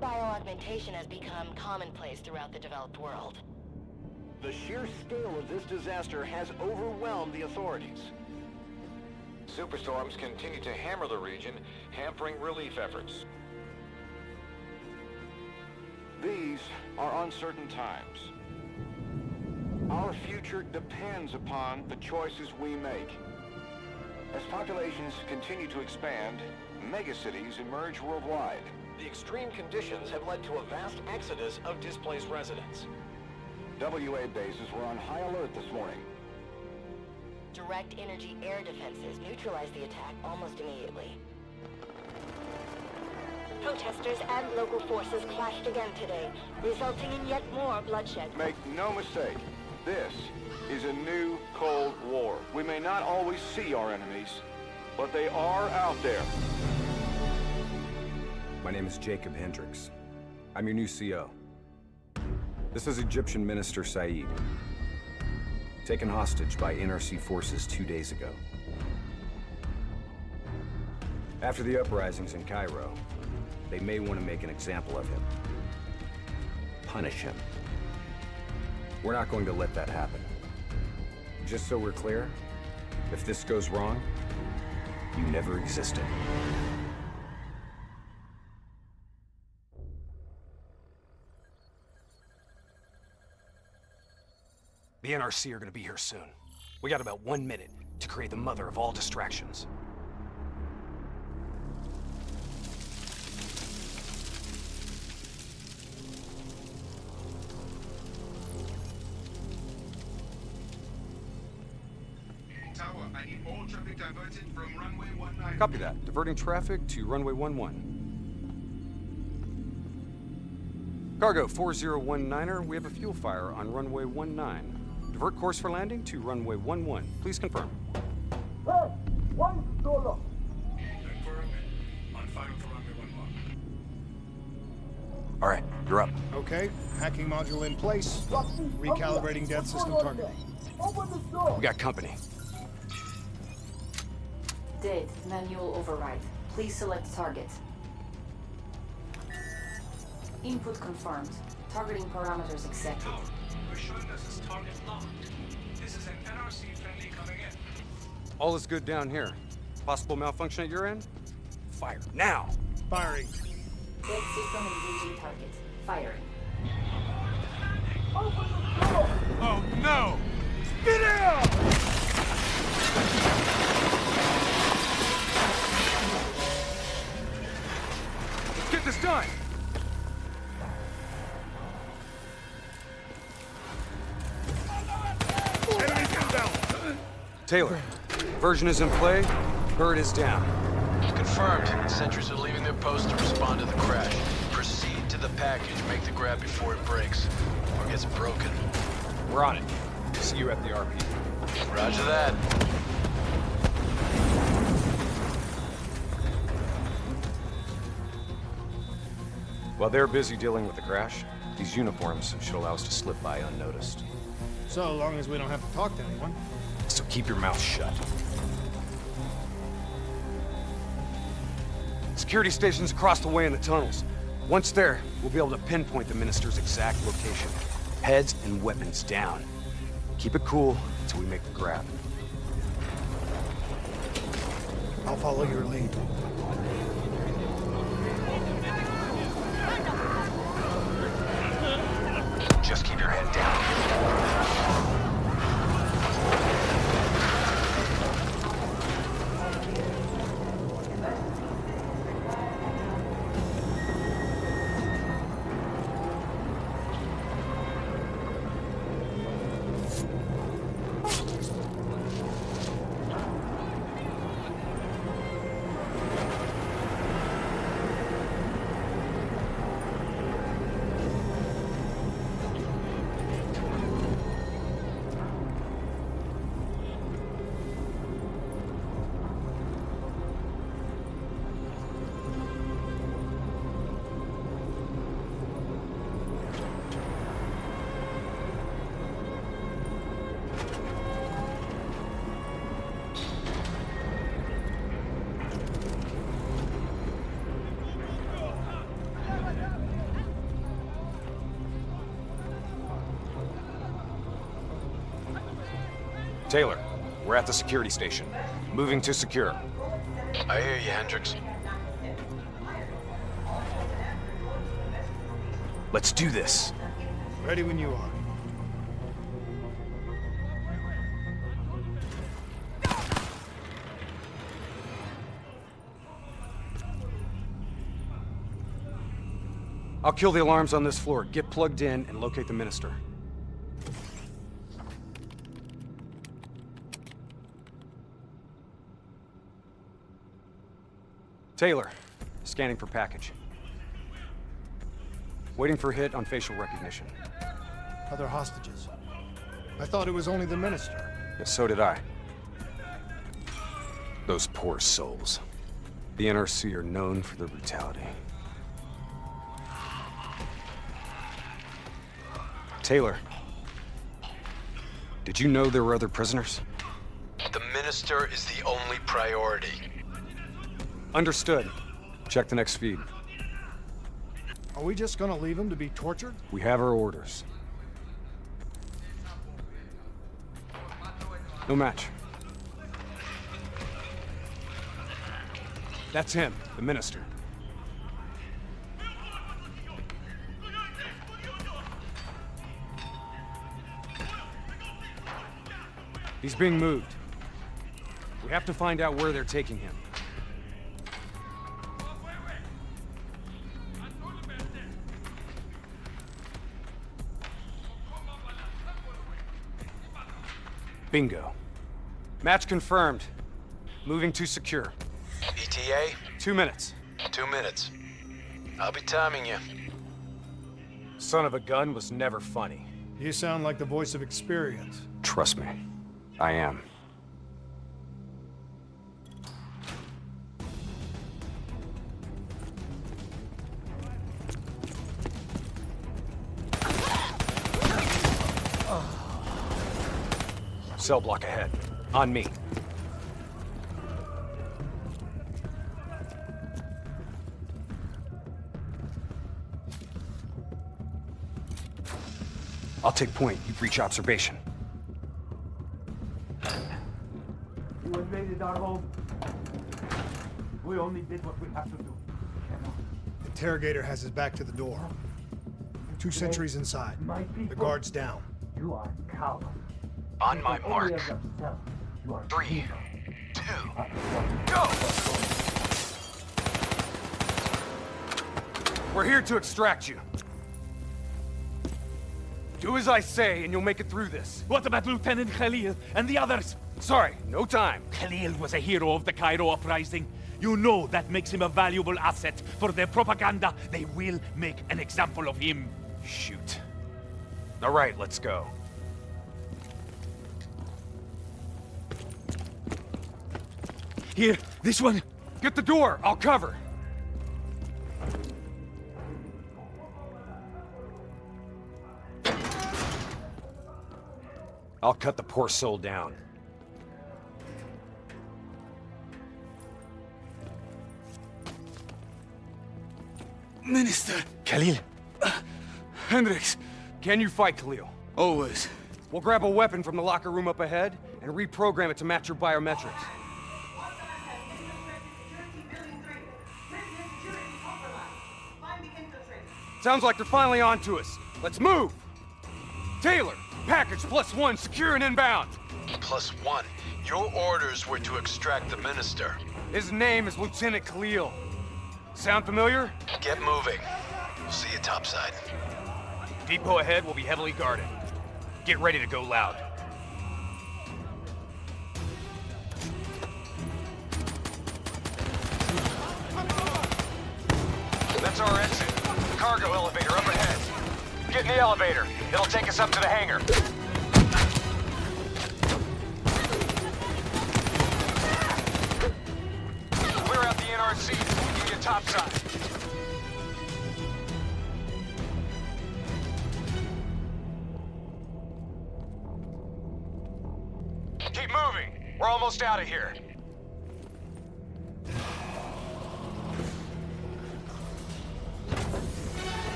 bioaugmentation has become commonplace throughout the developed world. The sheer scale of this disaster has overwhelmed the authorities. Superstorms continue to hammer the region, hampering relief efforts. These are uncertain times. Our future depends upon the choices we make. As populations continue to expand, megacities emerge worldwide. The extreme conditions have led to a vast exodus of displaced residents. WA bases were on high alert this morning. Direct energy air defenses neutralized the attack almost immediately. Protesters and local forces clashed again today, resulting in yet more bloodshed. Make no mistake, this is a new Cold War. We may not always see our enemies, but they are out there. My name is Jacob Hendricks. I'm your new CO. This is Egyptian Minister Said, taken hostage by NRC forces 2 days ago. After the uprisings in Cairo, they may want to make an example of him. Punish him. We're not going to let that happen. Just so we're clear, if this goes wrong, you never existed. The NRC are gonna be here soon. We got about 1 minute to create the mother of all distractions. Tower, I need all traffic diverted from runway 19. Copy that. Diverting traffic to runway 11. Cargo 4019er, we have a fuel fire on runway 19. Divert course for landing to runway 11. Please confirm. Confirm. On fire for runway 11. All right, you're up. Okay, hacking module in place. Recalibrating death system targeting. We got company. Dead. Manual override. Please select target. Input confirmed. Targeting parameters accepted. Tower, we're showing us as target locked. This is an NRC friendly coming in. All is good down here. Possible malfunction at your end? Fire now! Firing. Dead system engaging target. Firing. Oh no! Get out! Let's get this done! Enemies inbound! Taylor, version is in play. Bird is down. Confirmed. Sentries are leaving their post to respond to the crash. Proceed to the package. Make the grab before it breaks. Or gets broken. We're on it. See you at the RP. Roger that. While they're busy dealing with the crash, these uniforms should allow us to slip by unnoticed. So long as we don't have to talk to anyone. So keep your mouth shut. Security stations across the way in the tunnels. Once there, we'll be able to pinpoint the minister's exact location. Heads and weapons down. Keep it cool until we make the grab. I'll follow your lead. Just keep your head down. Taylor, we're at the security station. Moving to secure. I hear you, Hendricks. Let's do this. Ready when you are. I'll kill the alarms on this floor. Get plugged in and locate the minister. Taylor, scanning for package. Waiting for hit on facial recognition. Other hostages. I thought it was only the minister. Yeah, so did I. Those poor souls. The NRC are known for their brutality. Taylor, did you know there were other prisoners? The minister is the only priority. Understood. Check the next feed. Are we just gonna leave him to be tortured? We have our orders. No match. That's him, the minister. He's being moved. We have to find out where they're taking him. Bingo. Match confirmed. Moving to secure. ETA? 2 minutes. 2 minutes. I'll be timing you. Son of a gun was never funny. You sound like the voice of experience. Trust me, I am. Cell block ahead. On me. I'll take point. You breach observation. You invaded our home. We only did what we have to do. Interrogator has his back to the door. 2 sentries inside. The guard's down. You are coward. On my mark. 3, 2, go! We're here to extract you. Do as I say, and you'll make it through this. What about Lieutenant Khalil and the others? Sorry, no time. Khalil was a hero of the Cairo uprising. You know that makes him a valuable asset for their propaganda. They will make an example of him. Shoot. All right, let's go. Here, this one. Get the door, I'll cover. I'll cut the poor soul down. Minister. Khalil. Hendricks. Can you fight, Khalil? Always. We'll grab a weapon from the locker room up ahead and reprogram it to match your biometrics. Sounds like they're finally on to us. Let's move! Taylor, package +1, secure and inbound. +1. Your orders were to extract the minister. His name is Lieutenant Khalil. Sound familiar? Get moving. We'll see you topside. Depot ahead will be heavily guarded. Get ready to go loud. That's our exit. Cargo elevator up ahead. Get in the elevator. It'll take us up to the hangar. Clear out the NRC. We can get topside. Keep moving. We're almost out of here.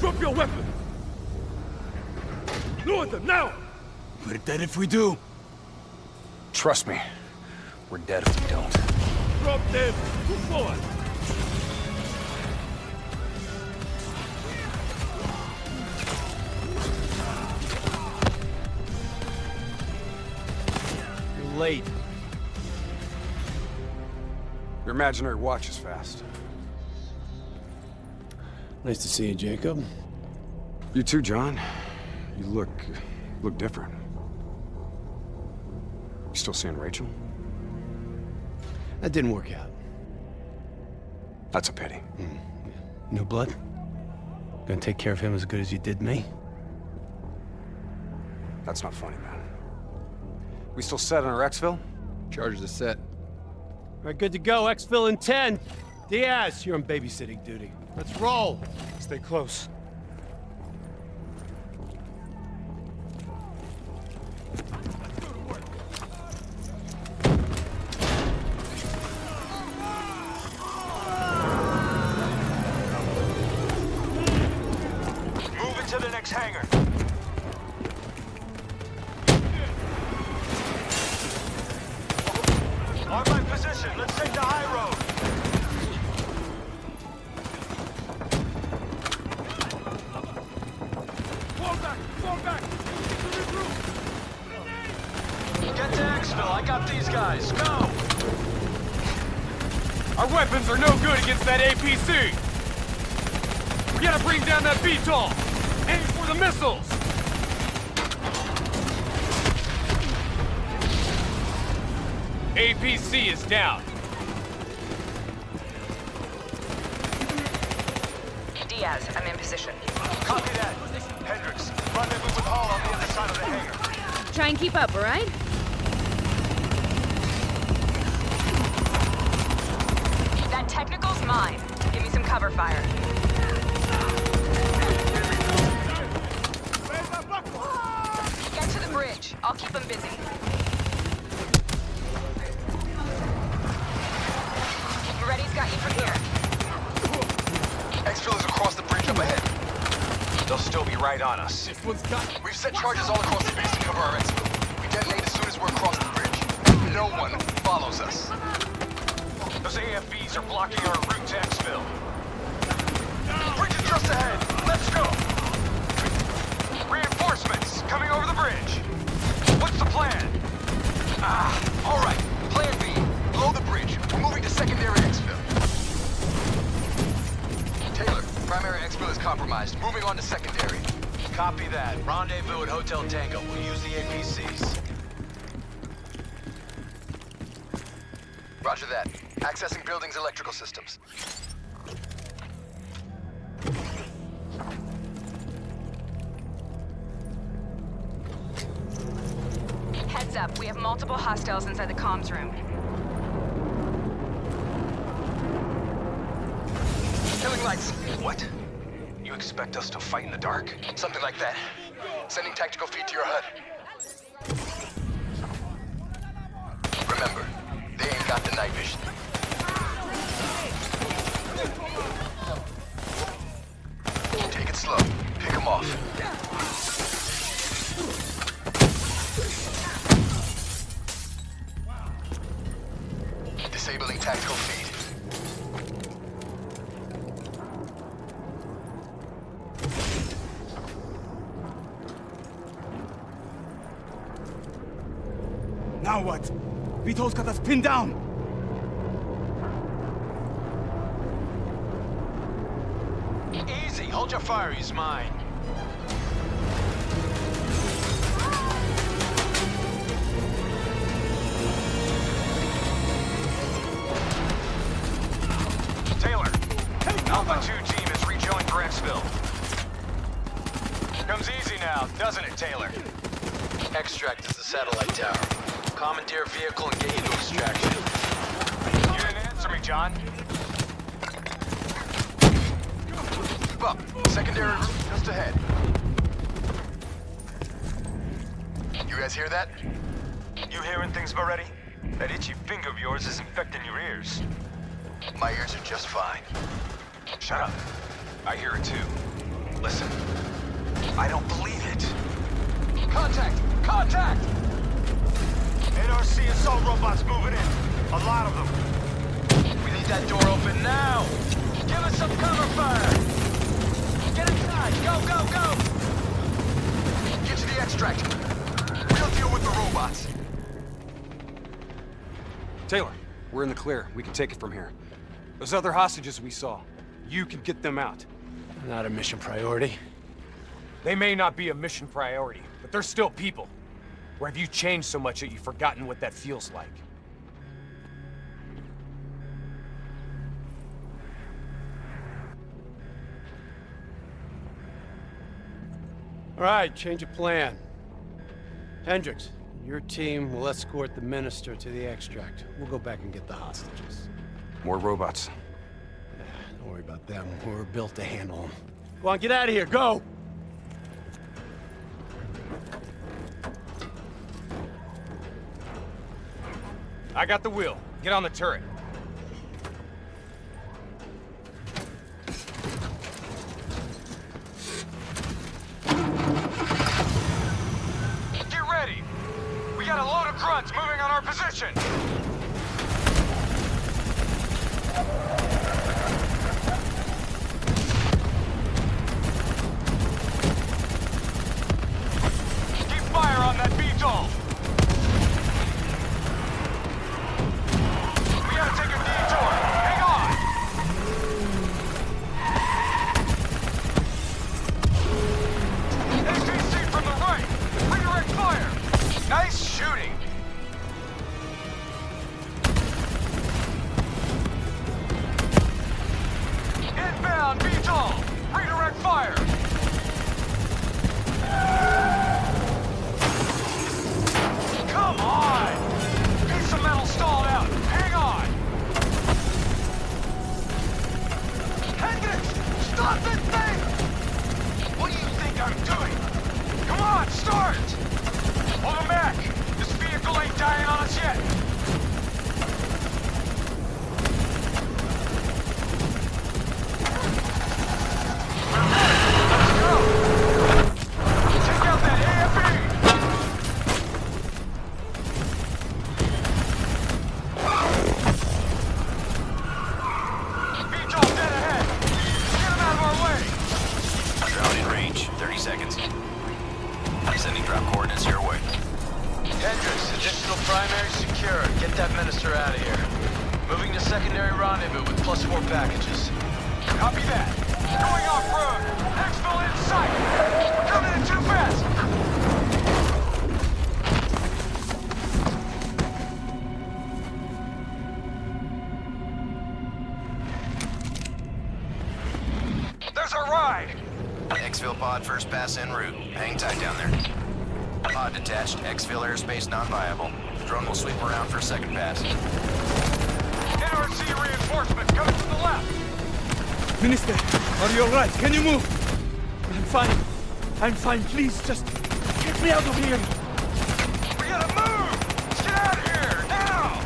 Drop your weapon! Lower them now! We're dead if we do. Trust me, we're dead if we don't. Drop them! Move forward! You're late. Your imaginary watch is fast. Nice to see you, Jacob. You too, John. You look different. You still seeing Rachel? That didn't work out. That's a pity. New blood? Gonna take care of him as good as you did me? That's not funny, man. We still set on our exfil? Charges are set. All right, good to go. Exfil in 10. Diaz, you're on babysitting duty. Let's roll. Stay close. Move into the next hangar. On my position, let's take the high road. Fall back! Get to Exfil, I got these guys, go! Our weapons are no good against that APC! We gotta bring down that VTOL! Aim for the missiles! APC is down. Diaz, I'm in position. Copy that. Hendricks, rendezvous with Hall on the other side of the hangar. Try and keep up, all right? That technical's mine. Give me some cover fire. Get to the bridge. I'll keep them busy. Reddy's got you from here. Exfil is across the bridge up ahead. They'll still be right on us. This one's got... We've set charges all across the base to cover our exfil. We detonate as soon as we're across the bridge. No one follows us. Those AFVs are blocking our route to Exfil. Bridge is just ahead. Let's go. Reinforcements coming over the bridge. What's the plan? All right. Plan B. Below the bridge. We're moving to secondary exfil. Taylor, primary exfil is compromised. Moving on to secondary. Copy that. Rendezvous at Hotel Tango. We'll use the APCs. Roger that. Accessing building's electrical systems. Heads up, we have multiple hostiles inside the comms room. Killing lights. What? You expect us to fight in the dark? Something like that. Sending tactical feed to your HUD. Remember, they ain't got the night vision. Take it slow. Pick them off. Disabling tactical feed. Now what? Vito's got us pinned down! Easy. Hold your fire. He's mine. Taylor, Alpha 2 team is rejoined for Exfil. Comes easy now, doesn't it, Taylor? Extract is the satellite tower. Commandeer vehicle and get you to extraction. You didn't answer me, John. Keep up. Secondary route just ahead. You guys hear that? You hearing things already? That itchy finger of yours is infecting your ears. My ears are just fine. Shut up. I hear it too. Listen. I don't believe it. Contact! Contact! NRC assault robots moving in. A lot of them. We need that door open now! Give us some cover fire! Get inside! Go, go, go! Get to the extract. We'll deal with the robots. Taylor, we're in the clear. We can take it from here. Those other hostages we saw, you can get them out. Not a mission priority. They may not be a mission priority, but they're still people. Or have you changed so much that you've forgotten what that feels like? All right, change of plan. Hendricks, your team will escort the minister to the extract. We'll go back and get the hostages. More robots. Don't worry about them. We're built to handle them. Go on, get out of here. Go! I got the wheel. Get on the turret. Get ready. We got a load of grunts moving on our position. Keep fire on that VTOL. We gotta take a detour. Hang on. APC from the right. Redirect fire. Nice shooting. Inbound VTOL. Redirect fire. Come on. Piece of metal stalled out. Hang on. Hendricks, stop this thing. What do you think I'm doing? Come on, start. Hold him back. This vehicle ain't dying on us yet. Let's go. Take out that AFE. VTOL dead ahead. Get him out of our way. Drone in range. 30 seconds. Sending drop coordinates your way. Hendricks, additional primary secure. Get that minister out of here. Moving to secondary rendezvous with +4 packages. Copy that. Going off-road. Exfil in sight. We're coming in too fast. There's our ride. Exfil pod first pass en route. Hang tight down there. Pod detached. Exfil airspace non-viable. Drone will sweep around for a second pass. NRC reinforcements coming to the left. Minister, are you alright? Can you move? I'm fine. I'm fine. Please, just get me out of here. We gotta move. Let's get out of here now.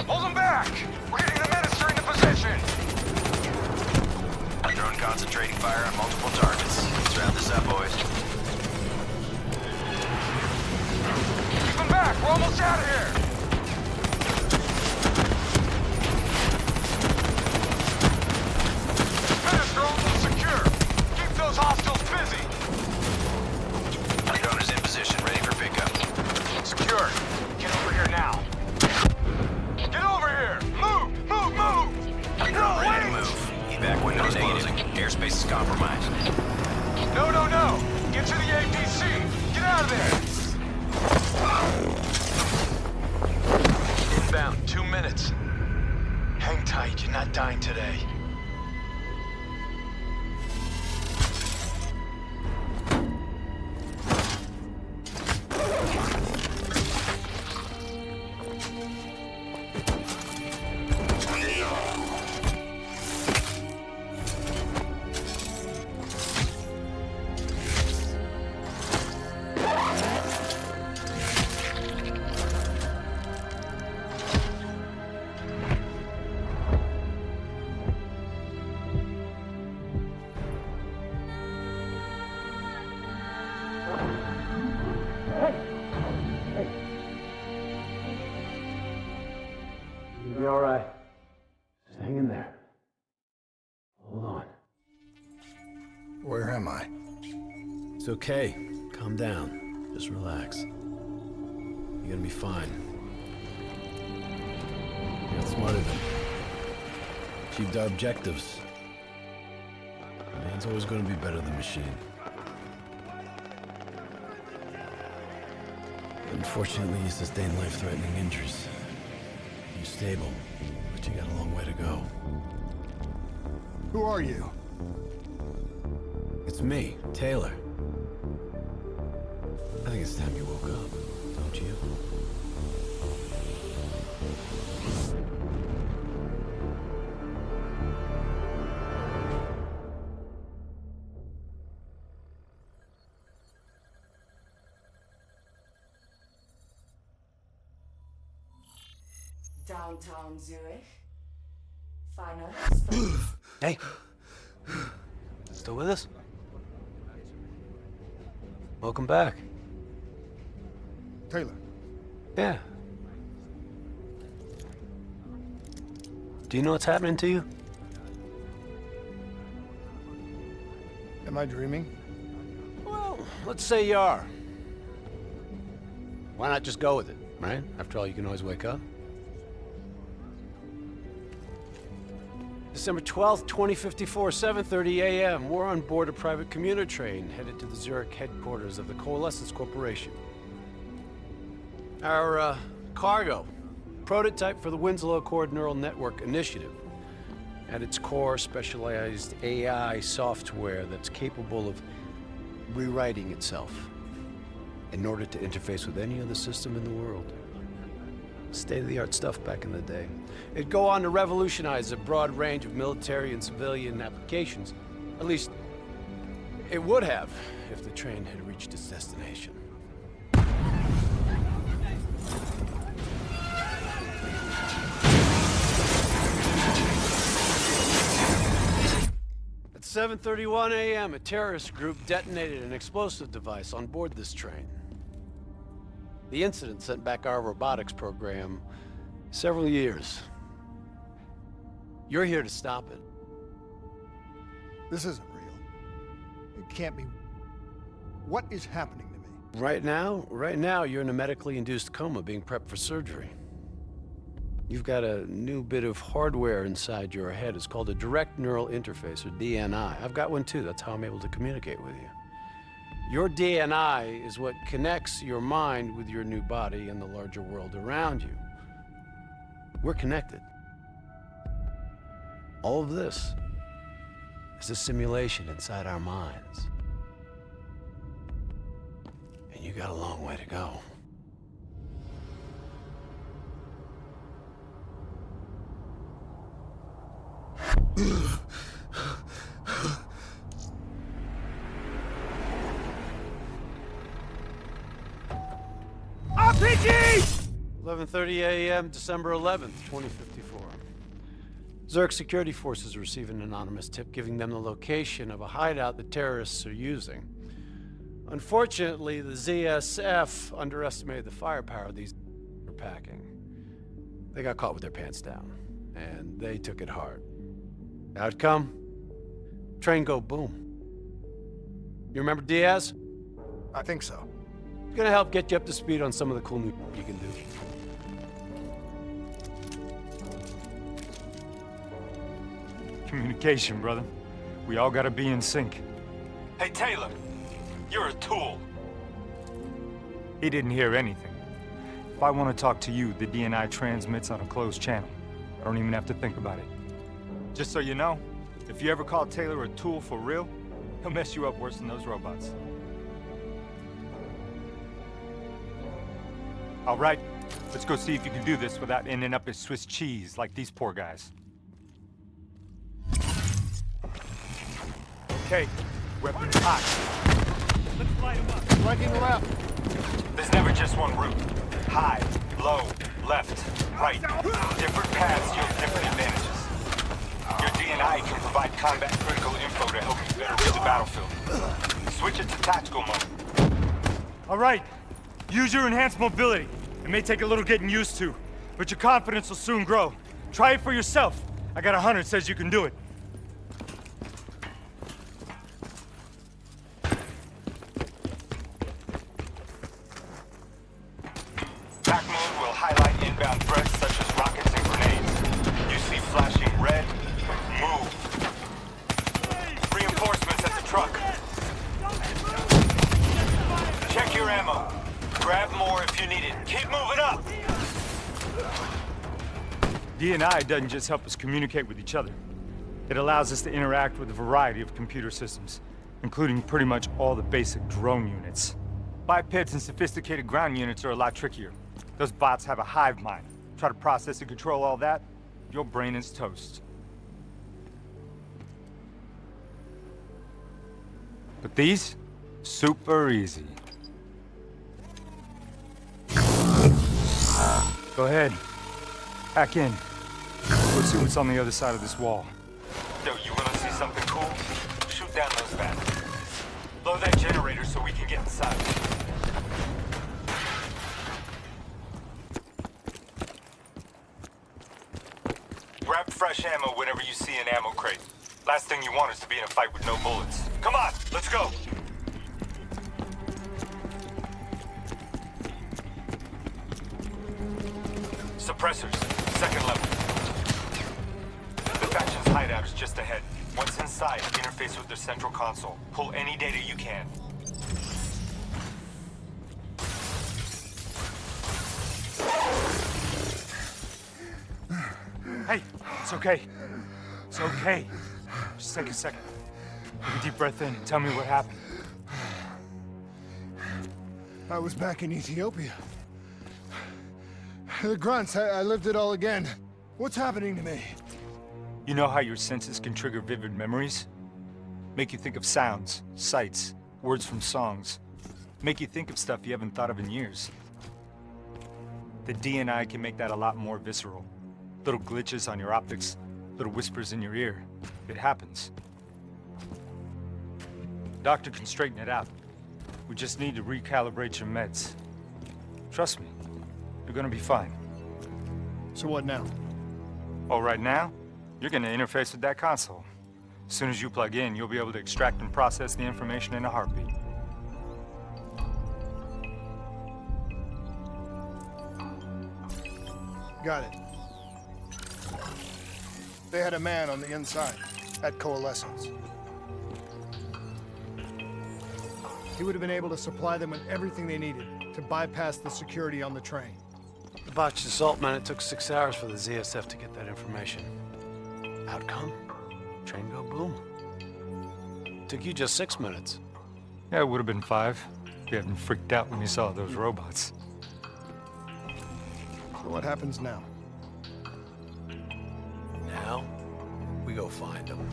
Hold them back. We're getting the minister into position. Drone concentrating fire on multiple targets. Let's round this up, boys. Keep them back. We're almost out of here. Minister almost secure. Keep those hostiles busy. Drone is in position, ready for pickup. Secure. Get over here now. Get over here. Move. Move. Move. No, Ready to wait. move. Evac windows closing. Airspace is compromised. No. Get to the APC. Get out of there. Inbound, 2 minutes. Hang tight. You're not dying today. Be all right. Just hang in there. Hold on. Where am I? It's okay. Calm down. Just relax. You're gonna be fine. You got smarter than me. Achieved our objectives. Man's always gonna be better than machine. Unfortunately, you sustained life-threatening injuries. You're stable, but you got a long way to go. Who are you? It's me, Taylor. I think it's time you woke up, don't you? Downtown Zurich. Final. Hey. Still with us? Welcome back. Taylor. Yeah. Do you know what's happening to you? Am I dreaming? Well, let's say you are. Why not just go with it, right? After all, you can always wake up. December 12th, 2054, 7:30 a.m. We're on board a private commuter train headed to the Zurich headquarters of the Coalescence Corporation. Our cargo, prototype for the Winslow Accord Neural Network Initiative. At its core, specialized AI software that's capable of rewriting itself in order to interface with any other system in the world. State-of-the-art stuff back in the day. It'd go on to revolutionize a broad range of military and civilian applications. At least, it would have if the train had reached its destination. At 7:31 a.m., a terrorist group detonated an explosive device on board this train. The incident sent back our robotics program several years. You're here to stop it. This isn't real. It can't be. What is happening to me? Right now, you're in a medically induced coma being prepped for surgery. You've got a new bit of hardware inside your head. It's called a direct neural interface, or DNI. I've got one too. That's how I'm able to communicate with you. Your DNI is what connects your mind with your new body and the larger world around you. We're connected. All of this is a simulation inside our minds. And you got a long way to go. RPG! 11:30 a.m., December 11th, 2054. Zurich security forces receive an anonymous tip giving them the location of a hideout the terrorists are using. Unfortunately, the ZSF underestimated the firepower these were packing. They got caught with their pants down, and they took it hard. Outcome? Train go boom. You remember Diaz? I think so. Gonna help get you up to speed on some of the cool new you can do. Communication, brother. We all gotta be in sync. Hey, Taylor, you're a tool. He didn't hear anything. If I want to talk to you, the DNI transmits on a closed channel. I don't even have to think about it. Just so you know, if you ever call Taylor a tool for real, he'll mess you up worse than those robots. All right, let's go see if you can do this without ending up as Swiss cheese like these poor guys. Okay, weapons hot. Let's light him up. Flanking left. There's never just one route. High, low, left, right. Different paths yield different advantages. Your DNI can provide combat critical info to help you better read the battlefield. Switch it to tactical mode. All right, use your enhanced mobility. It may take a little getting used to, but your confidence will soon grow. Try it for yourself. I got a hunter that says you can do it. Back mode will highlight inbound threats such as rockets and grenades. You see flashing red, move. Reinforcements at the truck. Check your ammo. Grab more if you need it. Keep moving up! DNI doesn't just help us communicate with each other. It allows us to interact with a variety of computer systems, including pretty much all the basic drone units. Bipeds and sophisticated ground units are a lot trickier. Those bots have a hive mind. Try to process and control all that, your brain is toast. But these? Super easy. Go ahead. Hack in. Let's see what's on the other side of this wall. Yo, you wanna see something cool? Shoot down those bastards. Blow that generator so we can get inside. Grab fresh ammo whenever you see an ammo crate. Last thing you want is to be in a fight with no bullets. Come on, let's go! Suppressors, second level. The faction's hideout is just ahead. Once inside, interface with their central console. Pull any data you can. Hey, it's okay. It's okay. Just take a second. Take a deep breath in and tell me what happened. I was back in Ethiopia. The grunts, I lived it all again. What's happening to me? You know how your senses can trigger vivid memories? Make you think of sounds, sights, words from songs. Make you think of stuff you haven't thought of in years. The DNI can make that a lot more visceral. Little glitches on your optics, little whispers in your ear. It happens. Doctor can straighten it out. We just need to recalibrate your meds. Trust me, you're gonna be fine. So what now? Oh, right now, you're gonna interface with that console. As soon as you plug in, you'll be able to extract and process the information in a heartbeat. Got it. They had a man on the inside, at Coalescence. He would have been able to supply them with everything they needed to bypass the security on the train. The botched assault, man, it took 6 hours for the ZSF to get that information. Outcome? Train go boom. Took you just 6 minutes. Yeah, it would have been 5 if you hadn't freaked out when you saw those robots. So what happens now? Now, we go find them.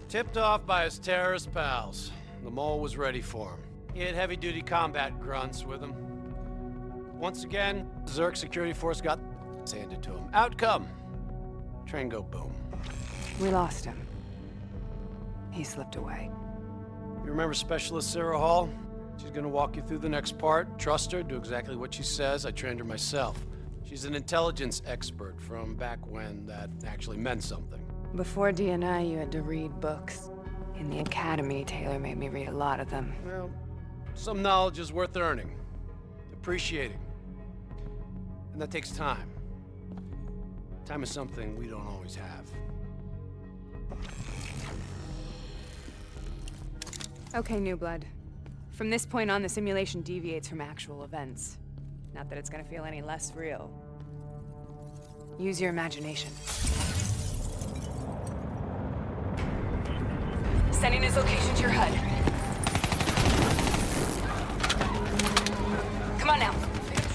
Tipped off by his terrorist pals. The mole was ready for him. He had heavy-duty combat grunts with him. Once again, Zerk security force got handed to him. Outcome. Train go boom. We lost him. He slipped away. You remember Specialist Sarah Hall? She's gonna walk you through the next part. Trust her, do exactly what she says. I trained her myself. She's an intelligence expert from back when that actually meant something. Before DNI, you had to read books. In the academy, Taylor made me read a lot of them. Well, some knowledge is worth earning, appreciating. And that takes time. Time is something we don't always have. Okay, New Blood. From this point on, the simulation deviates from actual events. Not that it's gonna feel any less real. Use your imagination. Sending his location to your HUD. Come on now.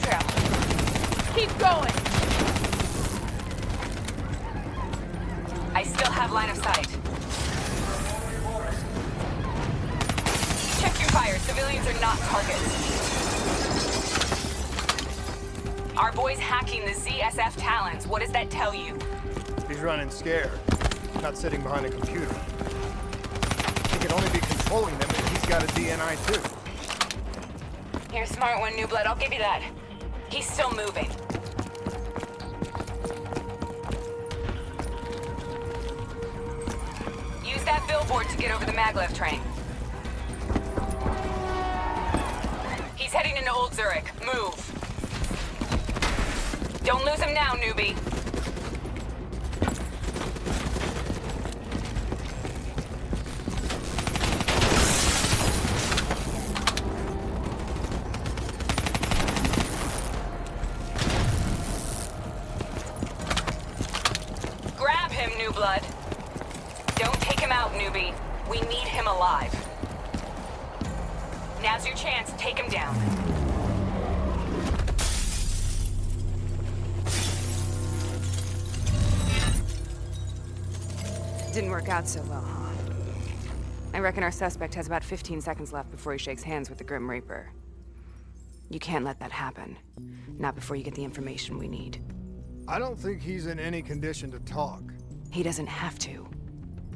Trail. Keep going! I still have line of sight. Check your fire. Civilians are not targets. Our boy's hacking the ZSF talents. What does that tell you? He's running scared, not sitting behind a computer. He can only be controlling them if he's got a DNI too. You're a smart one, New Blood. I'll give you that. He's still moving. Use that billboard to get over the maglev train. He's heading into Old Zurich. Move. Don't lose him now, newbie. Grab him, New Blood. Don't take him out, newbie. We need him alive. Now's your chance. Take him down. Didn't work out so well, huh? I reckon our suspect has about 15 seconds left before he shakes hands with the Grim Reaper. You can't let that happen. Not before you get the information we need. I don't think he's in any condition to talk. He doesn't have to.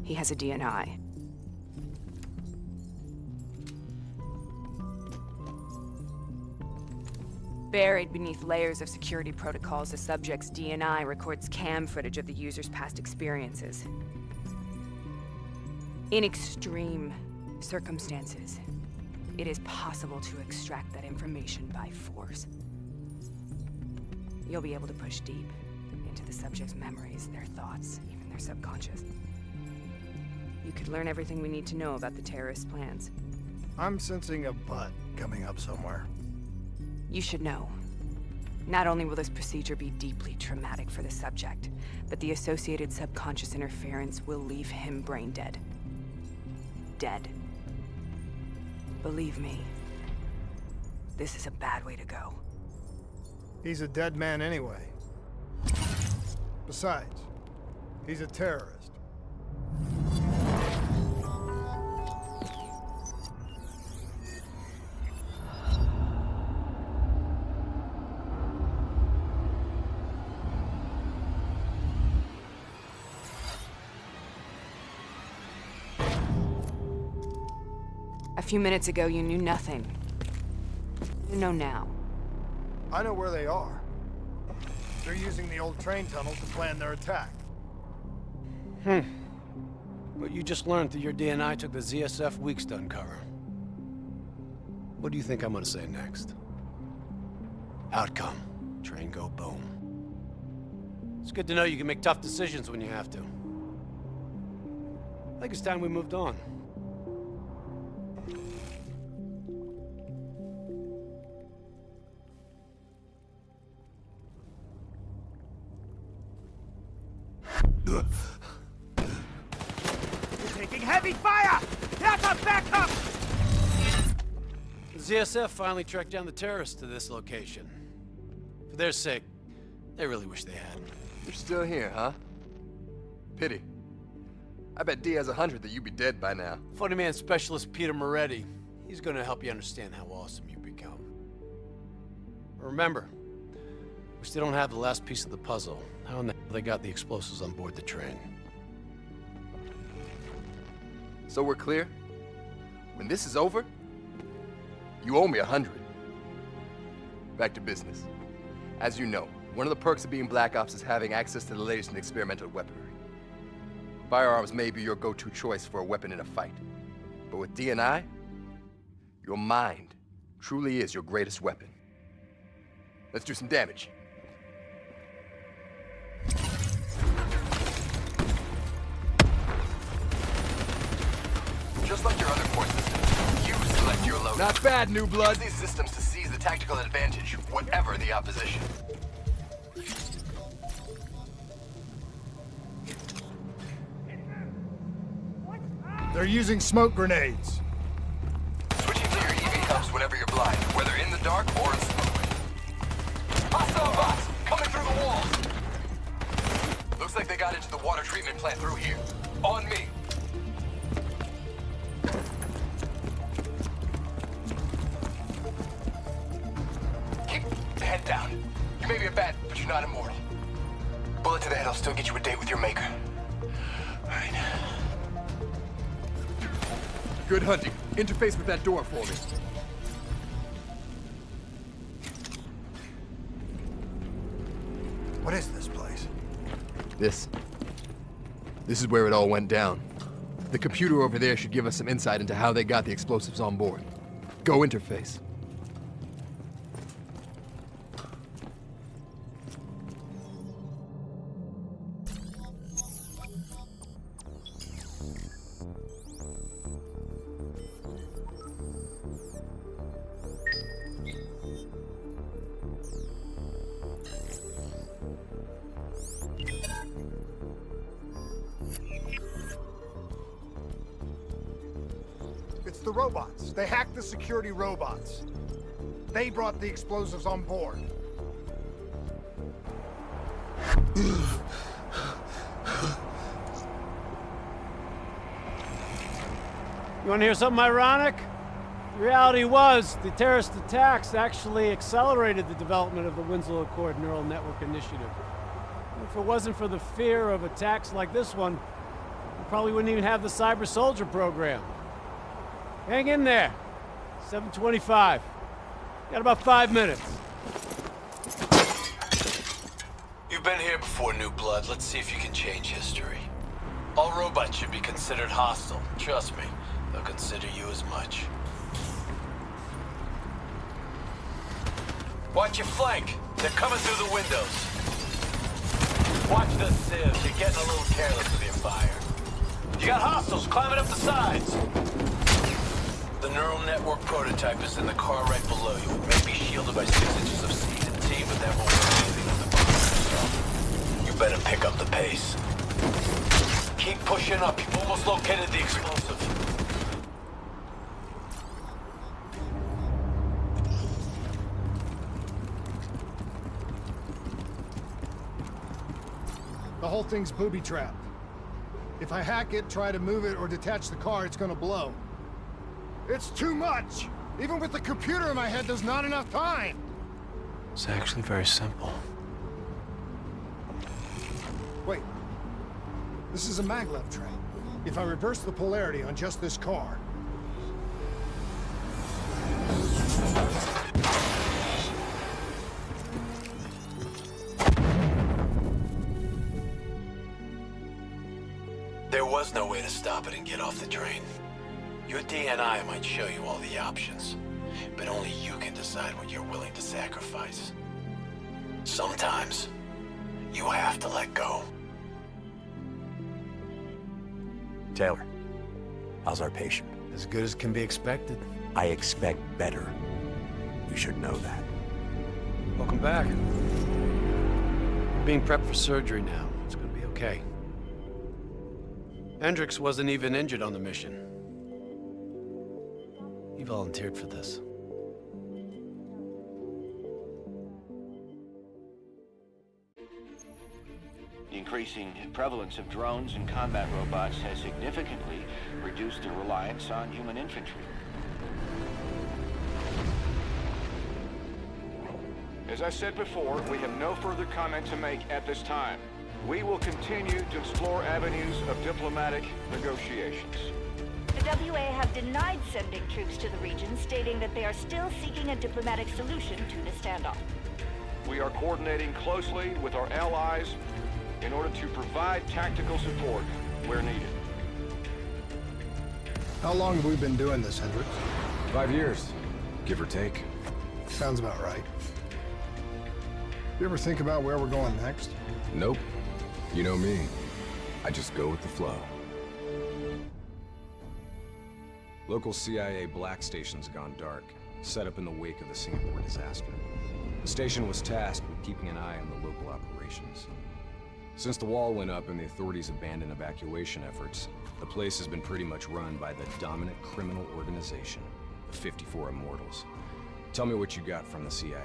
He has a DNI. Buried beneath layers of security protocols, the subject's DNI records cam footage of the user's past experiences. In extreme circumstances, it is possible to extract that information by force. You'll be able to push deep into the subject's memories, their thoughts, even their subconscious. You could learn everything we need to know about the terrorists' plans. I'm sensing a butt coming up somewhere. You should know. Not only will this procedure be deeply traumatic for the subject, but the associated subconscious interference will leave him brain dead. Dead. Believe me, this is a bad way to go. He's a dead man anyway. Besides, he's a terrorist. A few minutes ago, you knew nothing. You know now. I know where they are. They're using the old train tunnel to plan their attack. What you just learned through your DNI took the ZSF weeks to uncover. What do you think I'm gonna say next? Outcome. Train go boom. It's good to know you can make tough decisions when you have to. I think it's time we moved on. Taking heavy fire! That's a backup! The ZSF finally tracked down the terrorists to this location. For their sake, they really wish they had. You're still here, huh? Pity. I bet D has 100 that you'd be dead by now. Funny man specialist Peter Moretti. He's gonna help you understand how awesome you become. Remember, we still don't have the last piece of the puzzle. How in the hell they got the explosives on board the train? So we're clear? When this is over, you owe me 100. Back to business. As you know, one of the perks of being Black Ops is having access to the latest in experimental weaponry. Firearms may be your go-to choice for a weapon in a fight. But with DNI, your mind truly is your greatest weapon. Let's do some damage. Just like your other core systems, you select your loadout. Not bad, new blood. Use these systems to seize the tactical advantage, whatever the opposition. They're using smoke grenades. Switching to your EV cups whenever you're blind, whether in the dark or in smoke. Hostile bots! water treatment plant through here. On me. Keep the head down. You may be a bat, but you're not immortal. Bullet to the head will still get you a date with your maker. All right. Good hunting. Interface with that door for me. What is this place? This is where it all went down. The computer over there should give us some insight into how they got the explosives on board. Go interface. It's the robots. They hacked the security robots. They brought the explosives on board. You want to hear something ironic? The reality was, the terrorist attacks actually accelerated the development of the Winslow Accord Neural Network Initiative. And if it wasn't for the fear of attacks like this one, we probably wouldn't even have the Cyber Soldier program. Hang in there. 7:25. Got about 5 minutes. You've been here before, New Blood. Let's see if you can change history. All robots should be considered hostile. Trust me, they'll consider you as much. Watch your flank. They're coming through the windows. Watch the sieves. You're getting a little careless with your fire. You got hostiles climbing up the sides. The neural network prototype is in the car right below you. It may be shielded by 6 inches of C&T, but that won't do anything on the bomb. You better pick up the pace. Keep pushing up. You've almost located the explosive. The whole thing's booby-trapped. If I hack it, try to move it, or detach the car, it's gonna blow. It's too much! Even with the computer in my head, there's not enough time! It's actually very simple. Wait. This is a maglev train. If I reverse the polarity on just this car... There was no way to stop it and get off the train. Your DNI might show you all the options, but only you can decide what you're willing to sacrifice. Sometimes, you have to let go. Taylor, how's our patient? As good as can be expected. I expect better. You should know that. Welcome back. Being prepped for surgery now. It's gonna be okay. Hendricks wasn't even injured on the mission. He volunteered for this. The increasing prevalence of drones and combat robots has significantly reduced the reliance on human infantry. As I said before, we have no further comment to make at this time. We will continue to explore avenues of diplomatic negotiations. The WA have denied sending troops to the region, stating that they are still seeking a diplomatic solution to the standoff. We are coordinating closely with our allies in order to provide tactical support where needed. How long have we been doing this, Hendricks? 5 years, give or take. Sounds about right. You ever think about where we're going next? Nope. You know me. I just go with the flow. Local CIA black station's gone dark, set up in the wake of the Singapore disaster. The station was tasked with keeping an eye on the local operations. Since the wall went up and the authorities abandoned evacuation efforts, the place has been pretty much run by the dominant criminal organization, the 54 Immortals. Tell me what you got from the CIA.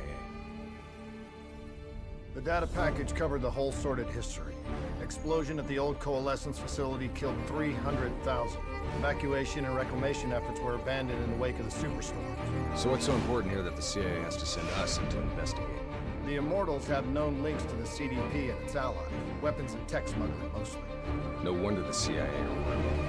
The data package covered the whole sordid history. Explosion at the old coalescence facility killed 300,000. Evacuation and reclamation efforts were abandoned in the wake of the superstorm. So what's so important here that the CIA has to send us in to investigate? The Immortals have known links to the CDP and its allies. Weapons and tech smuggling, mostly. No wonder the CIA are working.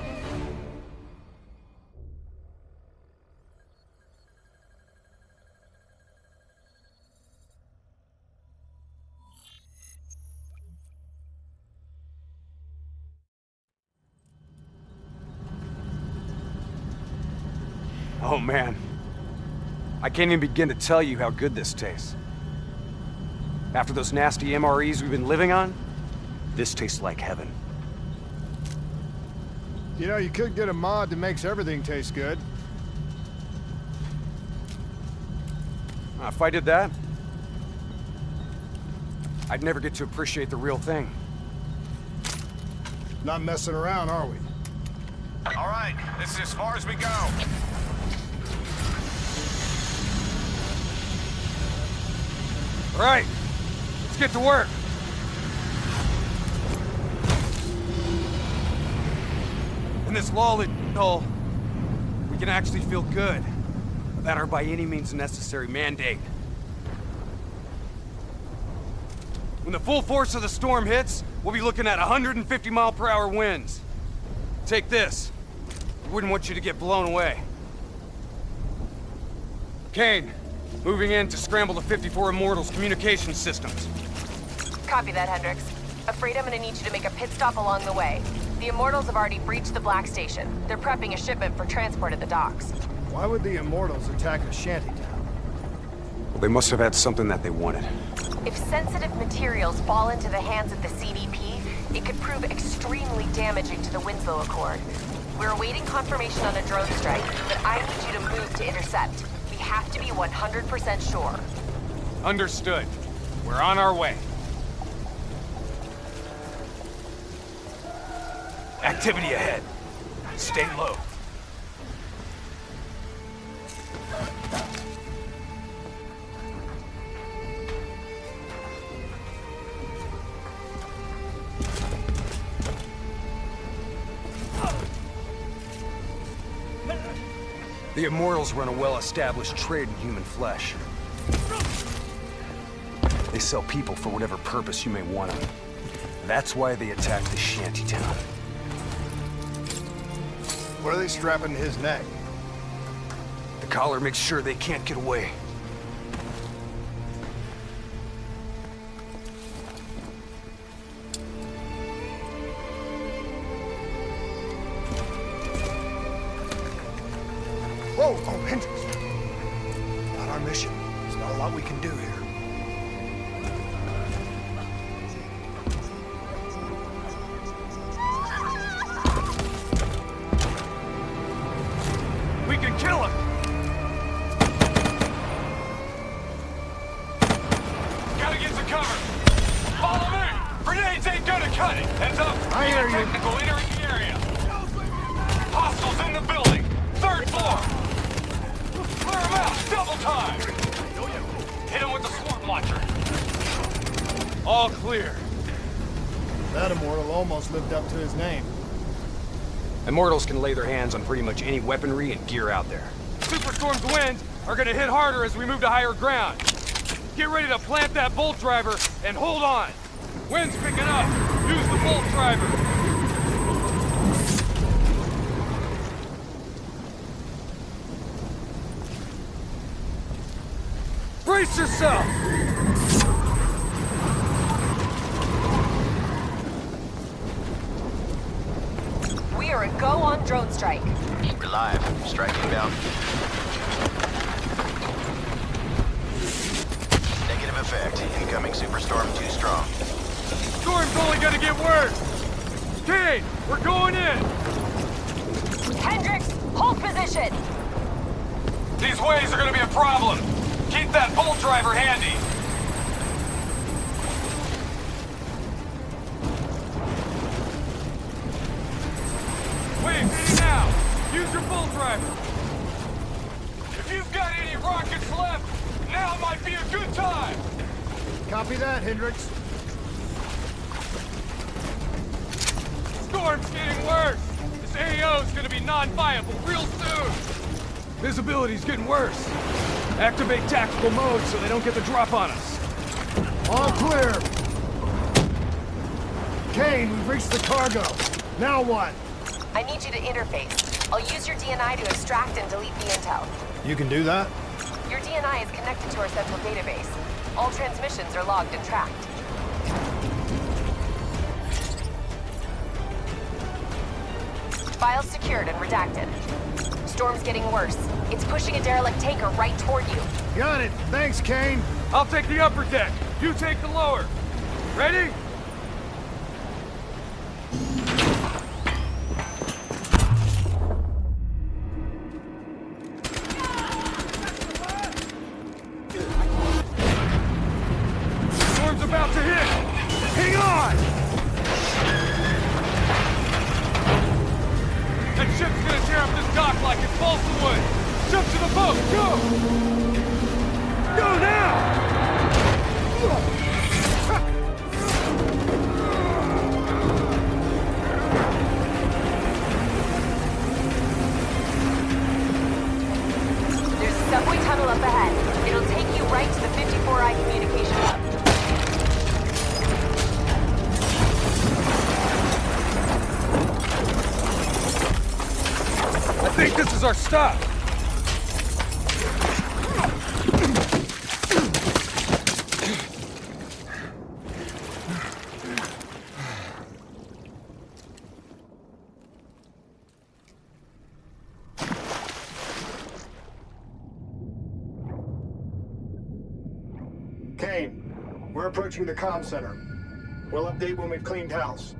Oh man, I can't even begin to tell you how good this tastes. After those nasty MREs we've been living on, this tastes like heaven. You know, you could get a mod that makes everything taste good. If I did that, I'd never get to appreciate the real thing. Not messing around, are we? All right, this is as far as we go. All right, let's get to work. In this lawless hole, we can actually feel good about our by any means necessary mandate. When the full force of the storm hits, we'll be looking at 150-mile-per-hour winds. Take this. We wouldn't want you to get blown away. Kane, moving in to scramble the 54 Immortals communication systems. Copy that, Hendricks. Afraid I'm gonna need you to make a pit stop along the way. The Immortals have already breached the Black Station. They're prepping a shipment for transport at the docks. Why would the Immortals attack a shantytown? Well, they must have had something that they wanted. If sensitive materials fall into the hands of the CDP, it could prove extremely damaging to the Winslow Accord. We're awaiting confirmation on a drone strike, but I need you to move to intercept. We have to be 100% sure. Understood. We're on our way. Activity ahead. Stay low. The Immortals run a well-established trade in human flesh. They sell people for whatever purpose you may want them. That's why they attacked the shantytown. What are they strapping to his neck? The collar makes sure they can't get away. Whoa! Oh, Hendricks! Not our mission. There's not a lot we can do here. We can kill him! Gotta get to cover. Follow me! Grenades ain't gonna cut it! Heads up! I hear you. Technical entering the area. Hostiles in the building! 3rd floor! Clear them out! Double time! Hit him with the swarm launcher! All clear. That Immortal almost lived up to his name. Immortals can lay their hands on pretty much any weaponry and gear out there. Superstorm's winds are gonna hit harder as we move to higher ground. Get ready to plant that bolt driver and hold on. Wind's picking up. Use the bolt driver. Brace yourself! We are a go on drone strike. We're live. Strike inbound. Negative effect. Incoming superstorm too strong. Storm's only gonna get worse! Kane, we're going in! Hendricks, hold position! These waves are gonna be a problem. Keep that bolt driver handy. Wait, now! Use your bolt driver! If you've got any rockets left, now might be a good time. Copy that, Hendricks. Storm's getting worse! This AO is gonna be non-viable real soon! Visibility's getting worse. Activate tactical mode so they don't get the drop on us. All clear. Kane, we've reached the cargo. Now what? I need you to interface. I'll use your DNI to extract and delete the intel. You can do that? Your DNI is connected to our central database. All transmissions are logged and tracked. Files secured and redacted. Storm's getting worse. It's pushing a derelict tanker right toward you. Got it. Thanks, Kane. I'll take the upper deck. You take the lower. Ready? Storm's about to hit. Hang on! That ship's gonna tear up this dock like it's balsa wood. Jump to the boat. Go! Go now! There's a subway tunnel up ahead. It'll take you right to the 54I communication hub. I think this is our stop. Kane, we're approaching the comm center. We'll update when we've cleaned house.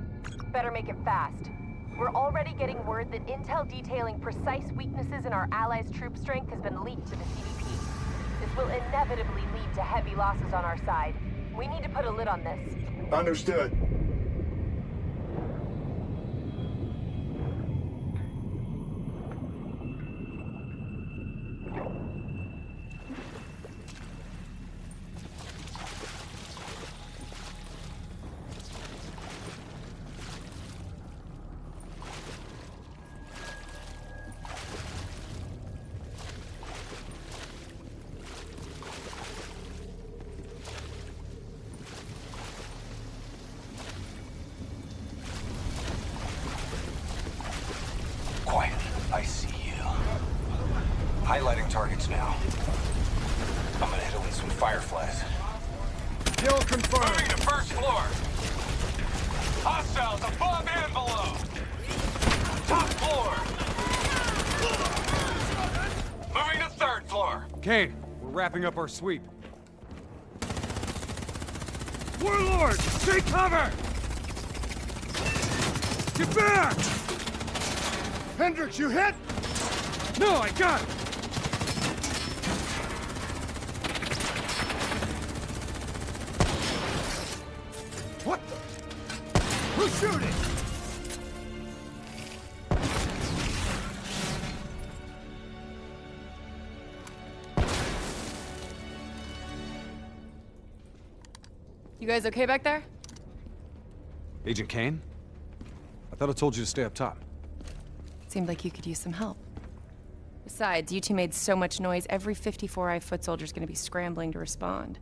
Better make it fast. We're already getting word that intel detailing precise weaknesses in our allies' troop strength has been leaked to the CDP. This will inevitably lead to heavy losses on our side. We need to put a lid on this. Understood. Quiet. I see you. Highlighting targets now. I'm gonna hit it with some fireflies. Kill confirmed. Moving to first floor. Hostiles above and below. Top floor. Moving to third floor. Kane, we're wrapping up our sweep. Warlord, take cover! Get back! Hendricks, you hit? No, I got it! What the? Who's shooting? You guys okay back there? Agent Kane? I thought I told you to stay up top. Seemed like you could use some help. Besides, you two made so much noise, every 54I foot soldier's gonna be scrambling to respond.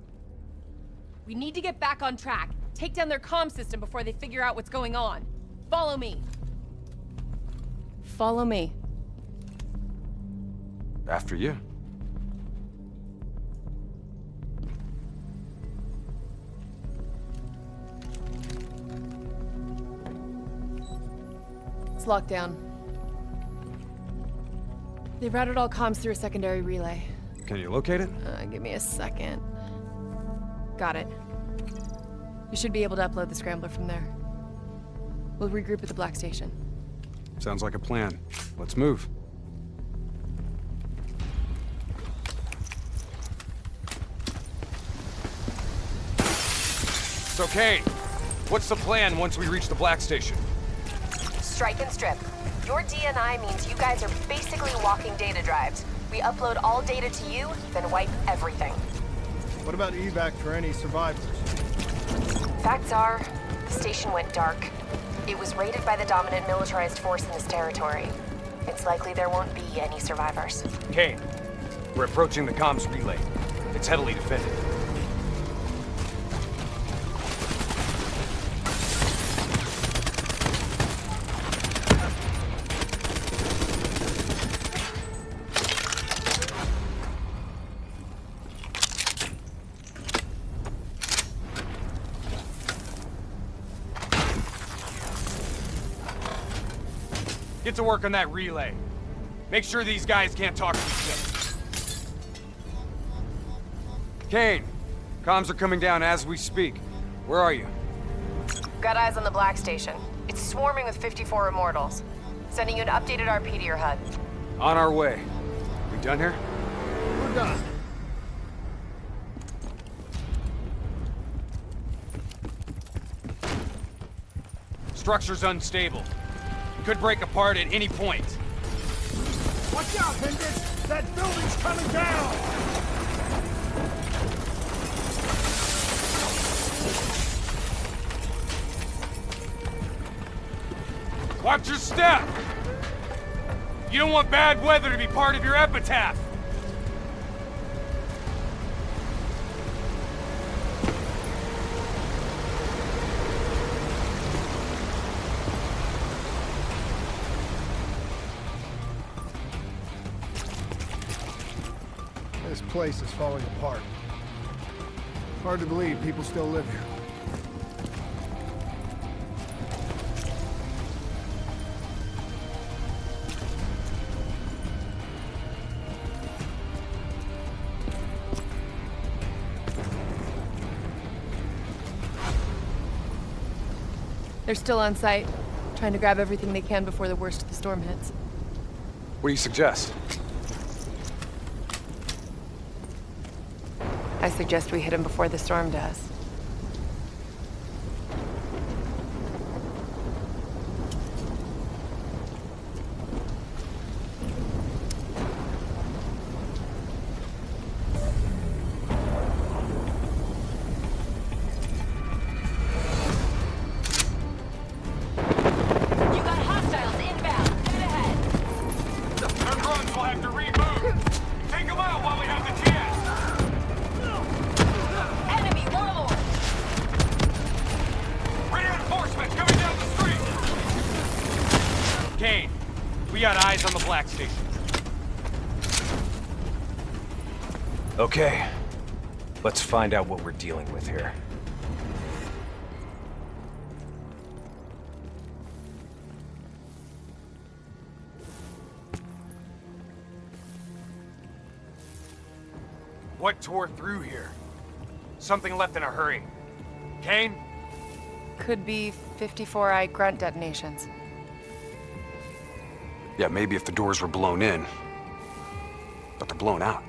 We need to get back on track. Take down their comm system before they figure out what's going on. Follow me. Follow me. After you. It's locked down. They routed all comms through a secondary relay. Can you locate it? Give me a second. Got it. You should be able to upload the scrambler from there. We'll regroup at the Black Station. Sounds like a plan. Let's move. So, Kane, what's the plan once we reach the Black Station? Strike and strip. Your DNI means you guys are basically walking data drives. We upload all data to you, then wipe everything. What about evac for any survivors? Facts are, the station went dark. It was raided by the dominant militarized force in this territory. It's likely there won't be any survivors. Kane, we're approaching the comms relay. It's heavily defended. Get to work on that relay. Make sure these guys can't talk to each other. Kane, comms are coming down as we speak. Where are you? Got eyes on the Black Station. It's swarming with 54 Immortals. Sending you an updated RP to your HUD. On our way. We done here? We're done. Structure's unstable. Could break apart at any point. Watch out, Hendricks! That building's coming down! Watch your step! You don't want bad weather to be part of your epitaph! This place is falling apart. Hard to believe people still live here. They're still on site, trying to grab everything they can before the worst of the storm hits. What do you suggest? I suggest we hit him before the storm does. Kane, we got eyes on the Black Station. Okay. Let's find out what we're dealing with here. What tore through here? Something left in a hurry. Kane? Could be 54i grunt detonations. Yeah, maybe if the doors were blown in. But they're blown out.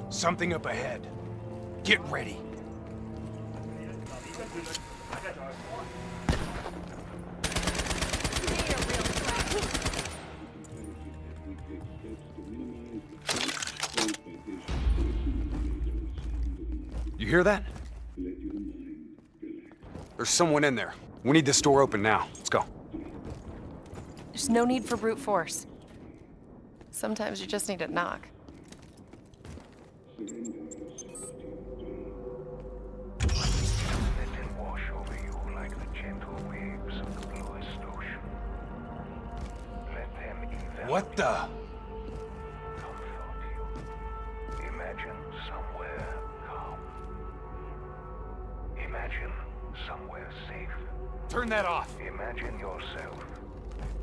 Something up ahead. Get ready. You hear that? There's someone in there. We need this door open now. Let's go. There's no need for brute force. Sometimes you just need to knock. What the? Imagine somewhere calm. Imagine somewhere safe. Turn that off. Imagine yourself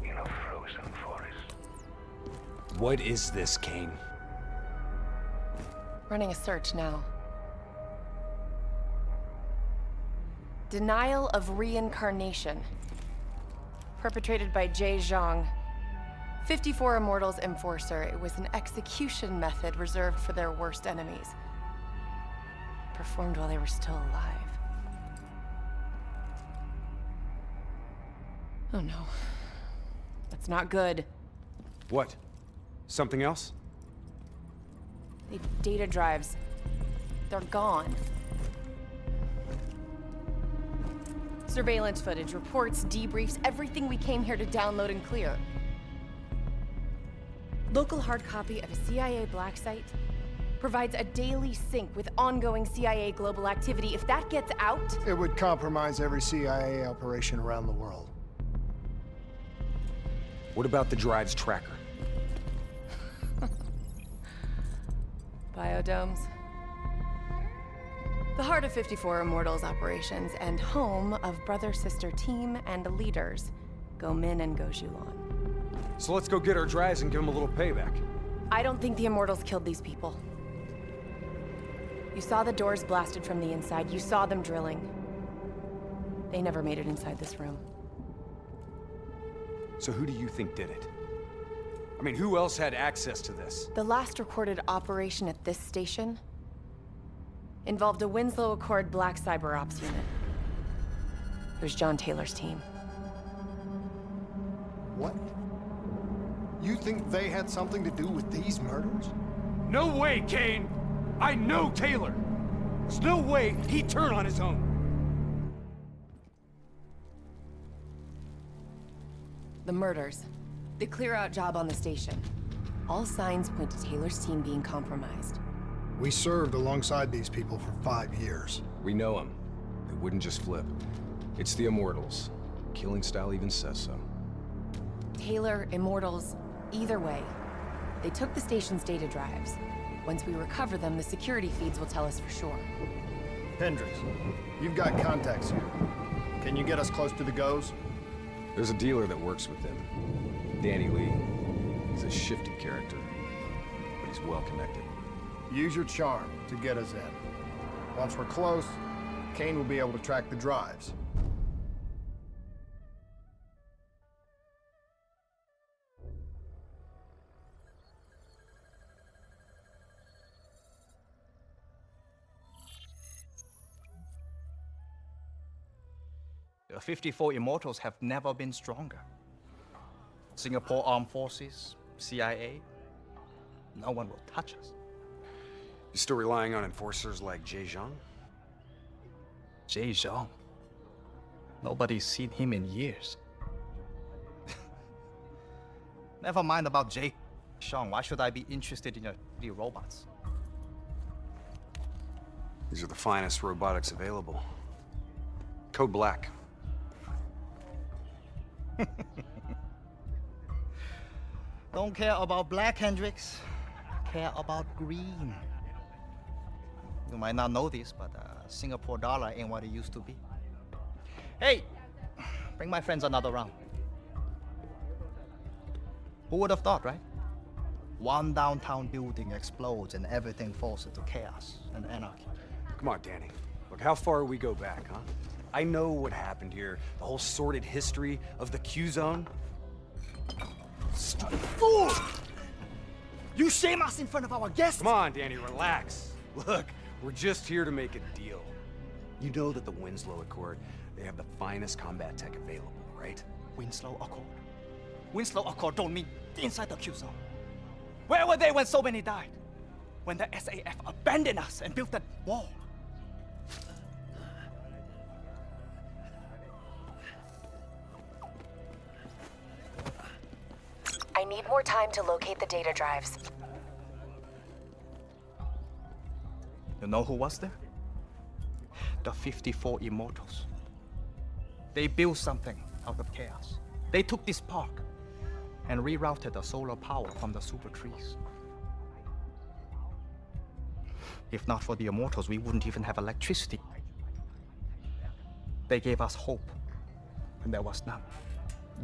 in a frozen forest. What is this, Kane? Running a search now. Denial of reincarnation. Perpetrated by Jay Zhang. 54 Immortals Enforcer. It was an execution method reserved for their worst enemies. Performed while they were still alive. Oh no. That's not good. What? Something else? The data drives. They're gone. Surveillance footage, reports, debriefs, everything we came here to download and clear. Local hard copy of a CIA black site provides a daily sync with ongoing CIA global activity. If that gets out... It would compromise every CIA operation around the world. What about the drive's tracker? Biodomes. The heart of 54 Immortals operations and home of brother-sister team and leaders, Go Min and Go Zhulan. So let's go get our drives and give them a little payback. I don't think the Immortals killed these people. You saw the doors blasted from the inside. You saw them drilling. They never made it inside this room. So who do you think did it? I mean, who else had access to this? The last recorded operation at this station involved a Winslow Accord Black Cyber Ops unit. It was John Taylor's team. What? You think they had something to do with these murders? No way, Kane! I know Taylor! There's no way he'd turn on his own! The murders. The clear-out job on the station. All signs point to Taylor's team being compromised. We served alongside these people for 5 years. We know them. They wouldn't just flip. It's the Immortals. Killing style even says so. Taylor, Immortals, either way. They took the station's data drives. Once we recover them, the security feeds will tell us for sure. Hendricks, you've got contacts here. Can you get us close to the Goes? There's a dealer that works with them. Danny Lee. He's a shifty character, but he's well connected. Use your charm to get us in. Once we're close, Kane will be able to track the drives. The 54 Immortals have never been stronger. Singapore Armed Forces, CIA, no one will touch us. You still relying on enforcers like Jay Zhang? Jay Zhang? Nobody's seen him in years. Never mind about Jay Zhang. Why should I be interested in the robots? These are the finest robotics available. Code Black. Don't care about black, Hendricks. Care about green. You might not know this, but Singapore dollar ain't what it used to be. Hey, bring my friends another round. Who would have thought, right? One downtown building explodes and everything falls into chaos and anarchy. Come on, Danny. Look, how far we go back, huh? I know what happened here. The whole sordid history of the Q-Zone. Stupid fool! You shame us in front of our guests! Come on, Danny, relax. Look, we're just here to make a deal. You know that the Winslow Accord, they have the finest combat tech available, right? Winslow Accord? Winslow Accord don't mean inside the Q-Zone. Where were they when so many died? When the SAF abandoned us and built that wall? I need more time to locate the data drives. You know who was there? The 54 Immortals. They built something out of chaos. They took this park and rerouted the solar power from the super trees. If not for the Immortals, we wouldn't even have electricity. They gave us hope when there was none.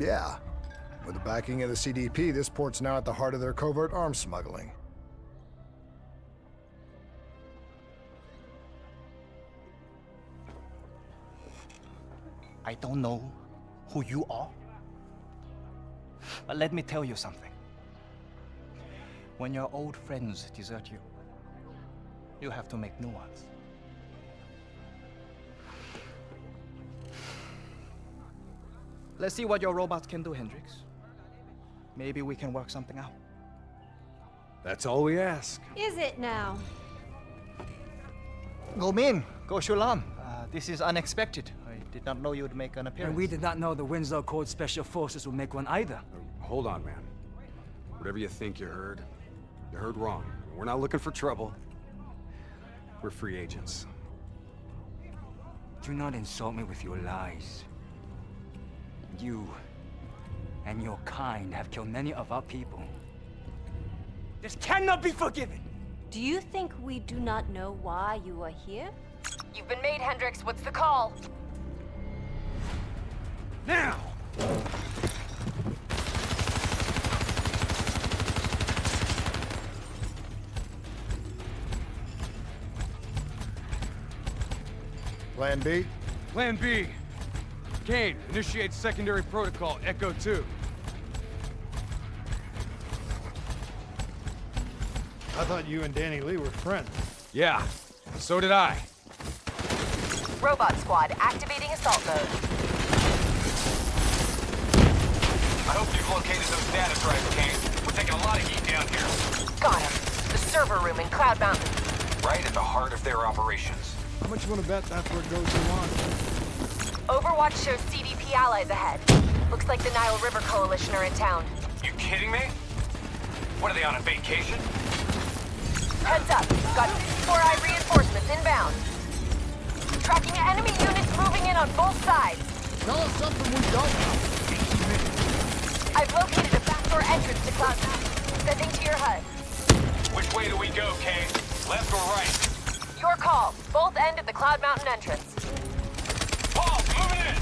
Yeah. With the backing of the CDP, this port's now at the heart of their covert arms smuggling. I don't know who you are, but let me tell you something. When your old friends desert you, you have to make new ones. Let's see what your robots can do, Hendricks. Maybe we can work something out. That's all we ask. Is it now? Go Min, go Shulam. This is unexpected. I did not know you'd make an appearance. And we did not know the Winslow Accord Special Forces would make one either. Hold on, man. Whatever you think you heard wrong. We're not looking for trouble. We're free agents. Do not insult me with your lies. You and your kind have killed many of our people. This cannot be forgiven! Do you think we do not know why you are here? You've been made, Hendricks. What's the call? Now! Plan B? Plan B. Kane, initiate secondary protocol, Echo 2. I thought you and Danny Lee were friends. Yeah, so did I. Robot squad activating assault mode. I hope you've located those data drives, Kane. We're taking a lot of heat down here. Got him. The server room in Cloud Mountain. Right at the heart of their operations. How much you want to bet that's where it goes on? Overwatch shows CDP allies ahead. Looks like the Nile River Coalition are in town. You kidding me? What, are they on a vacation? Heads up. Got 4i reinforcements inbound. Tracking enemy units moving in on both sides. Tell us something we don't know. I've located a backdoor entrance to Cloud Mountain. Sending to your HUD. Which way do we go, Kane? Left or right? Your call. Both end at the Cloud Mountain entrance. Paul, moving in!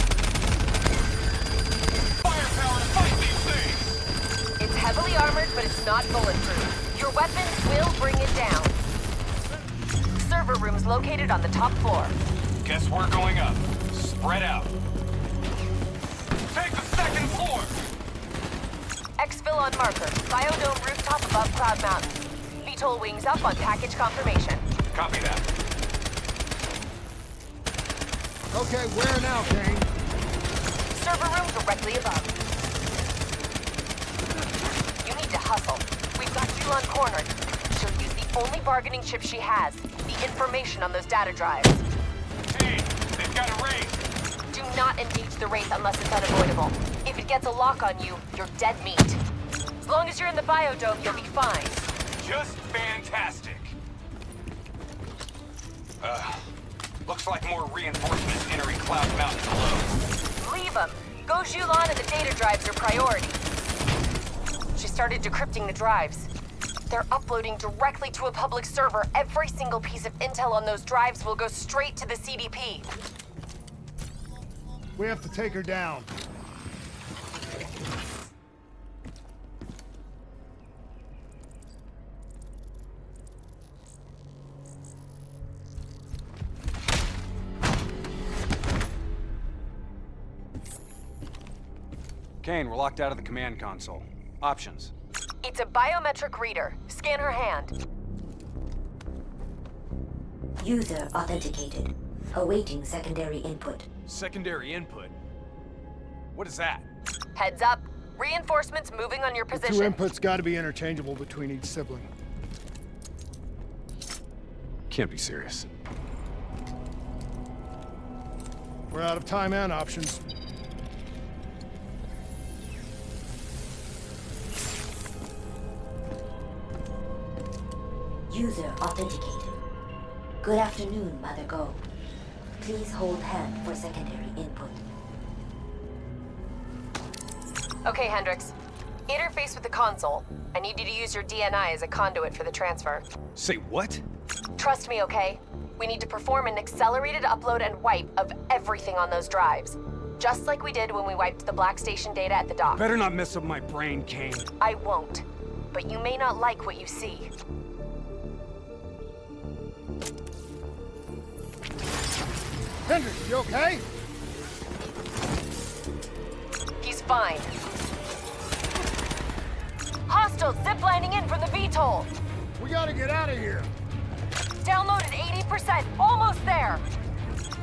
Firepower to fight these things! It's heavily armored, but it's not bulletproof. Your weapons will bring it down. Server room's located on the top floor. Guess we're going up. Spread out. Take the second floor! Exfil on marker. Biodome rooftop above Cloud Mountain. VTOL wings up on package confirmation. Copy that. Okay, where now, Kane? Server room directly above. You need to hustle. We've got Julan cornered. She'll use the only bargaining chip she has. The information on those data drives. Hey, they've got a race. Do not engage the race unless it's unavoidable. If it gets a lock on you, you're dead meat. As long as you're in the biodome, you'll be fine. Just fantastic. Looks like more reinforcements entering Cloud Mountain below. Leave them. Go Julan and the data drives are priority. She started decrypting the drives. They're uploading directly to a public server. Every single piece of intel on those drives will go straight to the CDP. We have to take her down. Kane, we're locked out of the command console. Options. It's a biometric reader. Scan her hand. User authenticated. Awaiting secondary input. Secondary input? What is that? Heads up. Reinforcements moving on your The position. two inputs got to be interchangeable between each sibling. Can't be serious. We're out of time and options. User authenticated. Good afternoon, Mother Go. Please hold hand for secondary input. Okay, Hendricks. Interface with the console. I need you to use your DNI as a conduit for the transfer. Say what? Trust me, okay? We need to perform an accelerated upload and wipe of everything on those drives. Just like we did when we wiped the Black Station data at the dock. Better not mess up my brain, Kane. I won't. But you may not like what you see. Hendricks, you okay? He's fine. Hostiles ziplining in from the VTOL. We gotta get out of here. Downloaded 80%. Almost there.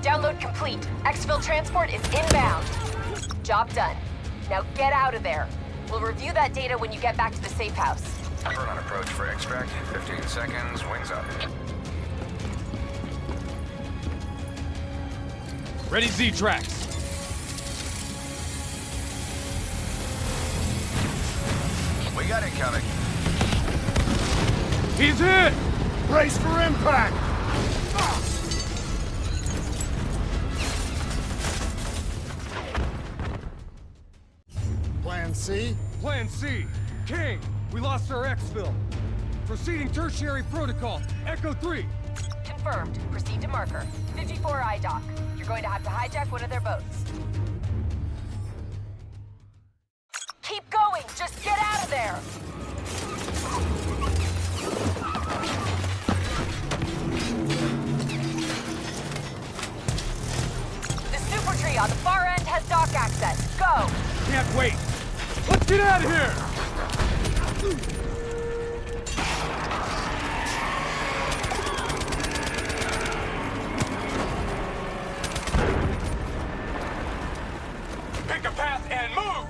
Download complete. Exfil transport is inbound. Job done. Now get out of there. We'll review that data when you get back to the safe house. Burn on approach for extract. 15 seconds. Wings up. Ready Z-tracks. We got incoming. He's hit! Brace for impact! Plan C? Plan C. King, we lost our exfil. Proceeding tertiary protocol. Echo 3. Confirmed. Proceed to marker. 54I dock. You're going to have to hijack one of their boats. Keep going! Just get out of there! The super tree on the far end has dock access. Go! Can't wait. Let's get out of here! Pick a path and move!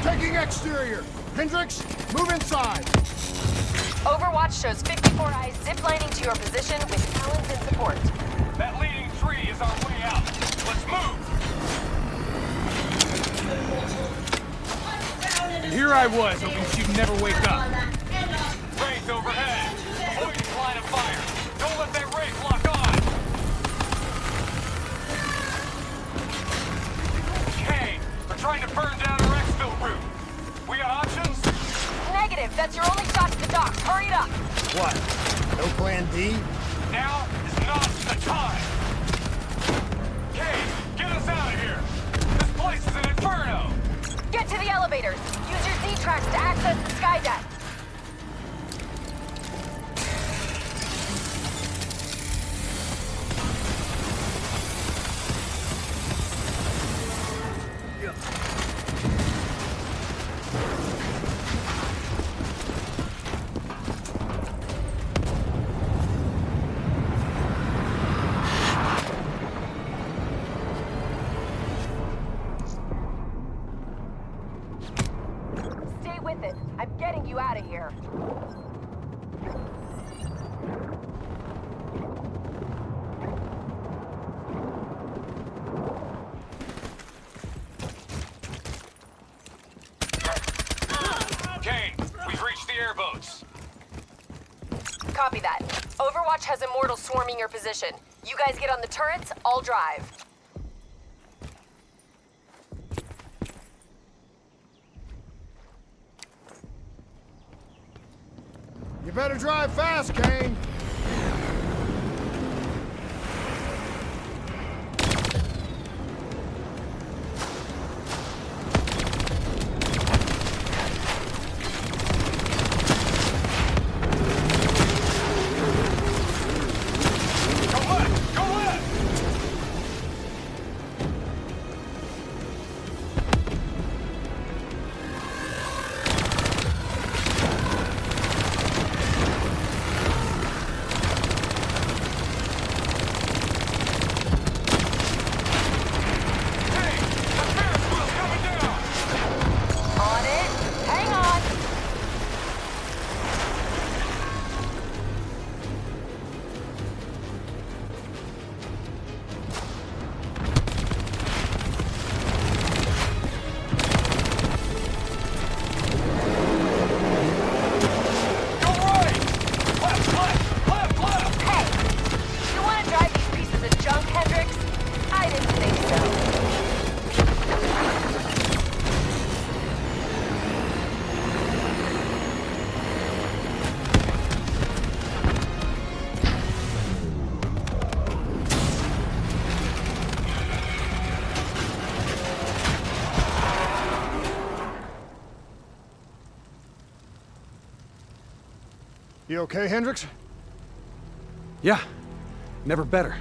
Taking exterior. Hendricks, move inside. Overwatch shows 54 eyes ziplining to your position with Talons in support. That leading tree is our way out. Let's move! And here I was, hoping she'd never wake up. Wraith overhead. Avoid the line of fire. Don't let that Wraith lock on. Kane, we're trying to burn down our exfil route. We got options? Negative. That's your only shot to the docks. Hurry it up. What? No plan D? Now is not the time. Kane, get us out of here. This place is an inferno. Get to the elevators. Use your Z-tracks to access the sky deck. Stay with it. I'm getting you out of here. Kane, we've reached the airboats. Copy that. Overwatch has Immortals swarming your position. You guys get on the turrets, I'll drive. You better drive fast, Kane. You okay, Hendricks? Yeah. Never better.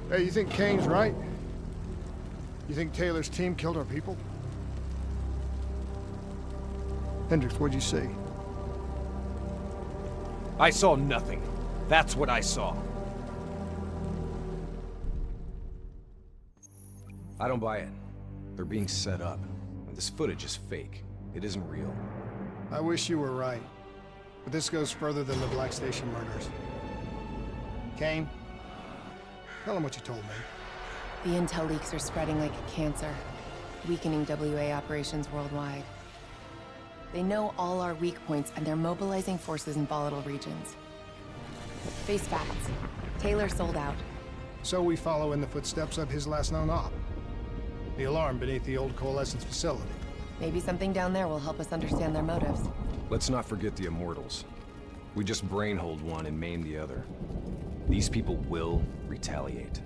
Hey, you think Kane's right? You think Taylor's team killed our people? Hendricks, what'd you see? I saw nothing. That's what I saw. I don't buy it. They're being set up. This footage is fake. It isn't real. I wish you were right. But this goes further than the Black Station murders. Kane, tell him what you told me. The intel leaks are spreading like a cancer, weakening WA operations worldwide. They know all our weak points, and they're mobilizing forces in volatile regions. Face facts. Taylor sold out. So we follow in the footsteps of his last known op. The alarm beneath the old Coalescence facility. Maybe something down there will help us understand their motives. Let's not forget the Immortals. We just brainhold one and maim the other. These people will retaliate.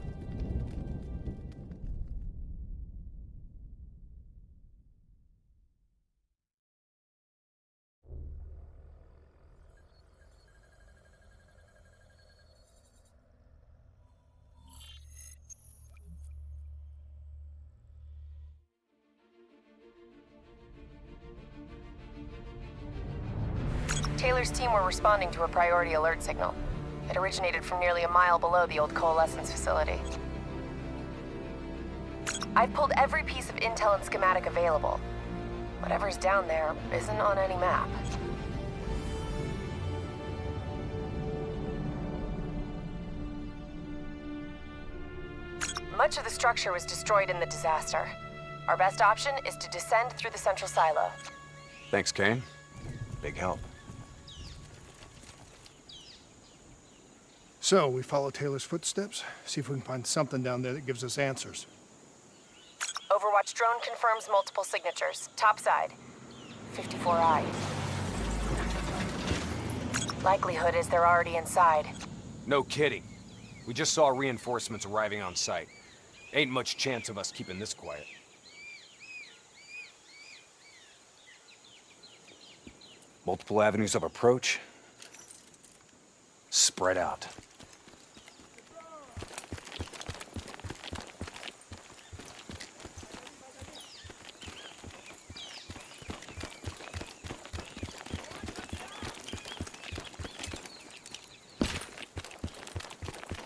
Taylor's team were responding to a priority alert signal. It originated from nearly a mile below the old Coalescence facility. I've pulled every piece of intel and schematic available. Whatever's down there isn't on any map. Much of the structure was destroyed in the disaster. Our best option is to descend through the central silo. Thanks, Kane. Big help. So, we follow Taylor's footsteps, see if we can find something down there that gives us answers. Overwatch drone confirms multiple signatures. Topside. 54I. Likelihood is they're already inside. No kidding. We just saw reinforcements arriving on site. Ain't much chance of us keeping this quiet. Multiple avenues of approach. Spread out.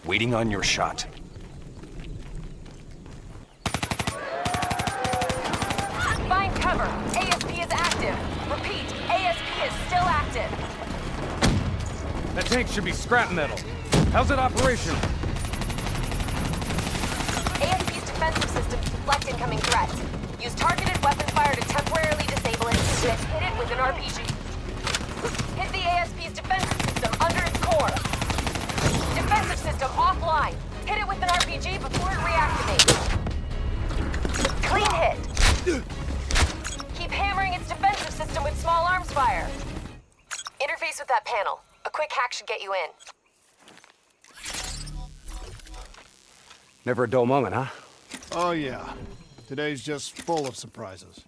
Waiting on your shot. Find cover. ASP is active. Repeat, ASP is still active. That tank should be scrap metal. How's it operational? ASP's defensive system deflect incoming threats. Use targeted weapon fire to temporarily disable it, then hit it with an RPG. Hit the ASP's defensive system under its core. Defensive system offline. Hit it with an RPG before it reactivates. Clean hit. Keep hammering its defensive system with small arms fire. Interface with that panel. A quick hack should get you in. Never a dull moment, huh? Oh yeah. Today's just full of surprises.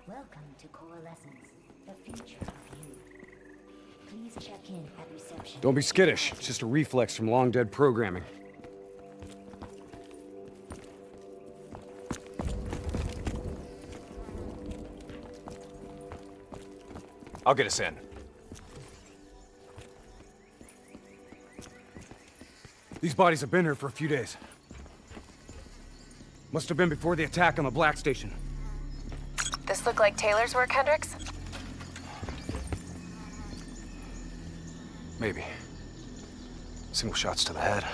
Welcome to Coalescence, the future of you. Please check in at reception. Don't be skittish. It's just a reflex from long-dead programming. I'll get us in. These bodies have been here for a few days. Must have been before the attack on the Black Station. This look like Taylor's work, Hendricks? Maybe. Single shots to the head.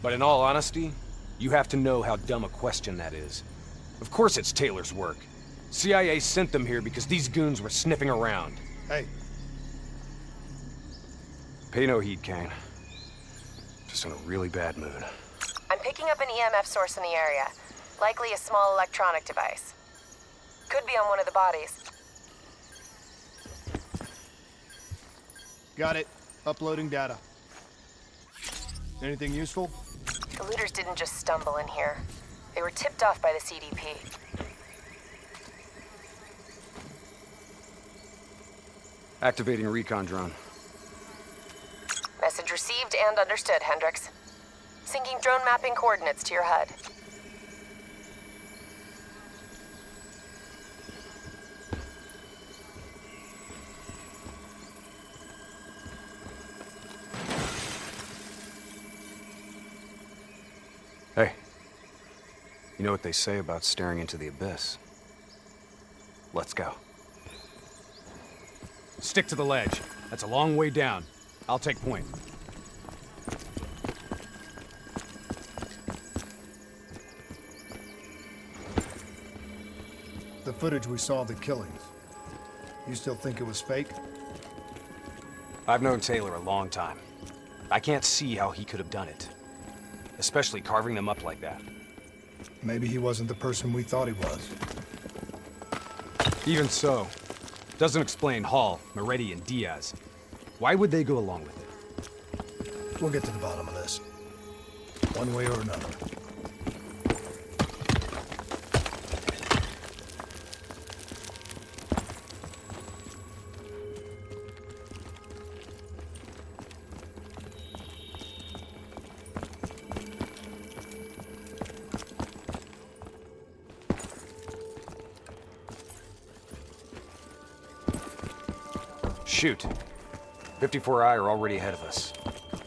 But in all honesty, you have to know how dumb a question that is. Of course it's Taylor's work. CIA sent them here because these goons were sniffing around. Hey. Pay no heed, Kane. Just in a really bad mood. I'm picking up an EMF source in the area. Likely a small electronic device. Could be on one of the bodies. Got it. Uploading data. Anything useful? The looters didn't just stumble in here. They were tipped off by the CDP. Activating recon drone. Message received and understood, Hendricks. Syncing drone mapping coordinates to your HUD. Hey. You know what they say about staring into the abyss? Let's go. Stick to the ledge. That's a long way down. I'll take point. The footage we saw of the killings. You still think it was fake? I've known Taylor a long time. I can't see how he could have done it. Especially carving them up like that. Maybe he wasn't the person we thought he was. Even so, doesn't explain Hall, Moretti, and Diaz. Why would they go along with it? We'll get to the bottom of this. One way or another. Shoot. 54I are already ahead of us.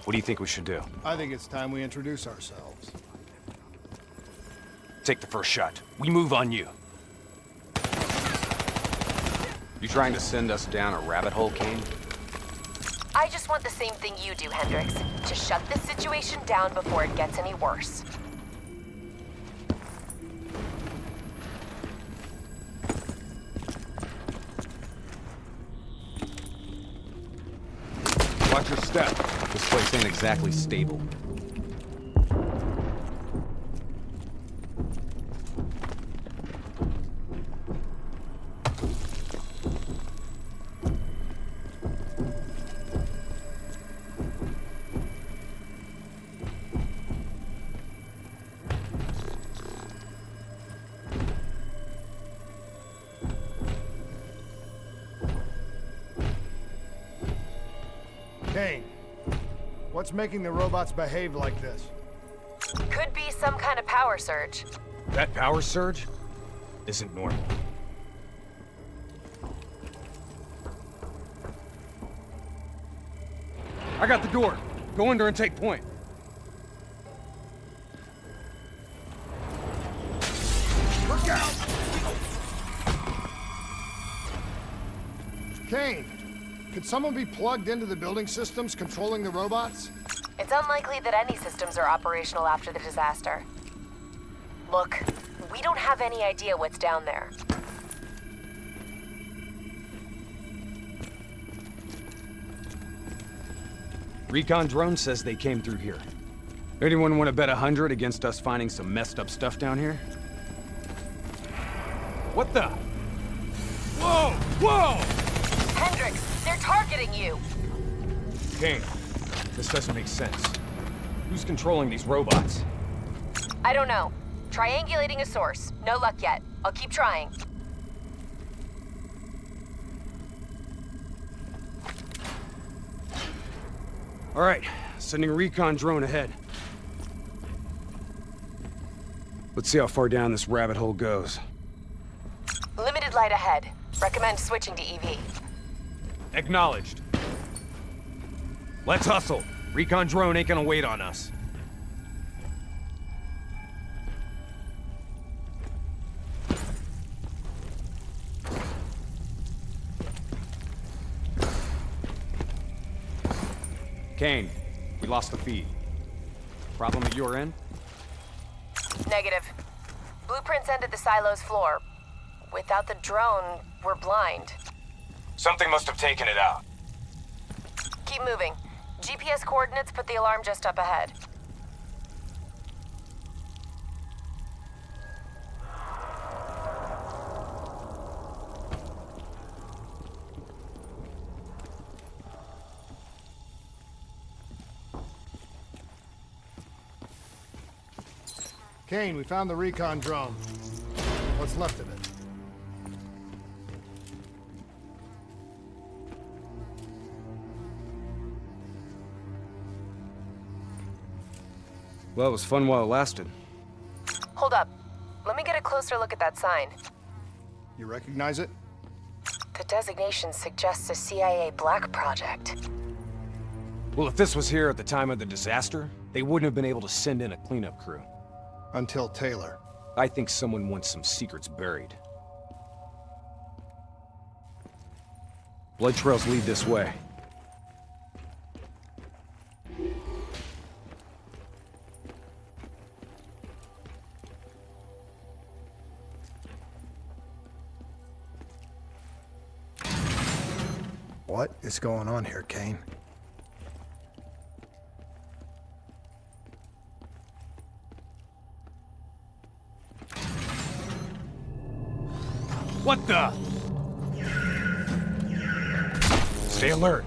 What do you think we should do? I think it's time we introduce ourselves. Take the first shot. We move on you. You trying to send us down a rabbit hole, Kane? I just want the same thing you do, Hendricks. To shut this situation down before it gets any worse. Watch your step. This place ain't exactly stable. Kane, what's making the robots behave like this? Could be some kind of power surge. That power surge isn't normal. I got the door. Go in there and take point. Look out! Kane, could someone be plugged into the building systems controlling the robots? It's unlikely that any systems are operational after the disaster. Look, we don't have any idea what's down there. Recon drone says they came through here. Anyone want to bet 100 against us finding some messed up stuff down here? What the? Whoa! Whoa! Hendricks, they're targeting you! Kane, this doesn't make sense. Who's controlling these robots? I don't know. Triangulating a source. No luck yet. I'll keep trying. All right, sending a recon drone ahead. Let's see how far down this rabbit hole goes. Limited light ahead. Recommend switching to EV. Acknowledged. Let's hustle. Recon drone ain't gonna wait on us. Kane, we lost the feed. Problem at your end? Negative. Blueprints end at the silo's floor. Without the drone, we're blind. Something must have taken it out. Keep moving. GPS coordinates put the alarm just up ahead. Kane, we found the recon drone. What's left of it? Well, it was fun while it lasted. Hold up. Let me get a closer look at that sign. You recognize it? The designation suggests a CIA black project. Well, if this was here at the time of the disaster, they wouldn't have been able to send in a cleanup crew. Until Taylor. I think someone wants some secrets buried. Blood trails lead this way. What is going on here, Kane? What the? Stay alert.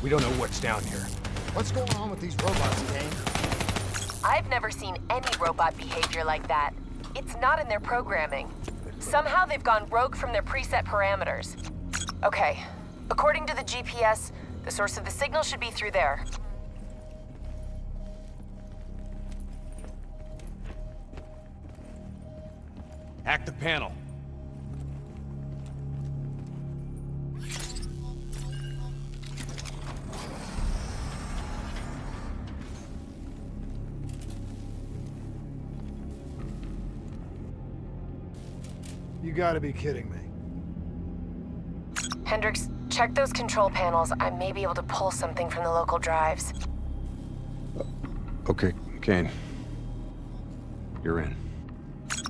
We don't know what's down here. What's going on with these robots, Kane? I've never seen any robot behavior like that. It's not in their programming. Somehow they've gone rogue from their preset parameters. Okay, according to the GPS, the source of the signal should be through there. Hack the panel. You gotta be kidding me. Hendricks, check those control panels. I may be able to pull something from the local drives. Okay, Kane. You're in.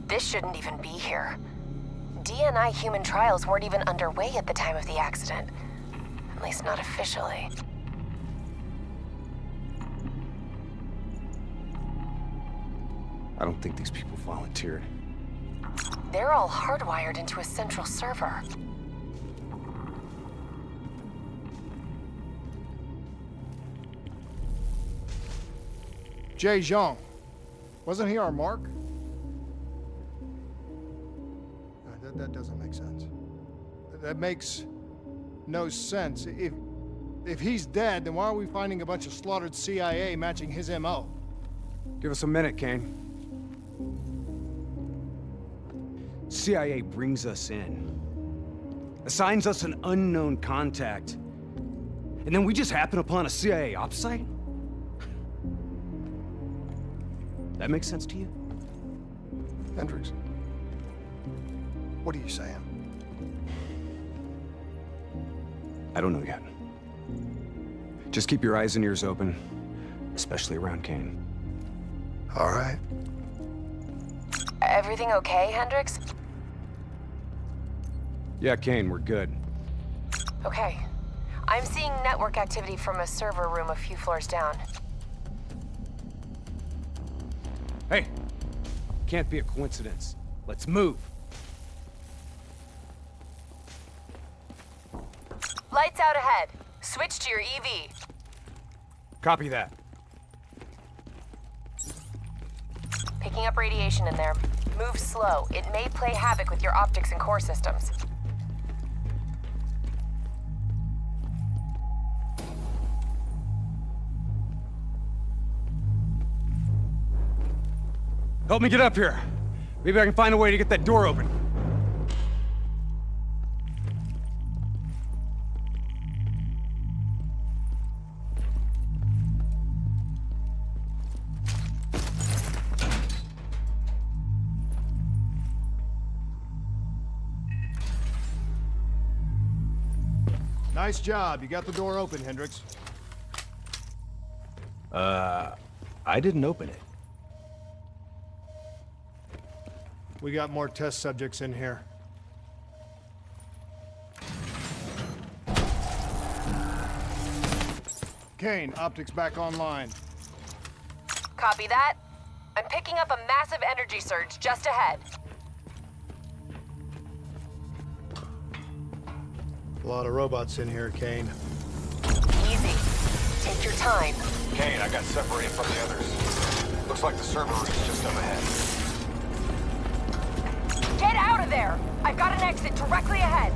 This shouldn't even be here. DNI human trials weren't even underway at the time of the accident. At least not officially. I don't think these people volunteered. They're all hardwired into a central server. Jay Zhang. Wasn't he our mark? That doesn't make sense. That makes no sense. If he's dead, then why are we finding a bunch of slaughtered CIA matching his MO? Give us a minute, Kane. CIA brings us in, assigns us an unknown contact, and then we just happen upon a CIA ops site? That makes sense to you? Hendricks, what are you saying? I don't know yet. Just keep your eyes and ears open, especially around Kane. All right. Everything okay, Hendricks? Yeah, Kane, we're good. Okay. I'm seeing network activity from a server room a few floors down. Hey, can't be a coincidence. Let's move. Lights out ahead. Switch to your EV. Copy that. Picking up radiation in there. Move slow. It may play havoc with your optics and core systems. Help me get up here. Maybe I can find a way to get that door open. Nice job. You got the door open, Hendricks. I didn't open it. We got more test subjects in here. Kane, optics back online. Copy that. I'm picking up a massive energy surge just ahead. A lot of robots in here, Kane. Easy. Take your time. Kane, I got separated from the others. Looks like the server room is just up ahead. Get out of there! I've got an exit directly ahead.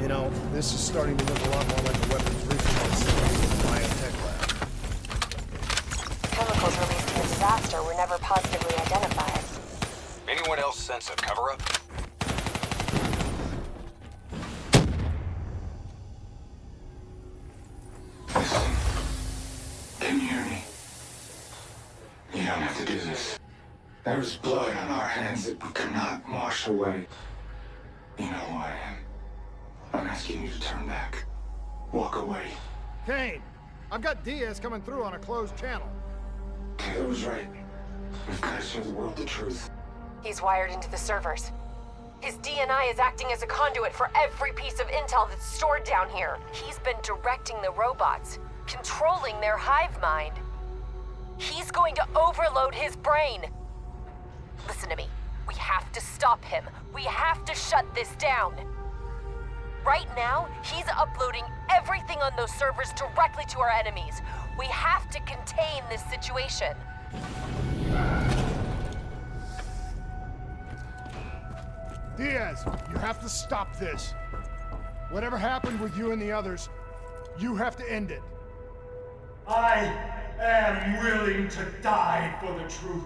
You know, this is starting to look a lot more like a weapons briefing. never positively identified. Anyone else sense a cover-up? Listen. Can you hear me? You don't have to do this. There is blood on our hands that we cannot wash away. You know who I am. I'm asking you to turn back. Walk away. Kane, I've got Diaz coming through on a closed channel. Taylor was right. We've got to show the world the truth. He's wired into the servers. His DNI is acting as a conduit for every piece of intel that's stored down here. He's been directing the robots, controlling their hive mind. He's going to overload his brain. Listen to me. We have to stop him. We have to shut this down. Right now, he's uploading everything on those servers directly to our enemies. We have to contain this situation. Diaz, you have to stop this. Whatever happened with you and the others, you have to end it. I am willing to die for the truth.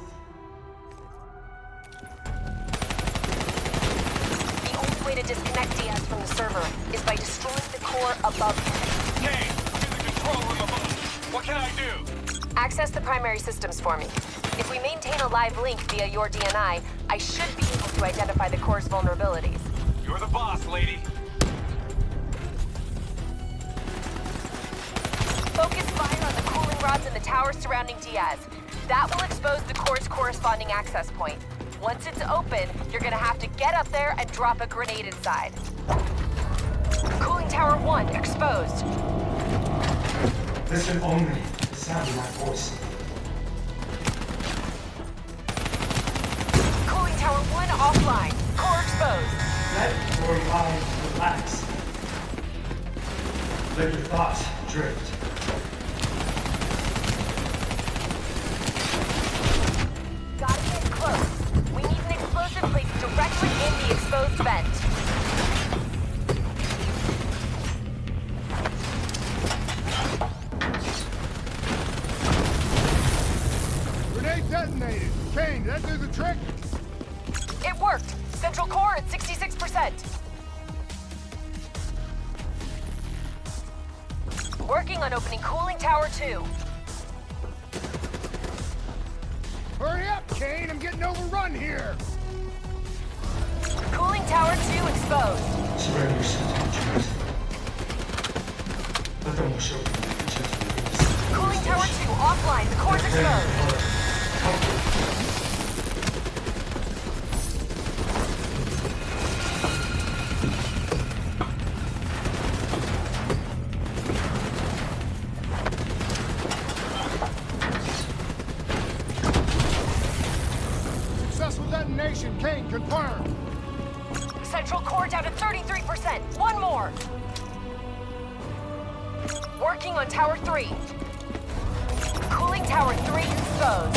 The only way to disconnect Diaz from the server is by destroying the core above him. Kane, I'm in the control room above. What can I do? Access the primary systems for me. If we maintain a live link via your DNI, I should be able to identify the core's vulnerabilities. You're the boss, lady. Focus fire on the cooling rods in the towers surrounding Diaz. That will expose the core's corresponding access point. Once it's open, you're gonna have to get up there and drop a grenade inside. Cooling tower 1 exposed. Listen only to the sound of my voice. Cooling tower 1 offline. Core exposed. Let your mind relax. Let your thoughts drift. Gotta get close. We need an explosive placed directly in the exposed vent. Grenade detonated. Kane, did that do the trick? It worked. Central core at 66%. Working on opening cooling tower 2. Hurry up, Kane! I'm getting overrun here! Cooling tower 2 exposed. Surrender yourself to the truth. Let them wash over you. Cooling tower 2 offline. The core's exposed. Successful detonation. Kane, confirmed. Central core down to 33%. One more. Working on tower 3. Cooling tower 3 exposed.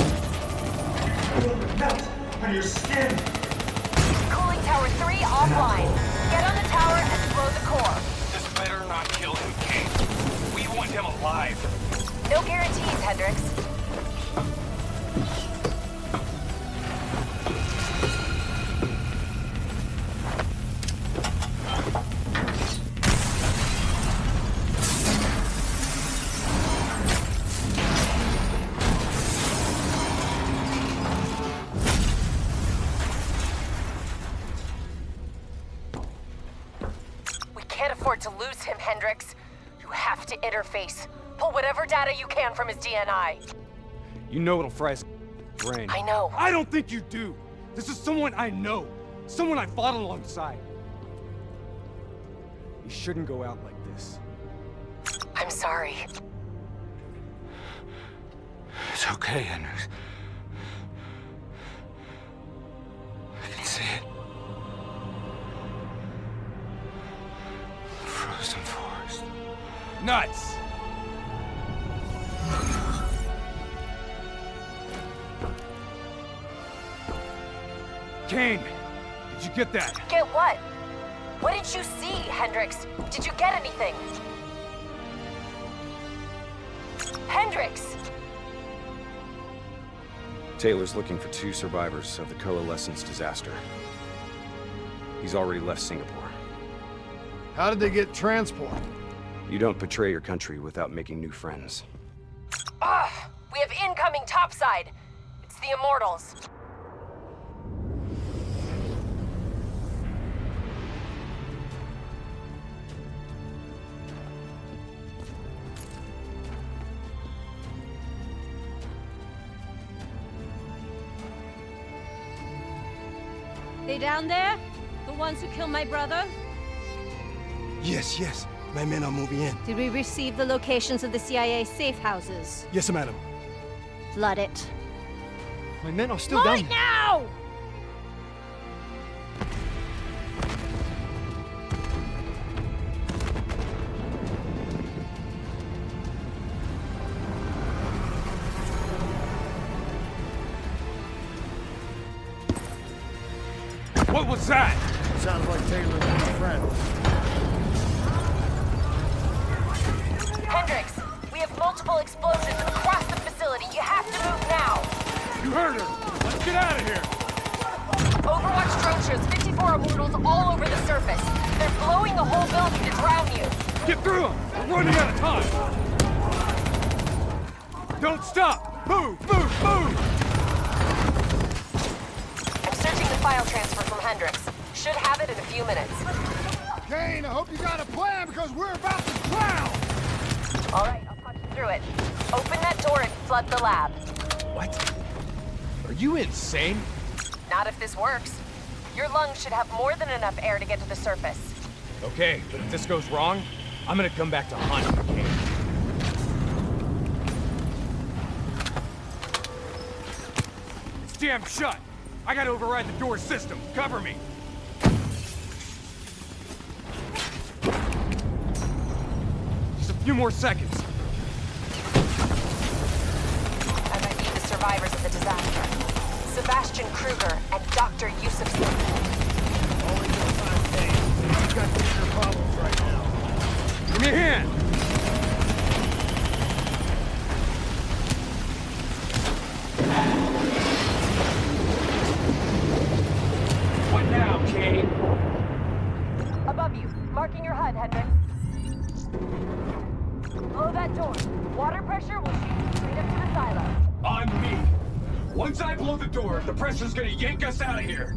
Melt on your skin. Cooling tower 3 offline. Get on the tower and blow the core. This better not kill him, Kane. We want him alive. No guarantees, Hendricks. To lose him, Hendricks. You have to interface. Pull whatever data you can from his DNI. You know it'll fry his brain. I know. I don't think you do. This is someone I know. Someone I fought alongside. You shouldn't go out like this. I'm sorry. It's okay, Hendricks. I can see it. Frozen forest. Nuts! Kane, did you get that? Get what? What did you see, Hendricks? Did you get anything? Hendricks! Taylor's looking for 2 survivors of the Coalescence disaster. He's already left Singapore. How did they get transport? You don't betray your country without making new friends. Ah! We have incoming topside! It's the Immortals. They down there? The ones who killed my brother? Yes, yes. My men are moving in. Did we receive the locations of the CIA safe houses? Yes, madam. Flood it. My men are still Right down. now! What was that? Sounds like Taylor and his friend. Hendricks, we have multiple explosions across the facility. You have to move now. You heard her. Let's get out of here. Overwatch drone shows 54 Immortals all over the surface. They're blowing the whole building to drown you. Get through them. We're running out of time. Don't stop. Move, move, move. I'm searching the file transfer from Hendricks. Should have it in a few minutes. Kane, I hope you got a plan because we're about to drown! All right, I'll talk you through it. Open that door and flood the lab. What? Are you insane? Not if this works. Your lungs should have more than enough air to get to the surface. Okay, but if this goes wrong, I'm gonna come back to hunt Kane. It's jammed shut. I gotta override the door system. Cover me. Just a few more seconds. I might need the survivors of the disaster. Sebastian Kruger and Dr. Yusuf. Only good time, Kane. You've got bigger problems right now. Give me a hand. What now, Kane? Above you, marking your HUD, Hendricks. Blow that door. Water pressure will shoot you straight up to the silo. On me. Once I blow the door, the pressure's gonna yank us out of here.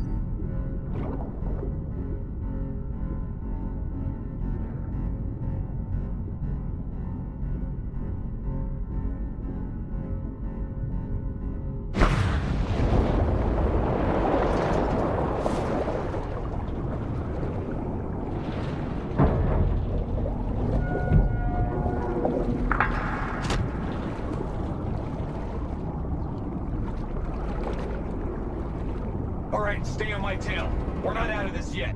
Stay on my tail. We're not out of this yet.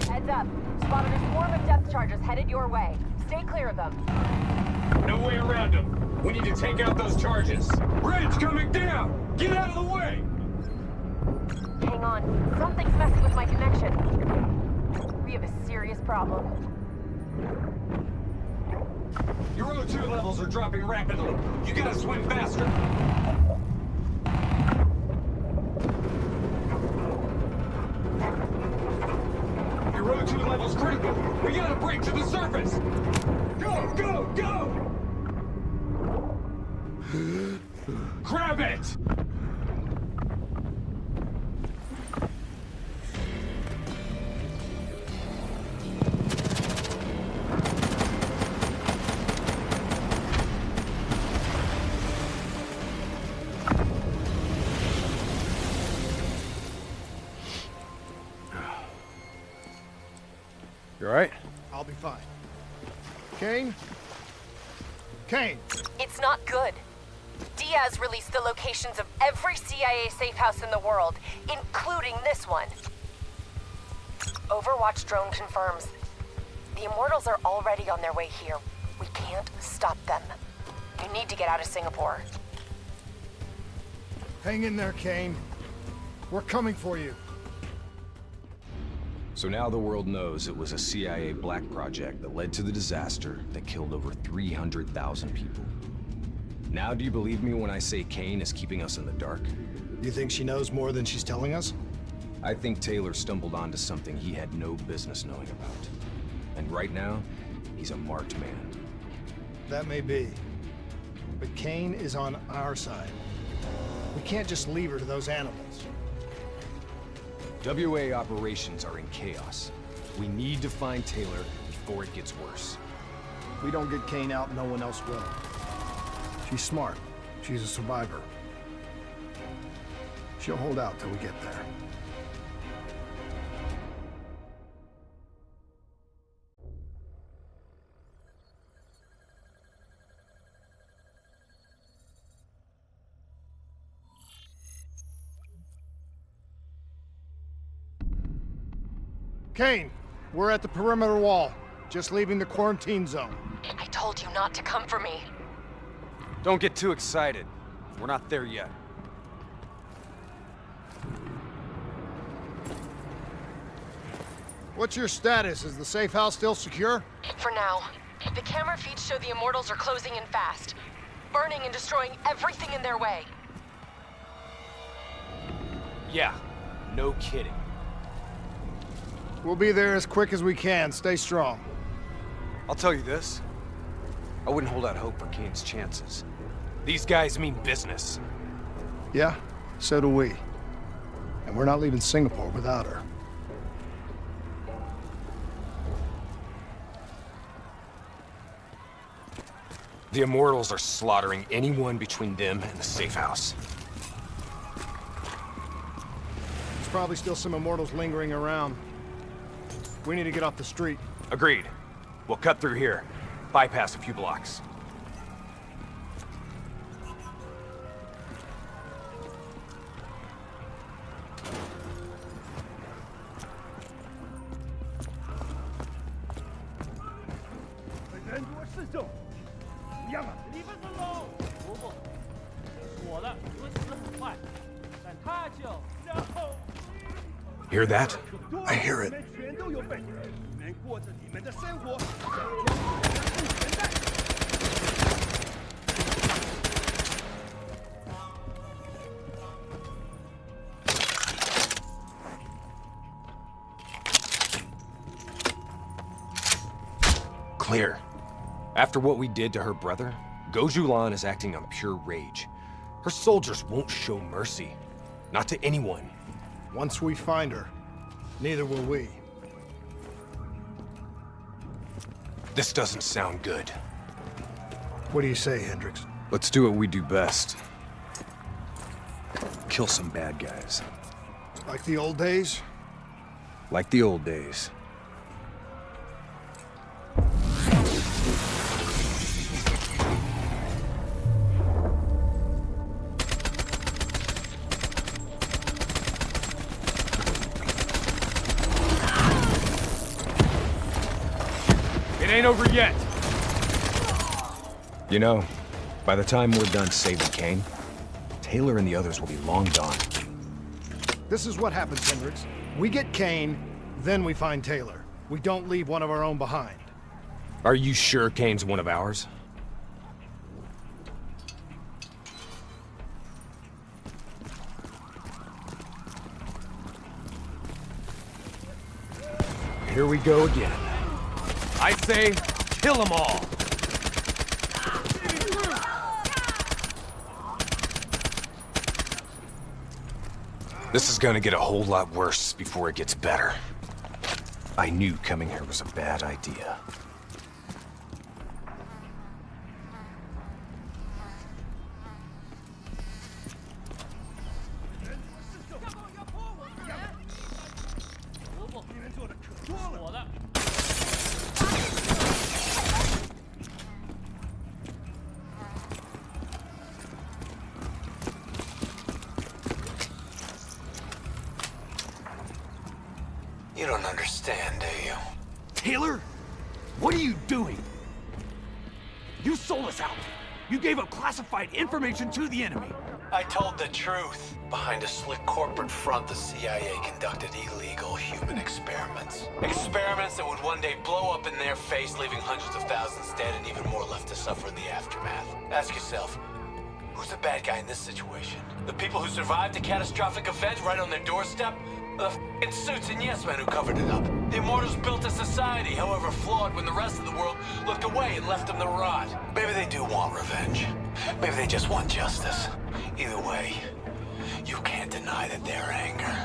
Heads up. Spotted a swarm of depth charges headed your way. Stay clear of them. No way around them. We need to take out those charges. Bridge coming down! Get out of the way! Hang on. Something's messing with my connection. We have a serious problem. Your O2 levels are dropping rapidly. You gotta swim faster. Your O2 level's critical. We gotta break to the surface. Go, go, go! Grab it! You all right? I'll be fine. Kane? Kane! It's not good. Diaz released the locations of every CIA safe house in the world, including this one. Overwatch drone confirms. The Immortals are already on their way here. We can't stop them. You need to get out of Singapore. Hang in there, Kane. We're coming for you. So now the world knows it was a CIA black project that led to the disaster that killed over 300,000 people. Now do you believe me when I say Kane is keeping us in the dark? You think she knows more than she's telling us? I think Taylor stumbled onto something he had no business knowing about. And right now, he's a marked man. That may be. But Kane is on our side. We can't just leave her to those animals. WA operations are in chaos. We need to find Taylor before it gets worse. If we don't get Kane out, no one else will. She's smart. She's a survivor. She'll hold out till we get there. Kane, we're at the perimeter wall, just leaving the quarantine zone. I told you not to come for me. Don't get too excited. We're not there yet. What's your status? Is the safe house still secure? For now. The camera feeds show the Immortals are closing in fast, burning and destroying everything in their way. Yeah, no kidding. We'll be there as quick as we can. Stay strong. I'll tell you this. I wouldn't hold out hope for Kane's chances. These guys mean business. Yeah, so do we. And we're not leaving Singapore without her. The Immortals are slaughtering anyone between them and the safe house. There's probably still some Immortals lingering around. We need to get off the street. Agreed. We'll cut through here, bypass a few blocks. Hear that? I hear it. Clear. After what we did to her brother, Gojulan is acting on pure rage. Her soldiers won't show mercy. Not to anyone. Once we find her, neither will we. This doesn't sound good. What do you say, Hendricks? Let's do what we do best. Kill some bad guys. Like the old days? Like the old days. It ain't over yet. You know, by the time we're done saving Kane, Taylor and the others will be long gone. This is what happens, Hendricks. We get Kane, then we find Taylor. We don't leave one of our own behind. Are you sure Kane's one of ours? Here we go again. I say, kill them all! This is gonna get a whole lot worse before it gets better. I knew coming here was a bad idea. You don't understand, do you? Taylor? What are you doing? You sold us out. You gave up classified information to the enemy. I told the truth. Behind a slick corporate front, the CIA conducted illegal human experiments. Experiments that would one day blow up in their face, leaving hundreds of thousands dead and even more left to suffer in the aftermath. Ask yourself, Who's the bad guy in this situation? The people who survived a catastrophic event right on their doorstep? Or the f***ing suits and yes men who covered it up? The Immortals built a society, however flawed, when the rest of the world looked away and left them to rot. Maybe they do want revenge. Maybe they just want justice. Either way, you can't deny that their anger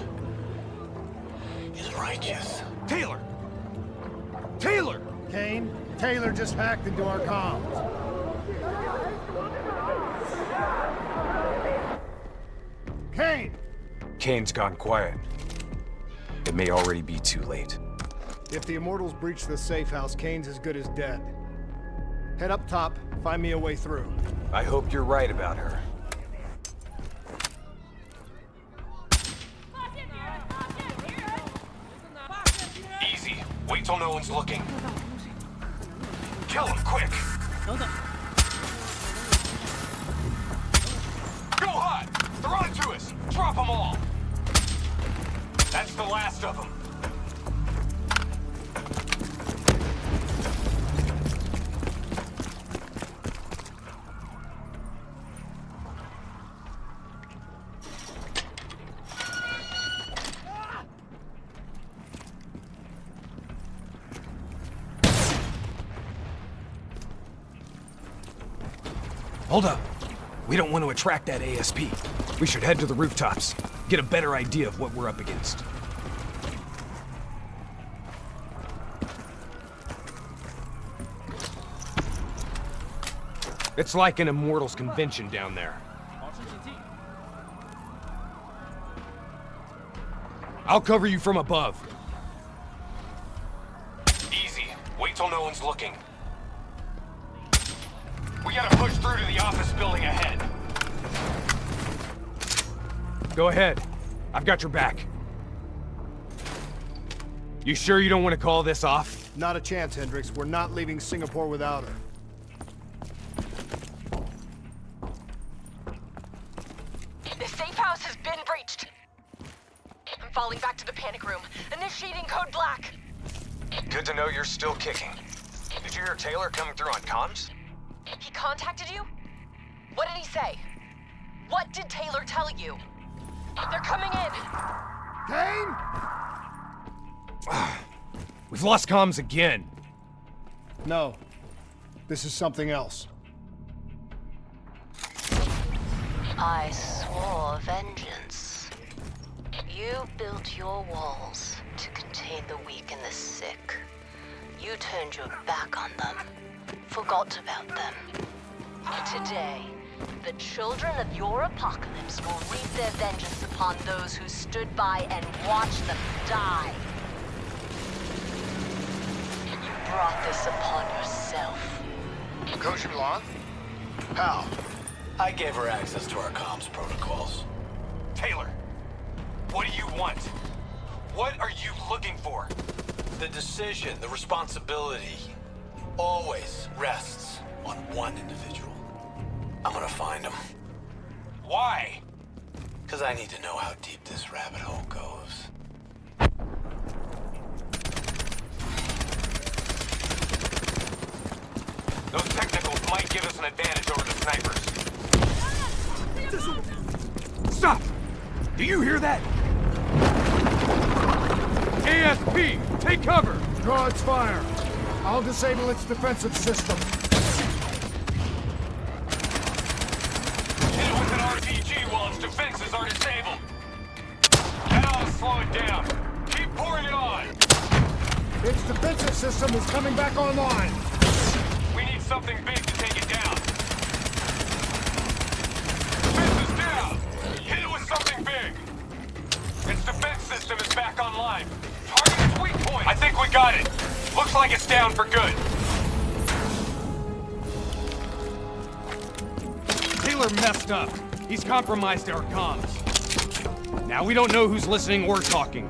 is righteous. Taylor! Taylor! Kane, Taylor just hacked into our comms. Kane! Kane's gone quiet. It may already be too late. If the Immortals breach the safe house, Kane's as good as dead. Head up top, find me a way through. I hope you're right about her. Easy. Wait till no one's looking. Kill him, quick! Go hot! They're on to us! Drop them all! That's the last of them. Hold up. We don't want to attract that ASP. We should head to the rooftops, get a better idea of what we're up against. It's like an Immortals convention down there. I'll cover you from above. Easy. Wait till no one's looking. We gotta push through to the office building ahead. Go ahead. I've got your back. You sure you don't want to call this off? Not a chance, Hendricks. We're not leaving Singapore without her. The safe house has been breached. I'm falling back to the panic room. Initiating code black. Good to know you're still kicking. Did you hear Taylor coming through on comms? He contacted you? What did he say? What did Taylor tell you? They're coming in! Kane! We've lost comms again. No. This is something else. I swore vengeance. You built your walls to contain the weak and the sick. You turned your back on them. Forgot about them. Today, the children of your apocalypse will reap their vengeance upon those who stood by and watched them die. You brought this upon yourself. Coach Milan? How? I gave her access to our comms protocols. Taylor, what do you want? What are you looking for? The decision, the responsibility, always rests on one individual. I'm gonna find him. Why? Because I need to know how deep this rabbit hole goes. Those technicals might give us an advantage over the snipers. Stop! Do you hear that? ASP, take cover! Draw its fire. I'll disable its defensive system. Hit it with an RPG while its defenses are disabled. That ought to slow it down. Keep pouring it on. Its defensive system is coming back online. We need something big to take it down. Defense is down. Hit it with something big. Its defense system is back online. Target its weak point. I think we got it. Looks like it's down for good. Taylor messed up. He's compromised our comms. Now we don't know who's listening or talking.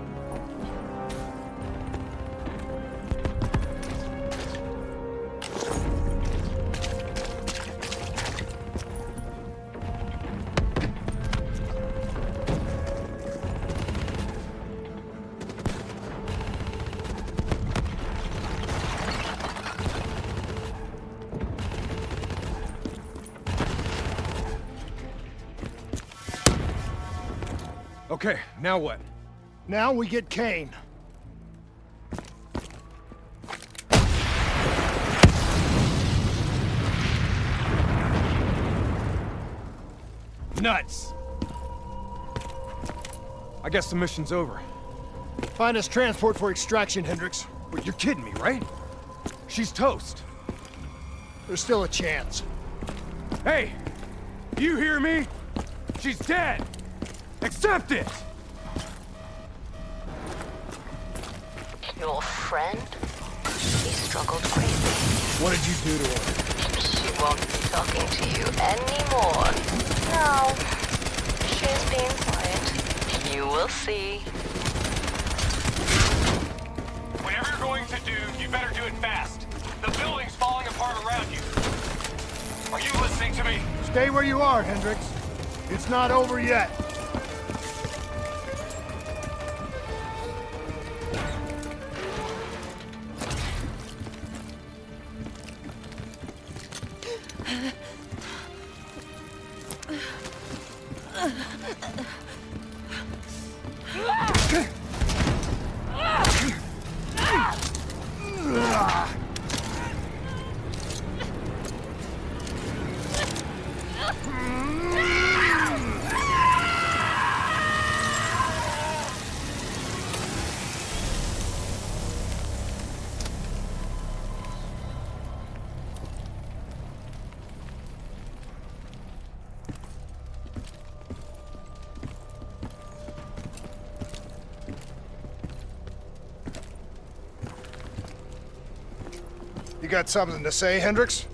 Okay, now what? Now we get Kane. Nuts! I guess the mission's over. Find us transport for extraction, Hendricks. Wait, you're kidding me, right? She's toast. There's still a chance. Hey! You hear me? She's dead! Accept it! Your friend? She struggled greatly. What did you do to her? She won't be talking to you anymore. No. She's being quiet. You will see. Whatever you're going to do, you better do it fast. The building's falling apart around you. Are you listening to me? Stay where you are, Hendricks. It's not over yet. You got something to say, Hendricks?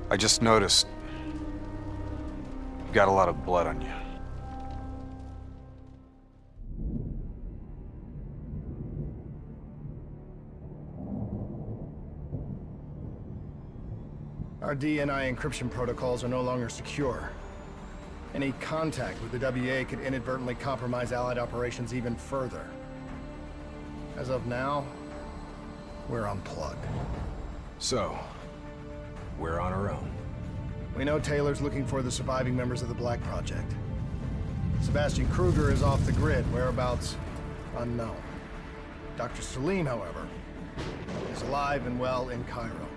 I just noticed you got a lot of blood on you. Our DNI encryption protocols are no longer secure. Any contact with the WA could inadvertently compromise Allied operations even further. As of now, we're unplugged. So, we're on our own. We know Taylor's looking for the surviving members of the Black Project. Sebastian Kruger is off the grid, whereabouts unknown. Dr. Salim, however, is alive and well in Cairo.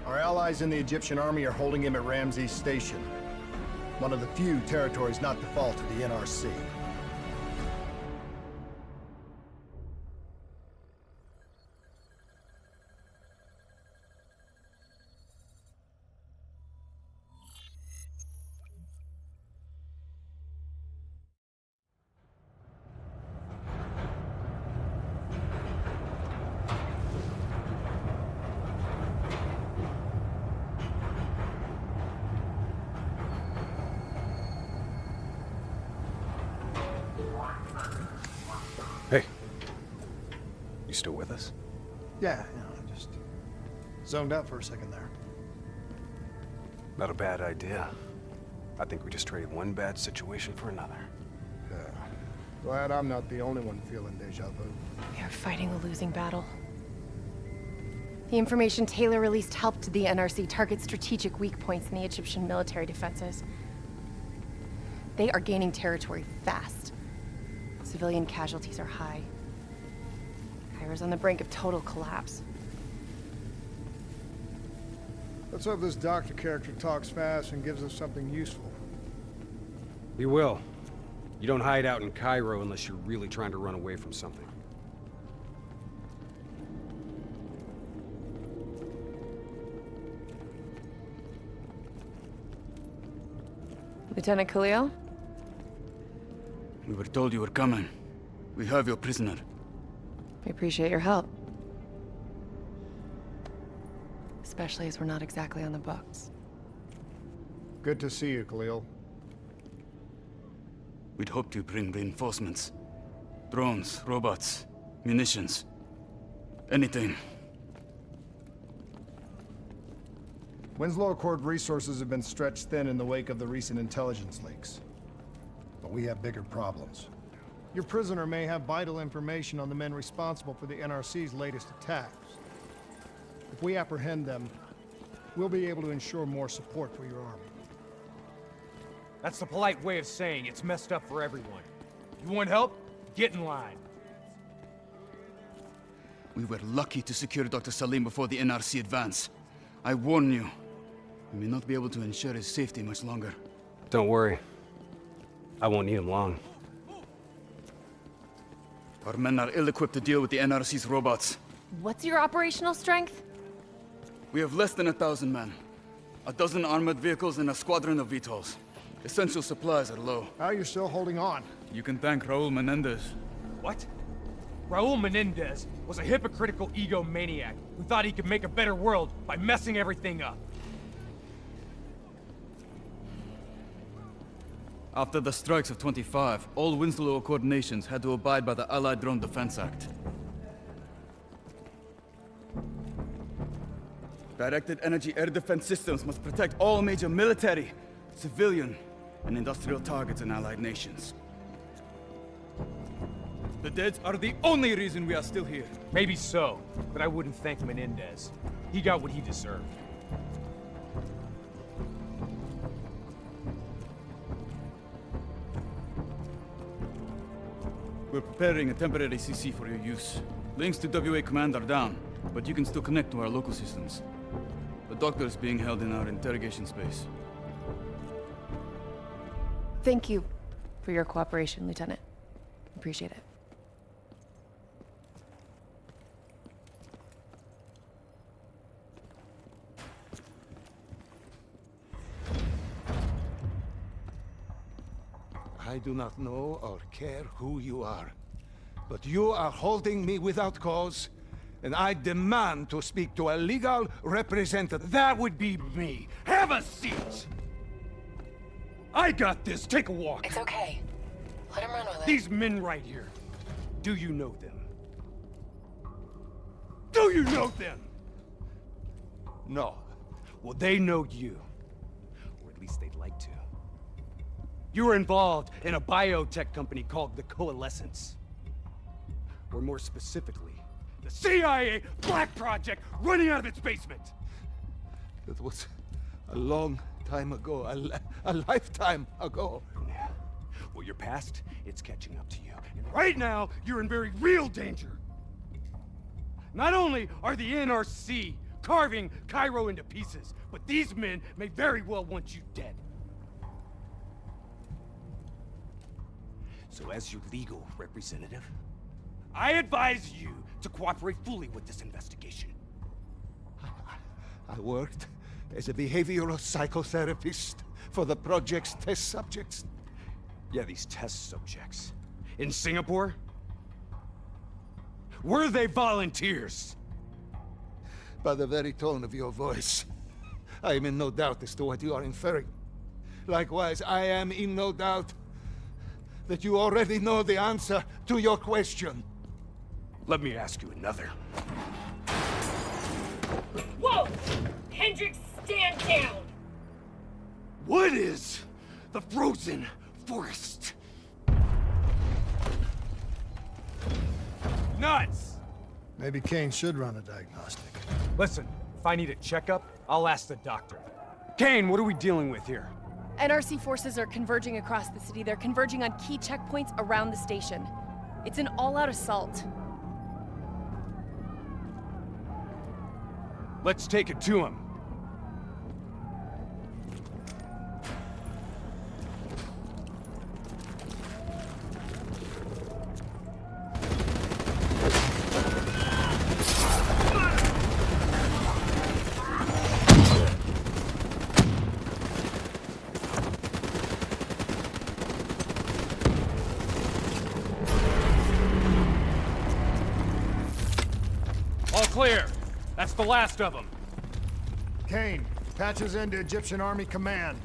Our allies in the Egyptian army are holding him at Ramses Station, one of the few territories not default to the NRC. Hey. You still with us? Yeah, I just zoned out for a second there. Not a bad idea. I think we just traded one bad situation for another. Yeah. Glad I'm not the only one feeling deja vu. We are fighting a losing battle. The information Taylor released helped the NRC target strategic weak points in the Egyptian military defenses. They are gaining territory fast. Civilian casualties are high. Cairo's on the brink of total collapse. Let's hope this doctor character talks fast and gives us something useful. We will. You don't hide out in Cairo unless you're really trying to run away from something. Lieutenant Khalil? We were told you were coming. We have your prisoner. We appreciate your help. Especially as we're not exactly on the books. Good to see you, Khalil. We'd hoped to bring reinforcements. Drones, robots, munitions. Anything. Winslow Accord resources have been stretched thin in the wake of the recent intelligence leaks. But we have bigger problems. Your prisoner may have vital information on the men responsible for the NRC's latest attacks. If we apprehend them, we'll be able to ensure more support for your army. That's the polite way of saying it's messed up for everyone. You want help? Get in line. We were lucky to secure Dr. Salim before the NRC advance. I warn you, we may not be able to ensure his safety much longer. Don't worry. I won't need him long. Our men are ill-equipped to deal with the NRC's robots. What's your operational strength? We have less than 1,000 men. 12 armored vehicles and a squadron of VTOLs. Essential supplies are low. How you're still holding on? You can thank Raul Menendez. What? Raul Menendez was a hypocritical egomaniac who thought he could make a better world by messing everything up. After the strikes of 25, all Winslow Accord nations had to abide by the Allied Drone Defense Act. Directed energy air defense systems must protect all major military, civilian, and industrial targets in Allied nations. The dead are the only reason we are still here. Maybe so, but I wouldn't thank Menendez. He got what he deserved. We're preparing a temporary CC for your use. Links to WA Command are down, but you can still connect to our local systems. The doctor is being held in our interrogation space. Thank you for your cooperation, Lieutenant. Appreciate it. I do not know or care who you are, but you are holding me without cause, and I demand to speak to a legal representative. That would be me. Have a seat! I got this. Take a walk. It's okay. Let him run with it. These men right here. Do you know them? Do you know them? No. Well, they know you. Or at least they'd like to. You were involved in a biotech company called the Coalescence. Or more specifically, the CIA Black Project running out of its basement. That was a long time ago, a lifetime ago. Yeah. Well, your past, it's catching up to you. And right now, you're in very real danger. Not only are the NRC carving Cairo into pieces, but these men may very well want you dead. So as your legal representative, I advise you to cooperate fully with this investigation. I worked as a behavioral psychotherapist for the project's test subjects. Yeah, these test subjects. In Singapore? Were they volunteers? By the very tone of your voice, I am in no doubt as to what you are inferring. Likewise, I am in no doubt that you already know the answer to your question. Let me ask you another. Whoa! Hendricks, stand down! What is the frozen forest? Nuts! Maybe Kane should run a diagnostic. Listen, if I need a checkup, I'll ask the doctor. Kane, what are we dealing with here? NRC forces are converging across the city. They're converging on key checkpoints around the station. It's an all-out assault. Let's take it to him. All clear. That's the last of them. Kane, patches into Egyptian Army Command.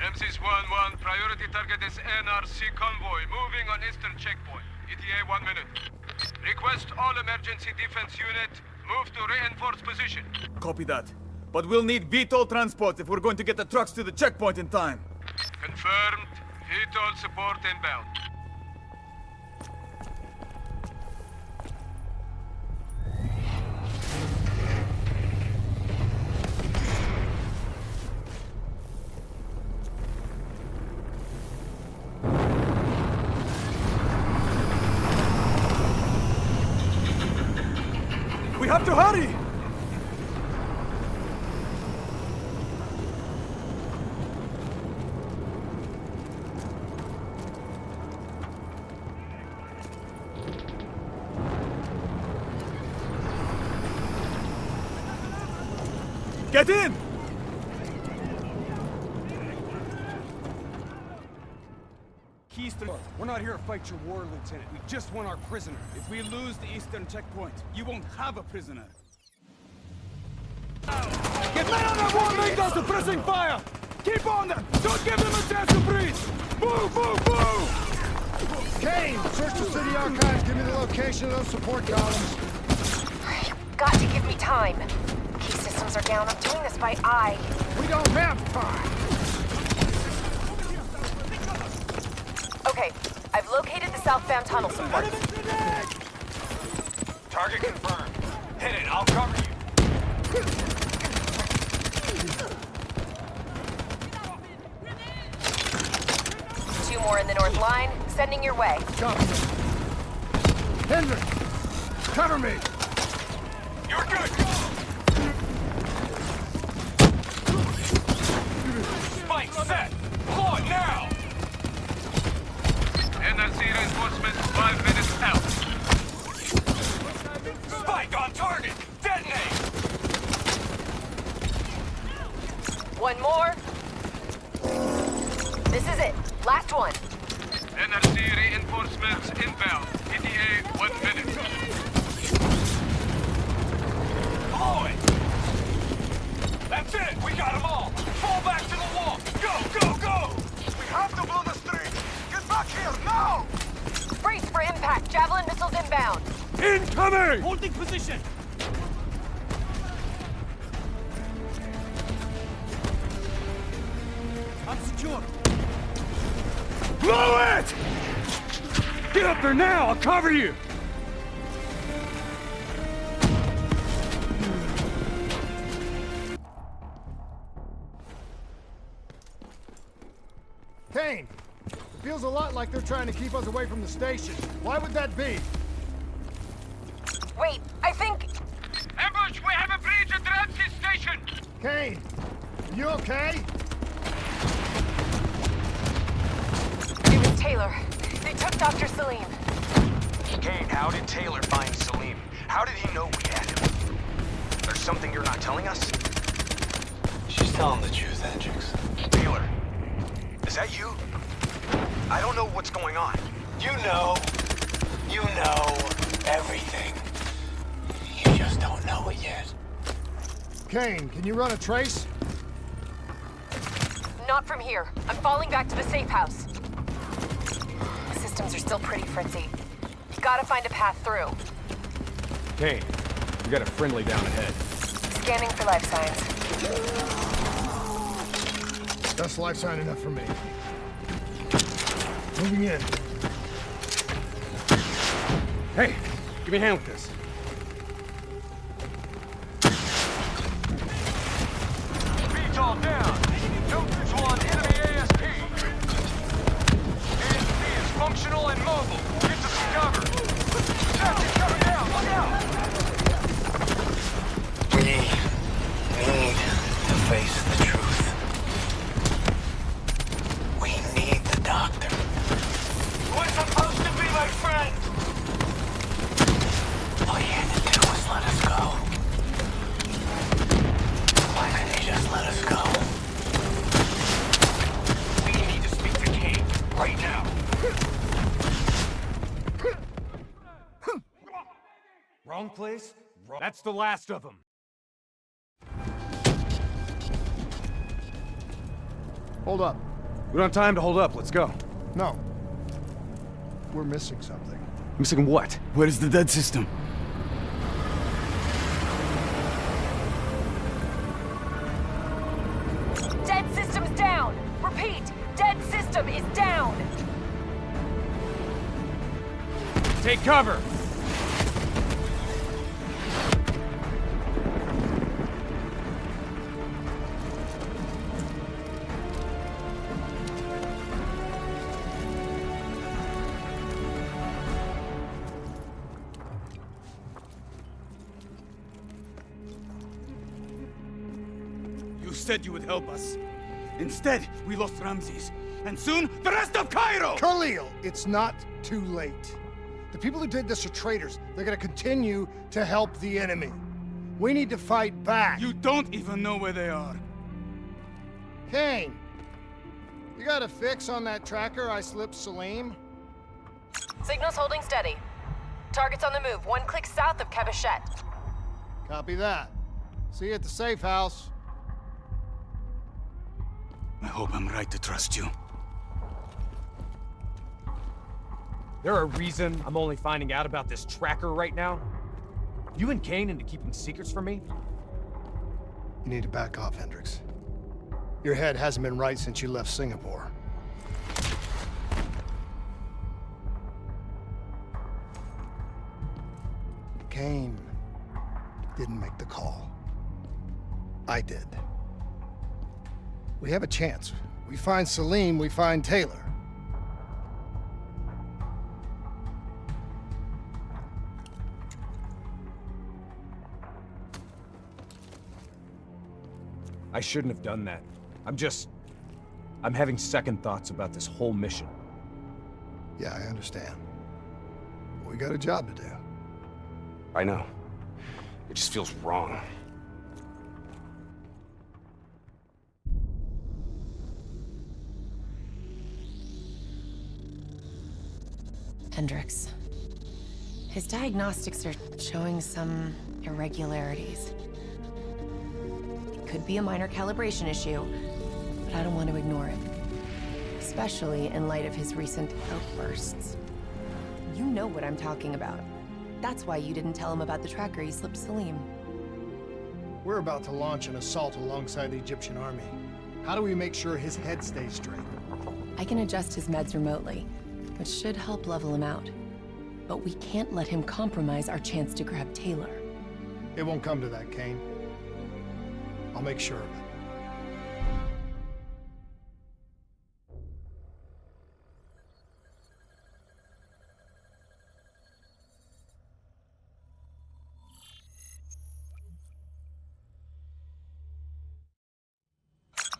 MC's 1-1, priority target is NRC convoy, moving on eastern checkpoint. ETA 1 minute. Request all emergency defense unit, move to reinforced position. Copy that. But we'll need VTOL transport if we're going to get the trucks to the checkpoint in time. Confirmed. VTOL support inbound. have to hurry! Get in! We're not here to fight your war, Lieutenant. We just want our prisoner. If we lose the eastern checkpoint, you won't have a prisoner. Get men on that wall, Mango, suppressing fire! Keep on them! Don't give them a chance to breathe! Move, move, move! Kane, search the city archives. Give me the location of those support columns. You've got to give me time. Key systems are down. I'm doing this by eye. We don't have time. Okay, I've located the southbound tunnel support. Target confirmed. Hit it, I'll cover you. 2 more in the north line, sending your way. Copy. Hendrick, cover me. You're good. Spike set. Pull it now. NRC reinforcements 5 minutes out. Spike on target. Detonate. 1 more. This is it. Last one. NRC reinforcements inbound. ETA 1 minute. Blow it. That's it. We got them all. Fall back to the wall. Go, go, go. We have to blow the street. Get back here now. Brace for impact. Javelin missiles inbound. Incoming! Holding position! I'm secure. Blow it! Get up there now! I'll cover you! Kane, it feels a lot like they're trying to keep us away from the station. Why would that be? Wait, I think... Ambush! We have a breach at Ramsey Station! Kane, you okay? It was Taylor. They took Dr. Salim. Kane, how did Taylor find Salim? How did he know we had him? There's something you're not telling us? She's telling the truth, Hendricks. Taylor, is that you? I don't know what's going on. You know everything. You just don't know it yet. Kane, can you run a trace? Not from here. I'm falling back to the safe house. The systems are still pretty fritzy. You gotta find a path through. Kane, we got a friendly down ahead. Scanning for life signs. That's life sign enough for me. Moving in. Hey, give me a hand with this. Beach all down. No visual on enemy ASP. ASP is functional and mobile. Get to some cover. Captain coming down. Look out. We need to face the truth. We need the doctor. We're supposed to be my friend. All you had to do was let us go. Why didn't you just let us go? We need to speak to Kane right now. Wrong place? Wrong. That's the last of them. Hold up. We don't have time to hold up. Let's go. No. We're missing something. Missing what? Where is the dead system? Dead system's down! Repeat, dead system is down! Take cover! said you would help us. Instead, we lost Ramses, and soon the rest of Cairo! Khalil, it's not too late. The people who did this are traitors. They're gonna continue to help the enemy. We need to fight back. You don't even know where they are. Kane, you got a fix on that tracker I slipped Salim? Signal's holding steady. Target's on the move, 1 click south of Cabochette. Copy that. See you at the safe house. I hope I'm right to trust you. There a reason I'm only finding out about this tracker right now? You and Kane into keeping secrets from me? You need to back off, Hendricks. Your head hasn't been right since you left Singapore. Kane didn't make the call. I did. We have a chance. We find Salim, we find Taylor. I shouldn't have done that. I'm having second thoughts about this whole mission. Yeah, I understand. We got a job to do. I know. It just feels wrong. Hendricks. His diagnostics are showing some irregularities. It could be a minor calibration issue, but I don't want to ignore it. Especially in light of his recent outbursts. You know what I'm talking about. That's why you didn't tell him about the tracker you slipped Salim. We're about to launch an assault alongside the Egyptian army. How do we make sure his head stays straight? I can adjust his meds remotely, which should help level him out. But we can't let him compromise our chance to grab Taylor. It won't come to that, Kane. I'll make sure of it.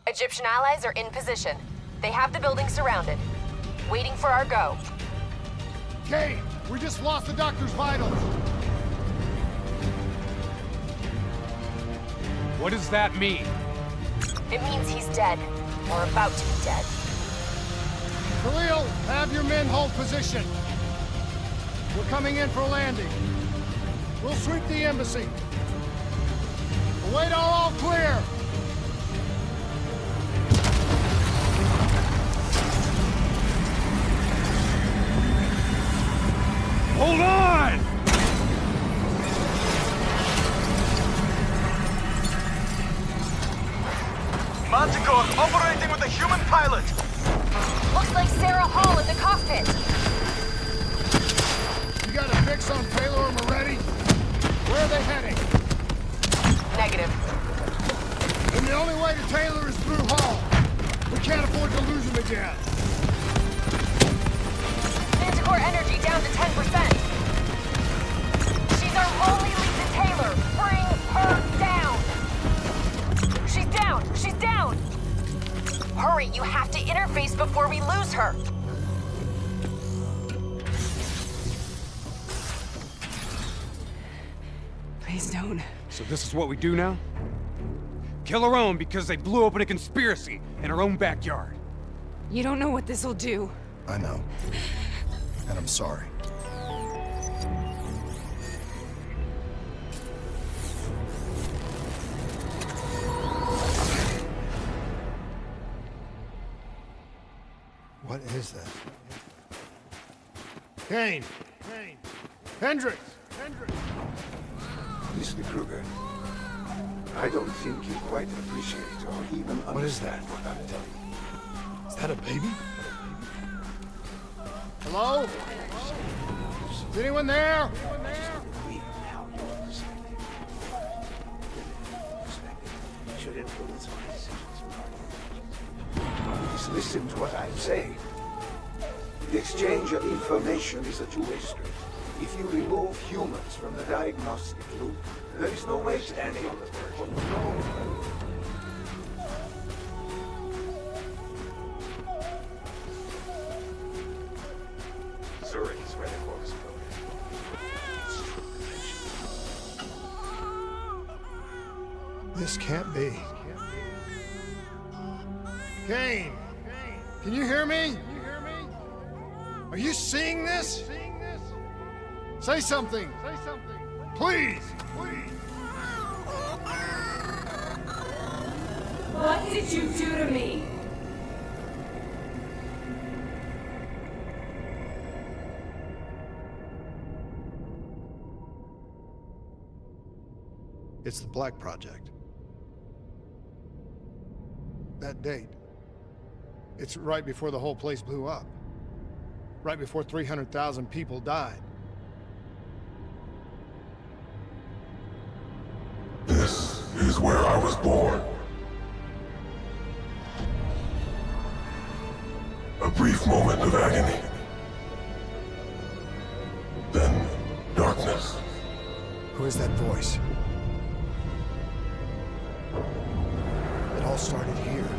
Egyptian allies are in position. They have the building surrounded. Waiting for our go. Kane, we just lost the doctor's vitals. What does that mean? It means he's dead. Or about to be dead. Khalil, have your men hold position. We're coming in for landing. We'll sweep the embassy. Await all clear. Hold on! Manticore operating with a human pilot. Looks like Sarah Hall in the cockpit. You got a fix on Taylor and Moretti? Where are they heading? Negative. And the only way to Taylor is through Hall. We can't afford to lose him again. Manticore energy down to 10%. She's our only lead to Taylor. Bring her down. She's down. She's down. Hurry, you have to interface before we lose her. Please don't. So this is what we do now? Kill our own because they blew open a conspiracy in our own backyard. You don't know what this'll do. I know. And I'm sorry. What is that? Kane! Kane! Hendricks! Hendricks! Mr. Kruger, I don't think you quite appreciate or even understand What is that? what I'm telling you. Is that a baby? Hello? Is anyone there? Should influence our decisions. Please listen to what I'm saying. The exchange of information is a two-way street. If you remove humans from the diagnostic loop, there is no way standing on the verge of This can't be. Kane! Can you hear me? Are you seeing this? Say something! Please! What did you do to me? It's the Black Project. That date. It's right before the whole place blew up. Right before 300,000 people died. This is where I was born. A brief moment of agony. Then, darkness. Who is that voice? It all started here.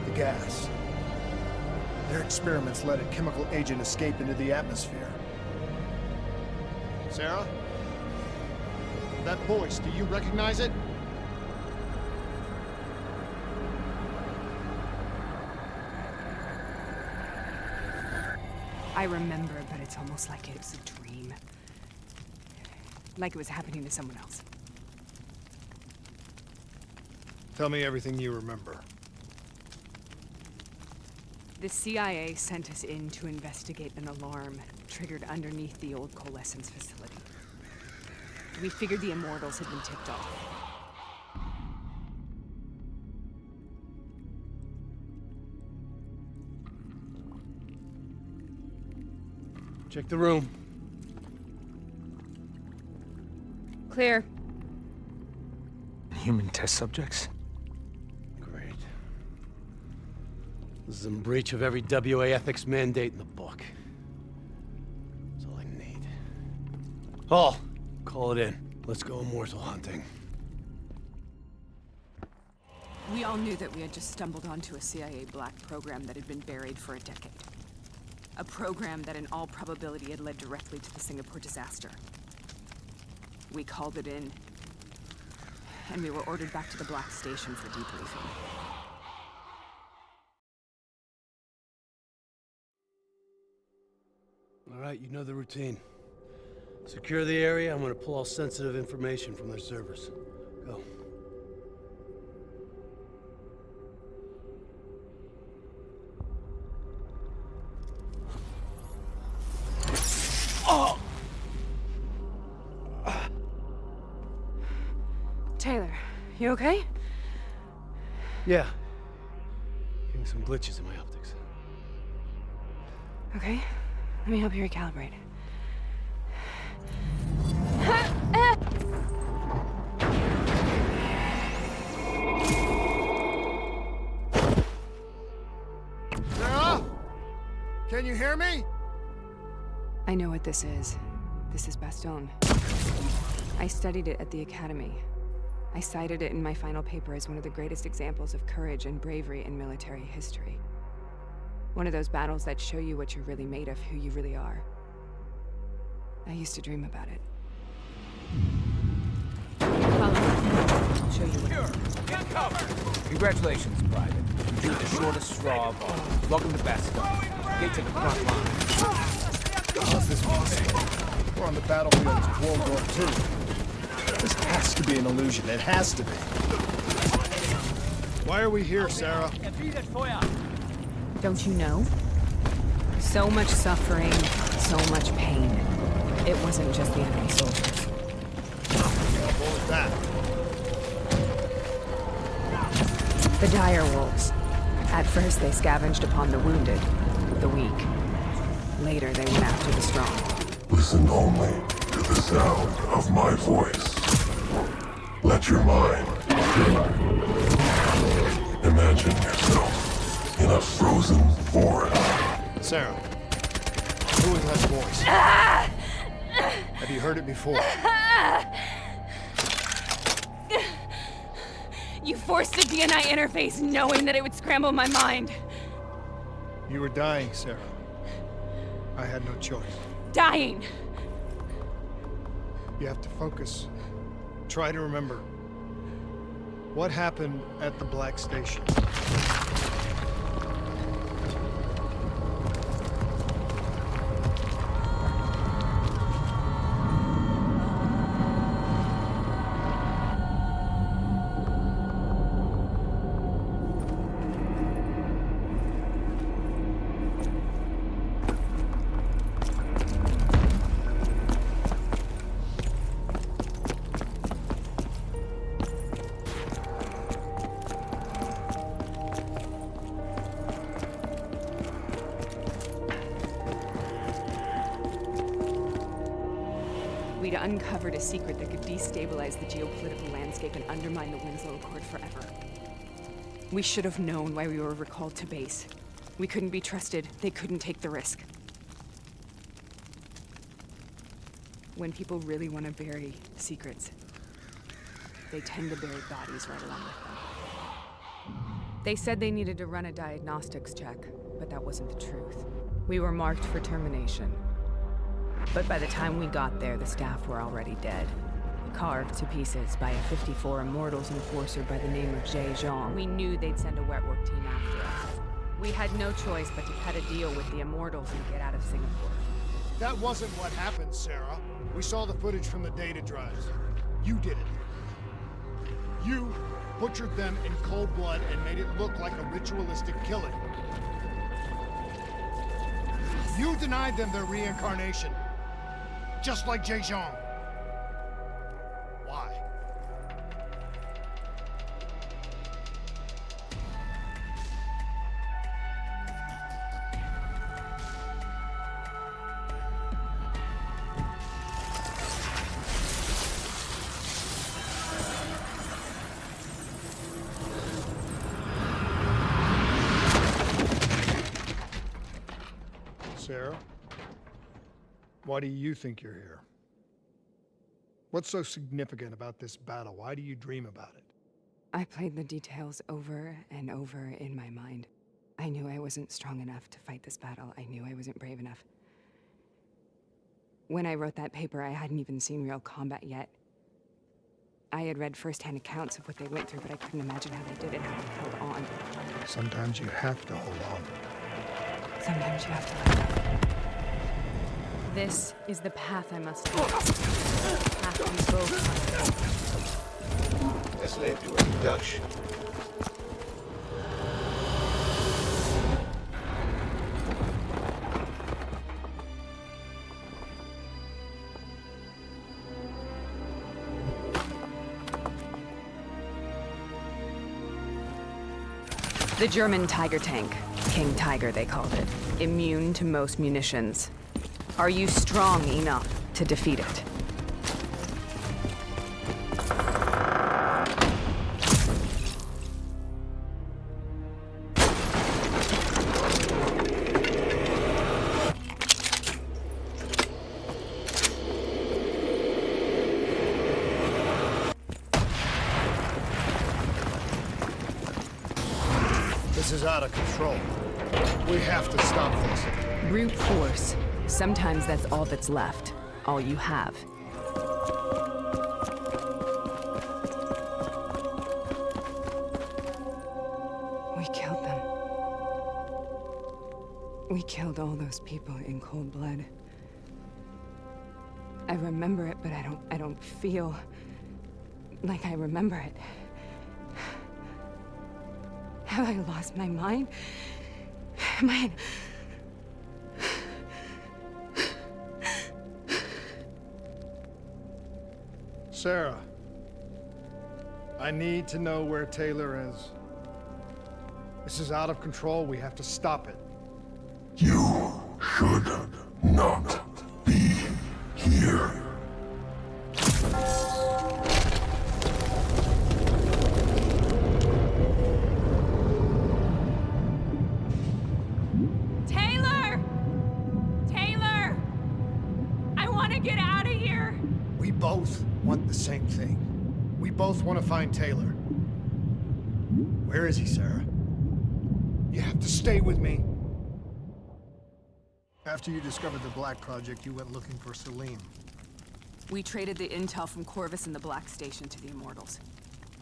The gas. Their experiments let a chemical agent escape into the atmosphere. Sarah? That voice, do you recognize it? I remember, but it's almost like it was a dream. Like it was happening to someone else. Tell me everything you remember. The CIA sent us in to investigate an alarm triggered underneath the old coalescence facility. We figured the Immortals had been tipped off. Check the room. Clear. Human test subjects? Great. This is in breach of every WA ethics mandate in the book. That's all I need. Hall, call it in. Let's go immortal hunting. We all knew that we had just stumbled onto a CIA black program that had been buried for a decade. A program that in all probability had led directly to the Singapore disaster. We called it in, and we were ordered back to the Black Station for debriefing. All right, you know the routine. Secure the area. I'm gonna pull all sensitive information from their servers. Go. Oh! Taylor, you okay? Yeah. Getting some glitches in my optics. Okay, let me help you recalibrate. Sarah? Can you hear me? I know what this is. This is Bastogne. I studied it at the Academy. I cited it in my final paper as one of the greatest examples of courage and bravery in military history. One of those battles that show you what you're really made of, who you really are. I used to dream about it. Follow me. I'll show you what. Get cover! Congratulations, Private. You drew the shortest straw of all. Welcome to Bastogne. Get to the front line. How's this possible? We're on the battlefield of World War II. This has to be an illusion. It has to be. Why are we here, Sarah? Don't you know? So much suffering, so much pain. It wasn't just the enemy soldiers. What was that? The dire wolves. At first they scavenged upon the wounded, the weak. Later they went after the strong. Listen only to the sound of my voice. Let your mind imagine yourself in a frozen forest. Sarah, who is that voice? Have you heard it before? You forced a DNI interface knowing that it would scramble my mind. You were dying, Sarah. I had no choice. Dying! You have to focus. Try to remember. What happened at the Black Station? We'd uncovered a secret that could destabilize the geopolitical landscape and undermine the Winslow Accord forever. We should have known why we were recalled to base. We couldn't be trusted. They couldn't take the risk. When people really want to bury secrets, they tend to bury bodies right along with them. They said they needed to run a diagnostics check, but that wasn't the truth. We were marked for termination. But by the time we got there, the staff were already dead. Carved to pieces by a 54 Immortals enforcer by the name of Jay Zhang. We knew they'd send a wet work team after us. We had no choice but to cut a deal with the Immortals and get out of Singapore. That wasn't what happened, Sarah. We saw the footage from the data drives. You did it. You butchered them in cold blood and made it look like a ritualistic killing. You denied them their reincarnation. Just like Jay Zhang. Why? Sarah? Why do you think you're here? What's so significant about this battle? Why do you dream about it? I played the details over and over in my mind. I knew I wasn't strong enough to fight this battle. I knew I wasn't brave enough. When I wrote that paper, I hadn't even seen real combat yet. I had read first-hand accounts of what they went through, but I couldn't imagine how they did it, how they held on. Sometimes you have to hold on. Sometimes you have to let go. This is the path I must take. Path we both must take. Let's let do an induction. The German Tiger tank. King Tiger, they called it. Immune to most munitions. Are you strong enough to defeat it? This is out of control. We have to stop this. Brute force. Sometimes that's all that's left. All you have. We killed them. We killed all those people in cold blood. I remember it, but I don't feel like I remember it. Have I lost my mind? Am I... Sarah, I need to know where Taylor is. This is out of control. We have to stop it. You should not be here. Taylor! Taylor! I want to get out of here! We both want the same thing. We both want to find Taylor. Where is he, Sarah? You have to stay with me. After you discovered the Black Project, you went looking for Salim. We traded the intel from Corvus and the Black Station to the Immortals.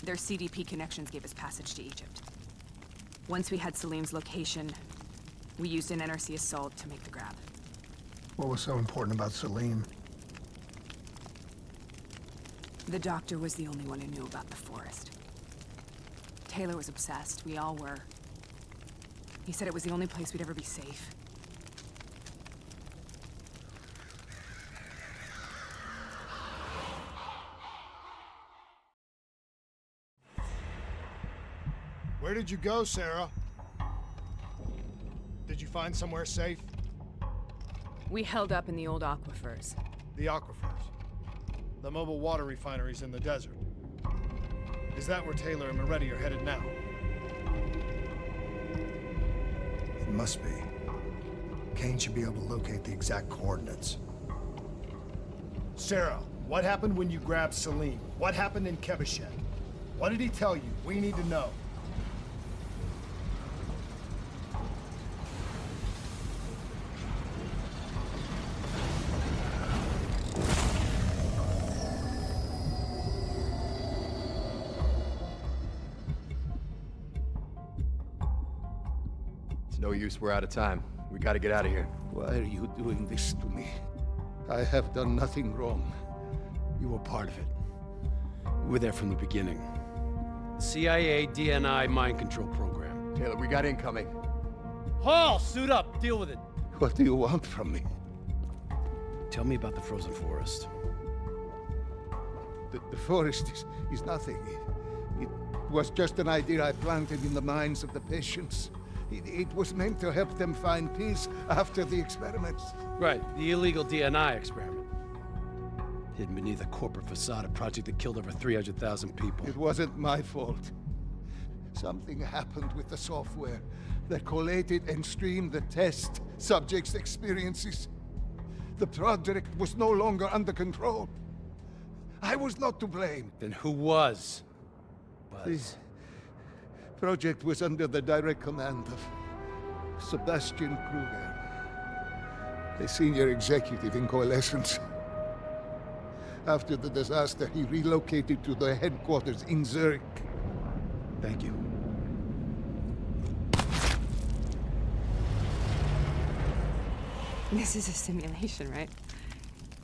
Their CDP connections gave us passage to Egypt. Once we had Salim's location, we used an NRC assault to make the grab. What was so important about Salim? The doctor was the only one who knew about the forest. Taylor was obsessed. We all were. He said it was the only place we'd ever be safe. Where did you go, Sarah? Did you find somewhere safe? We held up in the old aquifers. The aquifers. The mobile water refineries in the desert. Is that where Taylor and Moretti are headed now? It must be. Kane should be able to locate the exact coordinates. Sarah, what happened when you grabbed Salim? What happened in Kebashet? What did he tell you? We need to know. No use, we're out of time. We gotta get out of here. Why are you doing this to me? I have done nothing wrong. You were part of it. You were there from the beginning. The CIA DNI mind control program. Taylor, we got incoming. Hall, suit up. Deal with it. What do you want from me? Tell me about the frozen forest. The forest is nothing. It was just an idea I planted in the minds of the patients. It was meant to help them find peace after the experiments. Right, the illegal DNI experiment. Hidden beneath a corporate facade, a project that killed over 300,000 people. It wasn't my fault. Something happened with the software that collated and streamed the test subjects' experiences. The project was no longer under control. I was not to blame. Then who was? This project was under the direct command of Sebastian Kruger, a senior executive in Coalescence. After the disaster, he relocated to the headquarters in Zurich. Thank you. This is a simulation, right?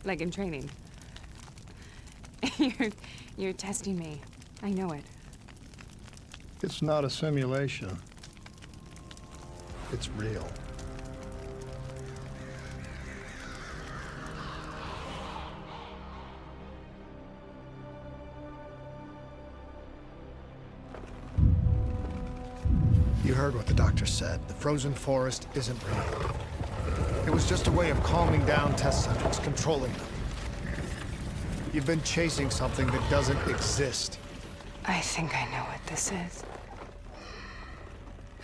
Like in training. You're testing me. I know it. It's not a simulation. It's real. You heard what the doctor said. The frozen forest isn't real. It was just a way of calming down test subjects, controlling them. You've been chasing something that doesn't exist. I think I know what this is.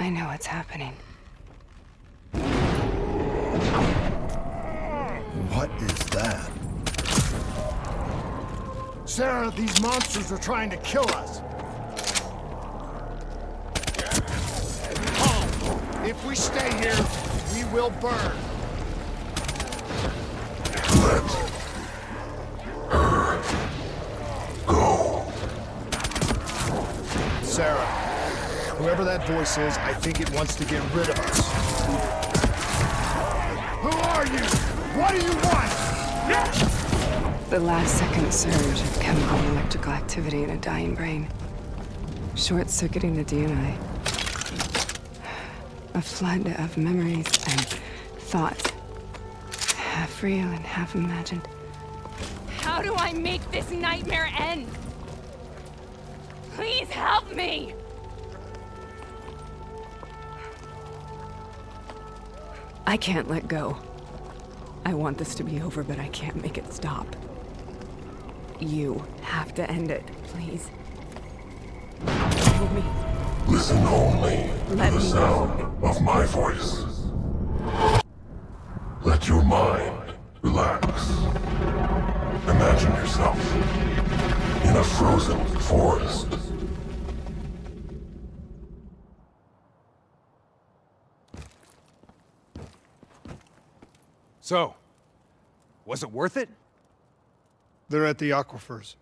I know what's happening. What is that? Sarah, these monsters are trying to kill us. Paul, if we stay here, we will burn. Let her go. Sarah, whoever that voice is, I think it wants to get rid of us. Who are you? What do you want? The last second surge of chemical and electrical activity in a dying brain. Short-circuiting the DNA. A flood of memories and thoughts. Half real and half imagined. How do I make this nightmare end? Please help me! I can't let go. I want this to be over, but I can't make it stop. You have to end it, please. Help me. Listen only to Let the me sound of my voice. Let your mind relax. Imagine yourself in a frozen forest. So, was it worth it? They're at the aquifers.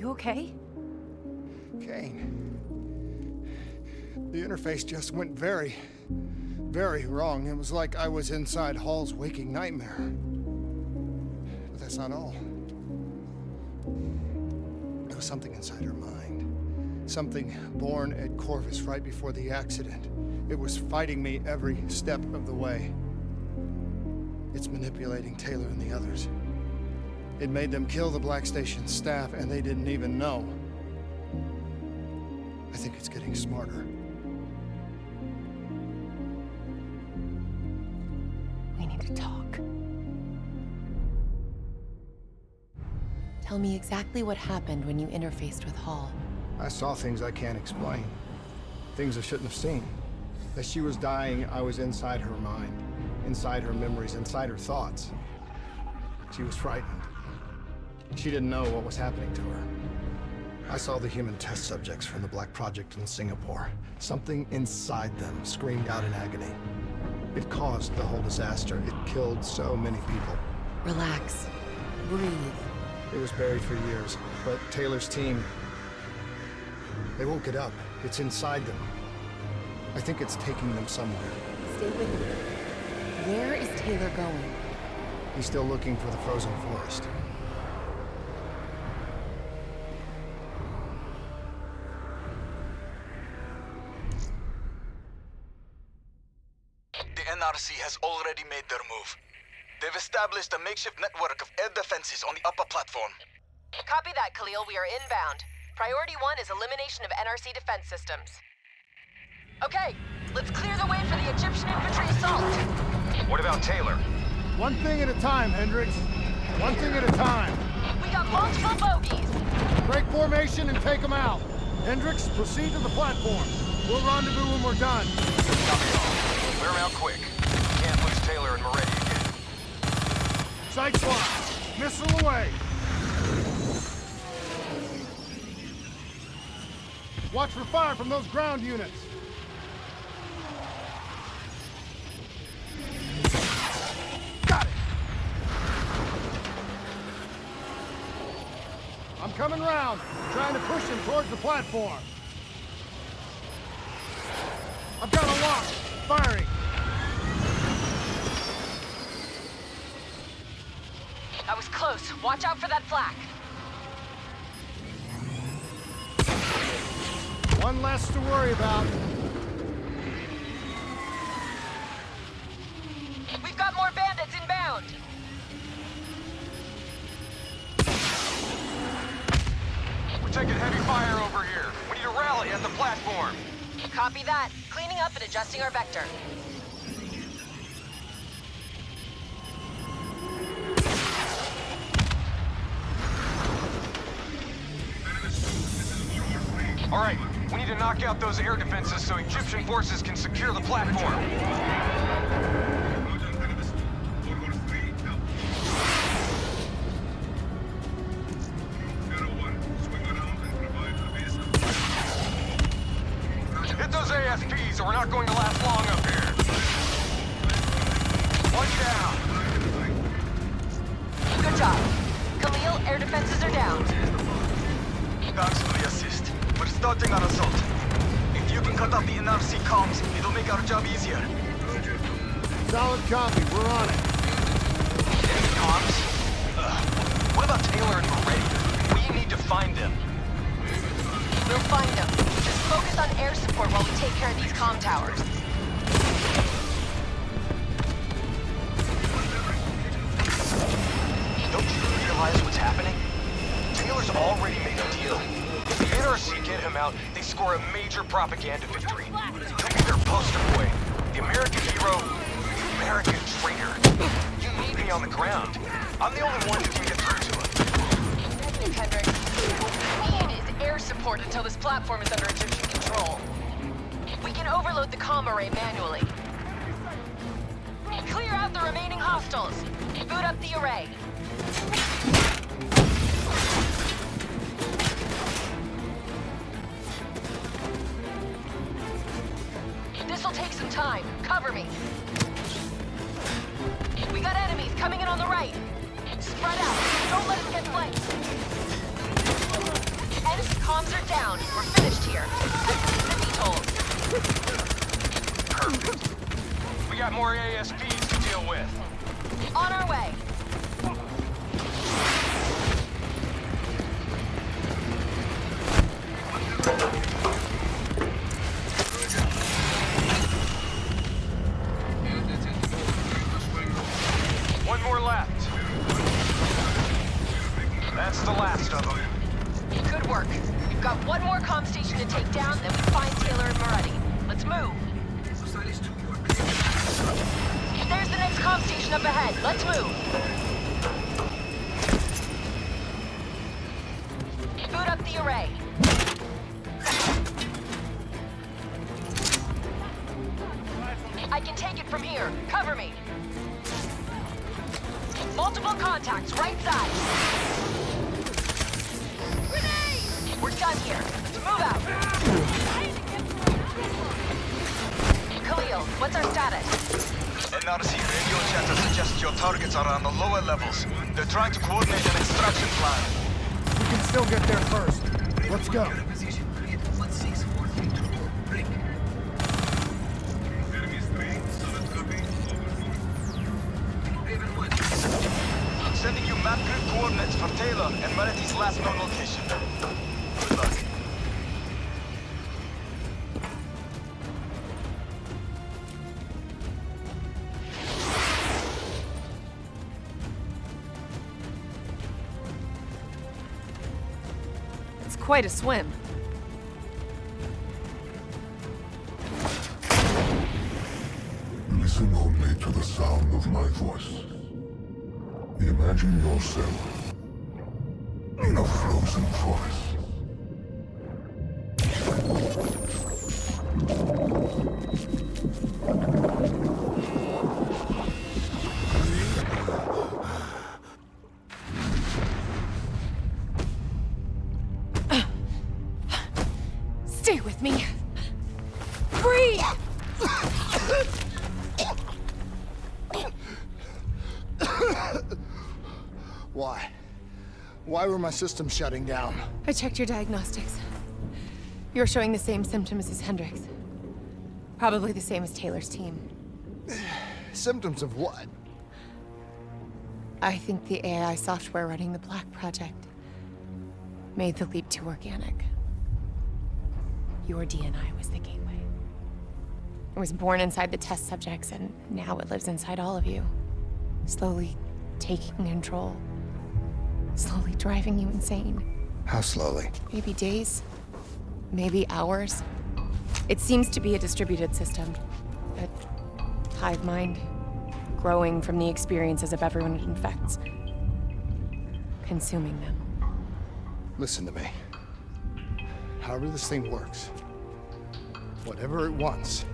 You okay? Kane. The interface just went very, very wrong. It was like I was inside Hall's waking nightmare. But that's not all. There was something inside her mind. Something born at Corvus right before the accident. It was fighting me every step of the way. It's manipulating Taylor and the others. It made them kill the Black Station staff, and they didn't even know. I think it's getting smarter. We need to talk. Tell me exactly what happened when you interfaced with Hall. I saw things I can't explain. Things I shouldn't have seen. As she was dying, I was inside her mind, inside her memories, inside her thoughts. She was frightened. She didn't know what was happening to her. I saw the human test subjects from the Black Project in Singapore. Something inside them screamed out in agony. It caused the whole disaster. It killed so many people. Relax. Breathe. It was buried for years, but Taylor's team, they won't get up. It's inside them. I think it's taking them somewhere. Stay with me. Where is Taylor going? He's still looking for the frozen forest. The NRC has already made their move. They've established a makeshift network of air defenses on the upper platform. Copy that, Khalil. We are inbound. Priority 1 is elimination of NRC defense systems. Okay, let's clear the way for the Egyptian infantry assault. What about Taylor? One thing at a time, Hendricks. One thing at a time. We got multiple bogeys. Break formation and take them out. Hendricks, proceed to the platform. We'll rendezvous when we're done. Copy all. Clear them out quick. Can't lose Taylor and Moretti again. Sights locked. Missile away. Watch for fire from those ground units. Got it. I'm coming round, trying to push him towards the platform. I've got a lock. Firing. I was close. Watch out for that flak. One less to worry about. We've got more bandits inbound. We're taking heavy fire over here. We need to rally at the platform. Copy that. Cleaning up and adjusting our vector. All right, we need to knock out those air defenses so Egyptian forces can secure the platform. Hit those ASPs or we're not going to last long up here. One down. Good job. Khalil, air defenses are down. Thanks for the assist. We're starting our assault. If you can cut off the NRC comms, it'll make our job easier. Solid copy. We're on it. Enemy comms? What about Taylor and Moretti? We need to find them. We'll find them. Just focus on air support while we take care of these comm towers. Don't you realize what's happening? Taylor's already made a deal. If the NRC get him out, they score a major propaganda victory. He'll be their poster boy. The American hero, the American traitor. You need me on the ground. I'm the only one who can get through to him. Negative, Hendricks. What we need is air support until this platform is under Egyptian control. We can overload the comm array manually. Clear out the remaining hostiles. Boot up the array. This'll take some time. Cover me. We got enemies coming in on the right. Spread out. Don't let us get flanked. Enemy comms are down. We're finished here. Perfect. We got more ASPs to deal with. On our way. One more left. That's the last of them. Good work. We've got one more comm station to take down, then we find Taylor and Moretti. Let's move. There's the next comm station up ahead. Let's move. Boot up the array. I can take it from here. Cover me. Multiple contacts, right side. Grenade! We're done here. Let's move out. Khalil, what's our status? NRC radio chatter suggests your targets are on the lower levels. They're trying to coordinate an extraction plan. We can still get there first. Let's go. Sending you map grid coordinates for Taylor and Meredith's last known location. Good luck. It's quite a swim. Listen only to the sound of my voice. Imagine yourself in a frozen forest. Stay with me. Breathe! Why? Why were my systems shutting down? I checked your diagnostics. You're showing the same symptoms as Hendricks. Probably the same as Taylor's team. Symptoms of what? I think the AI software running the Black Project made the leap to organic. Your DNI was the gateway. It was born inside the test subjects, and now it lives inside all of you. Slowly taking control. Slowly driving you insane. How slowly? Maybe days. Maybe hours. It seems to be a distributed system. A hive mind. Growing from the experiences of everyone it infects. Consuming them. Listen to me. However this thing works, whatever it wants,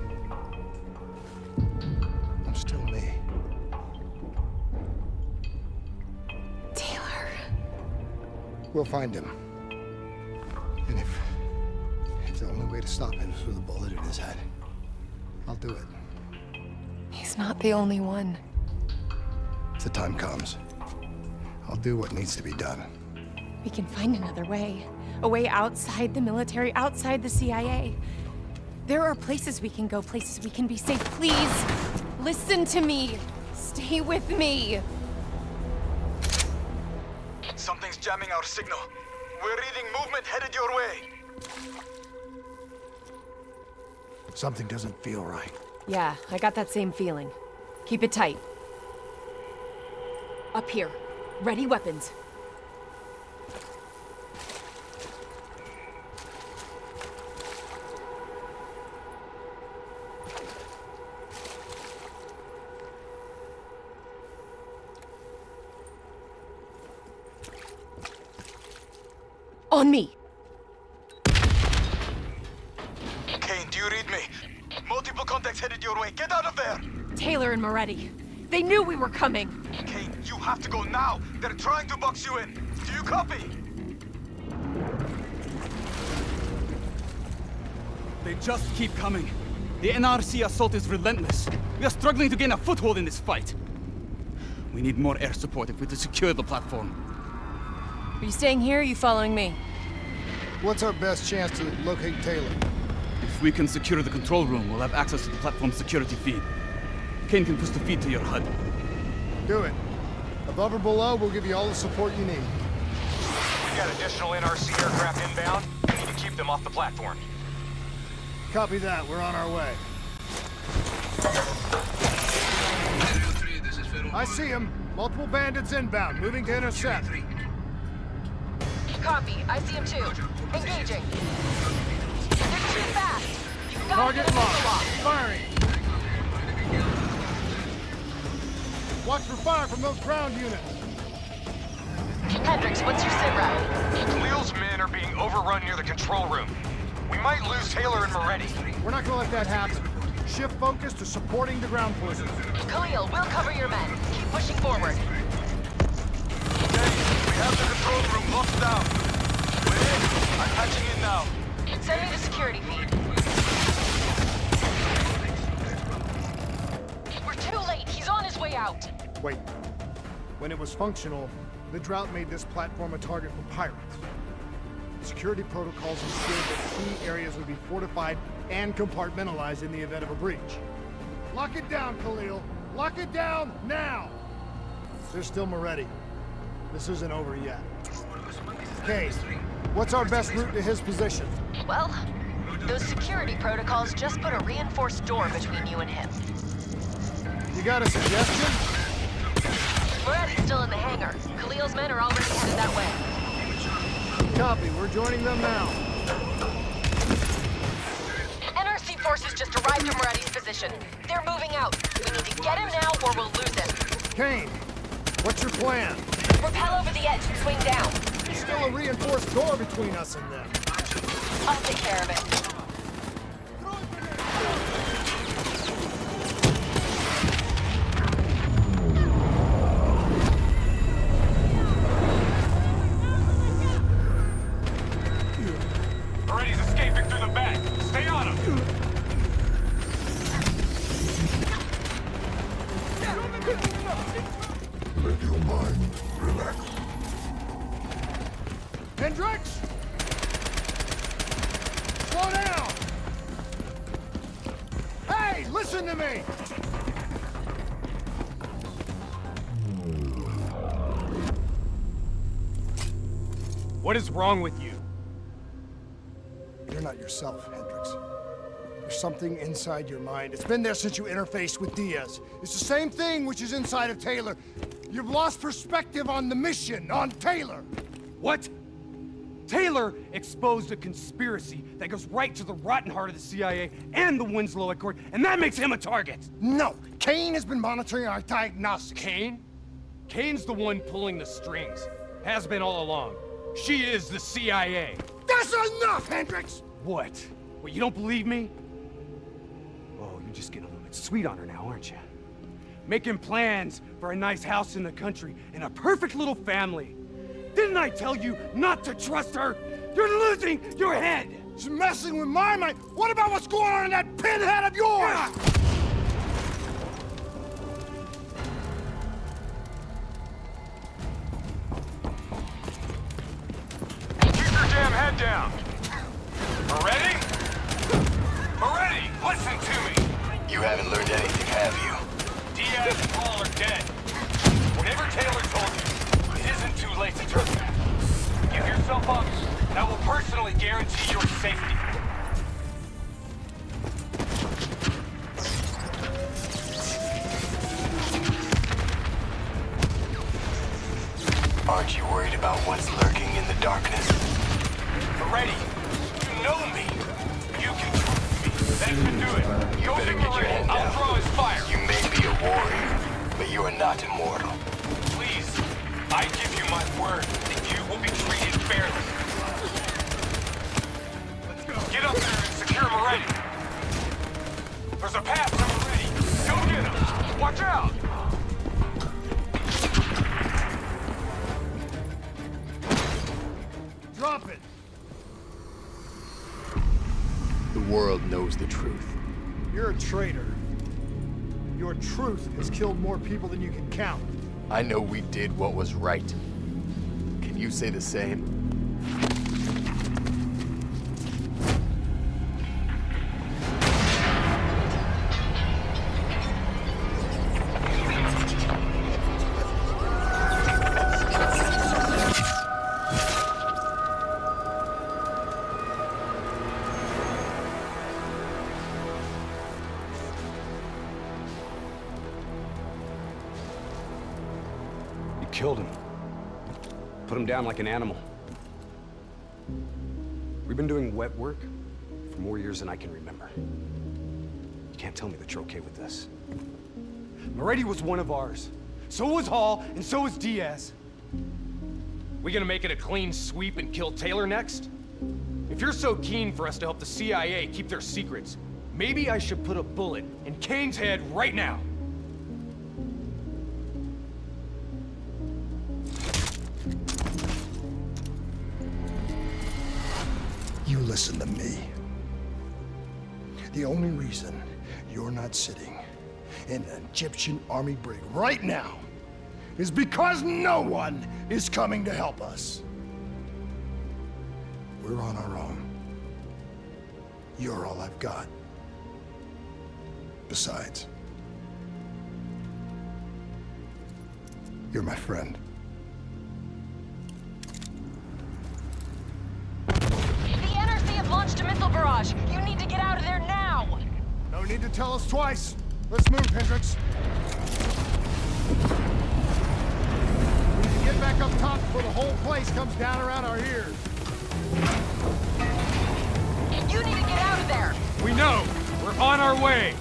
I'm still me. Taylor. We'll find him. And if the only way to stop him is with a bullet in his head, I'll do it. He's not the only one. If the time comes, I'll do what needs to be done. We can find another way. A way outside the military, outside the CIA. There are places we can go, places we can be safe. Please, listen to me. Stay with me. Something's jamming our signal. We're reading movement headed your way. Something doesn't feel right. Yeah, I got that same feeling. Keep it tight. Up here. Ready weapons. On me! Kane, do you read me? Multiple contacts headed your way. Get out of there! Taylor and Moretti. They knew we were coming. Kane, you have to go now. They're trying to box you in. Do you copy? They just keep coming. The NRC assault is relentless. We are struggling to gain a foothold in this fight. We need more air support if we're to secure the platform. Are you staying here or are you following me? What's our best chance to locate Taylor? If we can secure the control room, we'll have access to the platform's security feed. Kane can push the feed to your HUD. Do it. Above or below, we'll give you all the support you need. We've got additional NRC aircraft inbound. We need to keep them off the platform. Copy that. We're on our way. I see him. Multiple bandits inbound, moving to intercept. Copy. I see him too. Engaging. They're too fast. You've got Target locked. Firing. Watch for fire from those ground units. Hendricks, what's your sit rep? Khalil's men are being overrun near the control room. We might lose Taylor and Moretti. We're not gonna let that happen. Shift focus to supporting the ground forces. Khalil, we'll cover your men. Keep pushing forward. We have the control room locked down. We're in. I'm patching in now. Send me the security feed. We're too late. He's on his way out. Wait. When it was functional, the drought made this platform a target for pirates. Security protocols ensured that key areas would be fortified and compartmentalized in the event of a breach. Lock it down, Khalil. Lock it down now! There's still Moretti. This isn't over yet. Okay, what's our best route to his position? Well, those security protocols just put a reinforced door between you and him. You got a suggestion? Moretti's still in the hangar. Khalil's men are already headed that way. Copy, we're joining them now. NRC forces just arrived at Moretti's position. They're moving out. We need to get him now or we'll lose him. Kane, what's your plan? Rappel over the edge and swing down. There's still a reinforced door between us and them. I'll take care of it. Moretti's escaping through the back. Stay on him. Let your mind relax. Hendricks! Slow down! Hey, listen to me! What is wrong with you? You're not yourself, Hendricks. There's something inside your mind. It's been there since you interfaced with Diaz. It's the same thing which is inside of Taylor. You've lost perspective on the mission, on Taylor. What? Taylor exposed a conspiracy that goes right to the rotten heart of the CIA and the Winslow Accord, and that makes him a target. No, Kane has been monitoring our diagnostics. Kane? Kane's the one pulling the strings. Has been all along. She is the CIA. That's enough, Hendricks! What? What, you don't believe me? Oh, you're just getting a little bit sweet on her now, aren't you? Making plans for a nice house in the country and a perfect little family. Didn't I tell you not to trust her? You're losing your head! She's messing with my mind. What about what's going on in that pinhead of yours? Keep your damn head down. Moretti? Moretti, listen to me. You haven't learned anything, have you? Diaz and Paul are dead. Whatever Taylor told you, it isn't too late to turn back. Give yourself up, and I will personally guarantee your safety. Aren't you worried about what's lurking in the darkness? Moretti, you know me. You can trust me. That should do it. Go to Moretti. I'll throw his fire. You may be a warrior, but you are not immortal. Please, I give you my word that you will be treated fairly. Get up there and secure Moretti. There's a path to Moretti. Go get him. Watch out. Drop it! The world knows the truth. You're a traitor. Your truth has killed more people than you can count. I know we did what was right. Can you say the same? killed him. Put him down like an animal. We've been doing wet work for more years than I can remember. You can't tell me that you're okay with this. Moretti was one of ours. So was Hall, and so was Diaz. We gonna make it a clean sweep and kill Taylor next? If you're so keen for us to help the CIA keep their secrets, maybe I should put a bullet in Kane's head right now. You listen to me. The only reason you're not sitting in an Egyptian army brig right now is because no one is coming to help us. We're on our own. You're all I've got. Besides, you're my friend. The NRC have launched a missile barrage. You need to get out of there now. No need to tell us twice. Let's move, Hendricks. We need to get back up top before the whole place comes down around our ears. You need to get out of there. We know. We're on our way.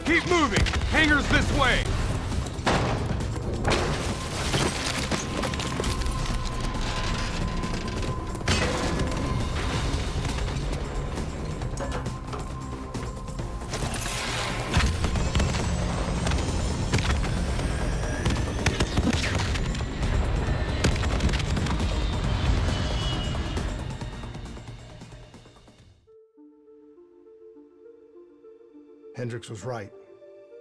Keep moving! Hangars this way! Hendricks was right.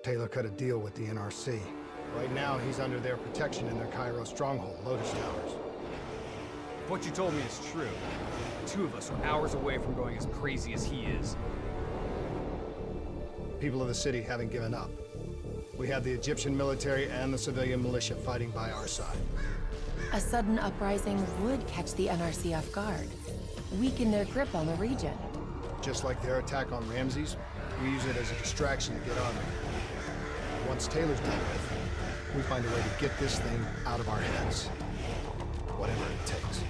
Taylor cut a deal with the NRC. Right now, he's under their protection in their Cairo stronghold, Lotus Towers. If what you told me is true, the two of us are hours away from going as crazy as he is. People of the city haven't given up. We have the Egyptian military and the civilian militia fighting by our side. A sudden uprising would catch the NRC off guard, weaken their grip on the region. Just like their attack on Ramses, we use it as a distraction to get on them. Once Taylor's dealt with, we find a way to get this thing out of our heads. Whatever it takes.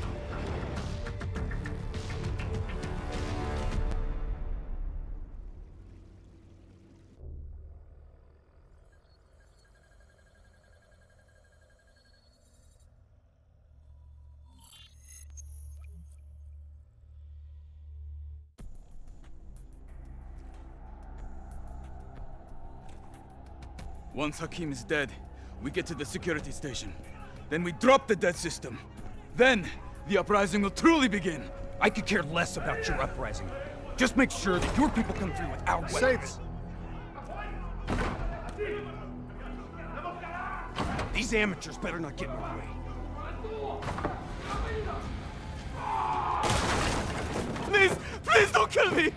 Once Hakim is dead, we get to the security station. Then we drop the dead system. Then, the uprising will truly begin. I could care less about your uprising. Just make sure that your people come through with our weapons. Save it! These amateurs better not get in our way. Please! Please don't kill me!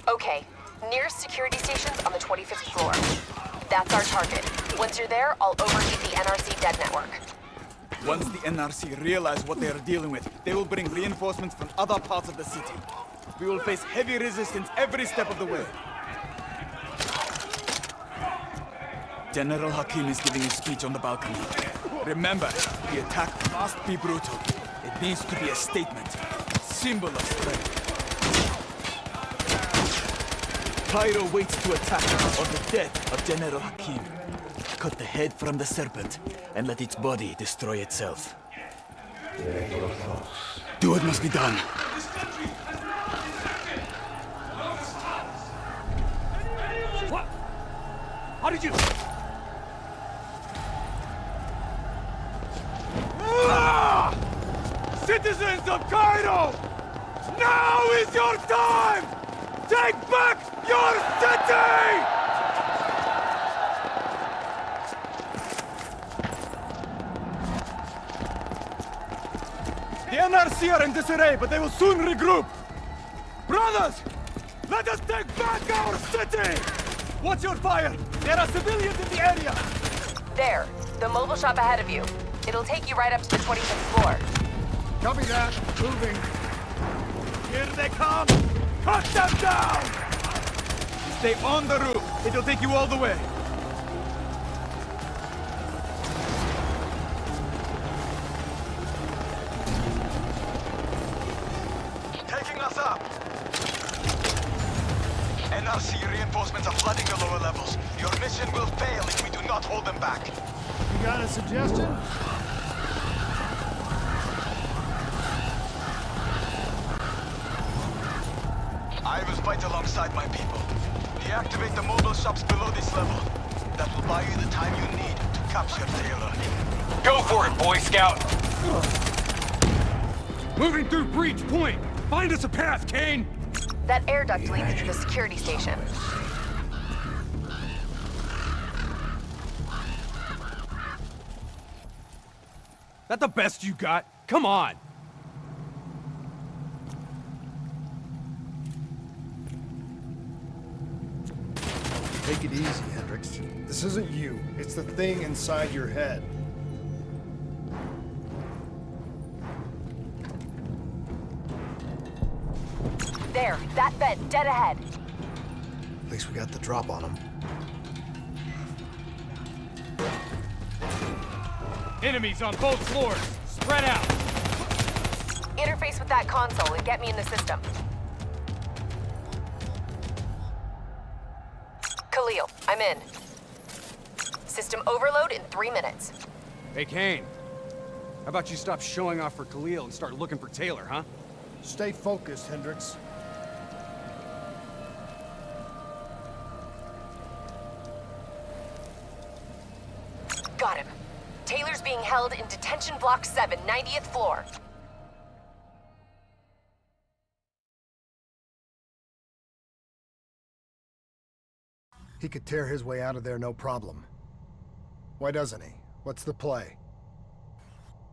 Okay, nearest security station's on the 25th floor. That's our target. Once you're there, I'll overheat the NRC dead network. Once the NRC realize what they are dealing with, they will bring reinforcements from other parts of the city. We will face heavy resistance every step of the way. General Hakim is giving a speech on the balcony. Remember, the attack must be brutal. It needs to be a statement, symbol of strength. Cairo waits to attack on the death of General Hakim. Cut the head from the serpent and let its body destroy itself. Do what must be done. What? How did you... Citizens of Cairo! Now is your time! Take back your city! The NRC are in disarray, but they will soon regroup. Brothers, let us take back our city! Watch your fire! There are civilians in the area! There, the mobile shop ahead of you. It'll take you right up to the 25th floor. Copy that. Moving. Here they come! Cut them down! Stay on the roof. It'll take you all the way. Taking us up! NRC reinforcements are flooding the lower levels. Your mission will fail if we do not hold them back. You got a suggestion? I will fight alongside my people. Deactivate the mobile shops below this level. That will buy you the time you need to capture Taylor. Go for it, Boy Scout! Moving through Breach Point! Find us a path, Kane! That air duct leads to the security station. That the best you got? Come on! Take it easy, Hendricks. This isn't you. It's the thing inside your head. There, that vent, dead ahead. At least we got the drop on him. Enemies on both floors! Spread out! Interface with that console and get me in the system. Khalil, I'm in. System overload in 3 minutes. Hey, Kane. How about you stop showing off for Khalil and start looking for Taylor, huh? Stay focused, Hendricks. Got him. Taylor's being held in Detention Block 7, 90th floor. He could tear his way out of there no problem. Why doesn't he? What's the play?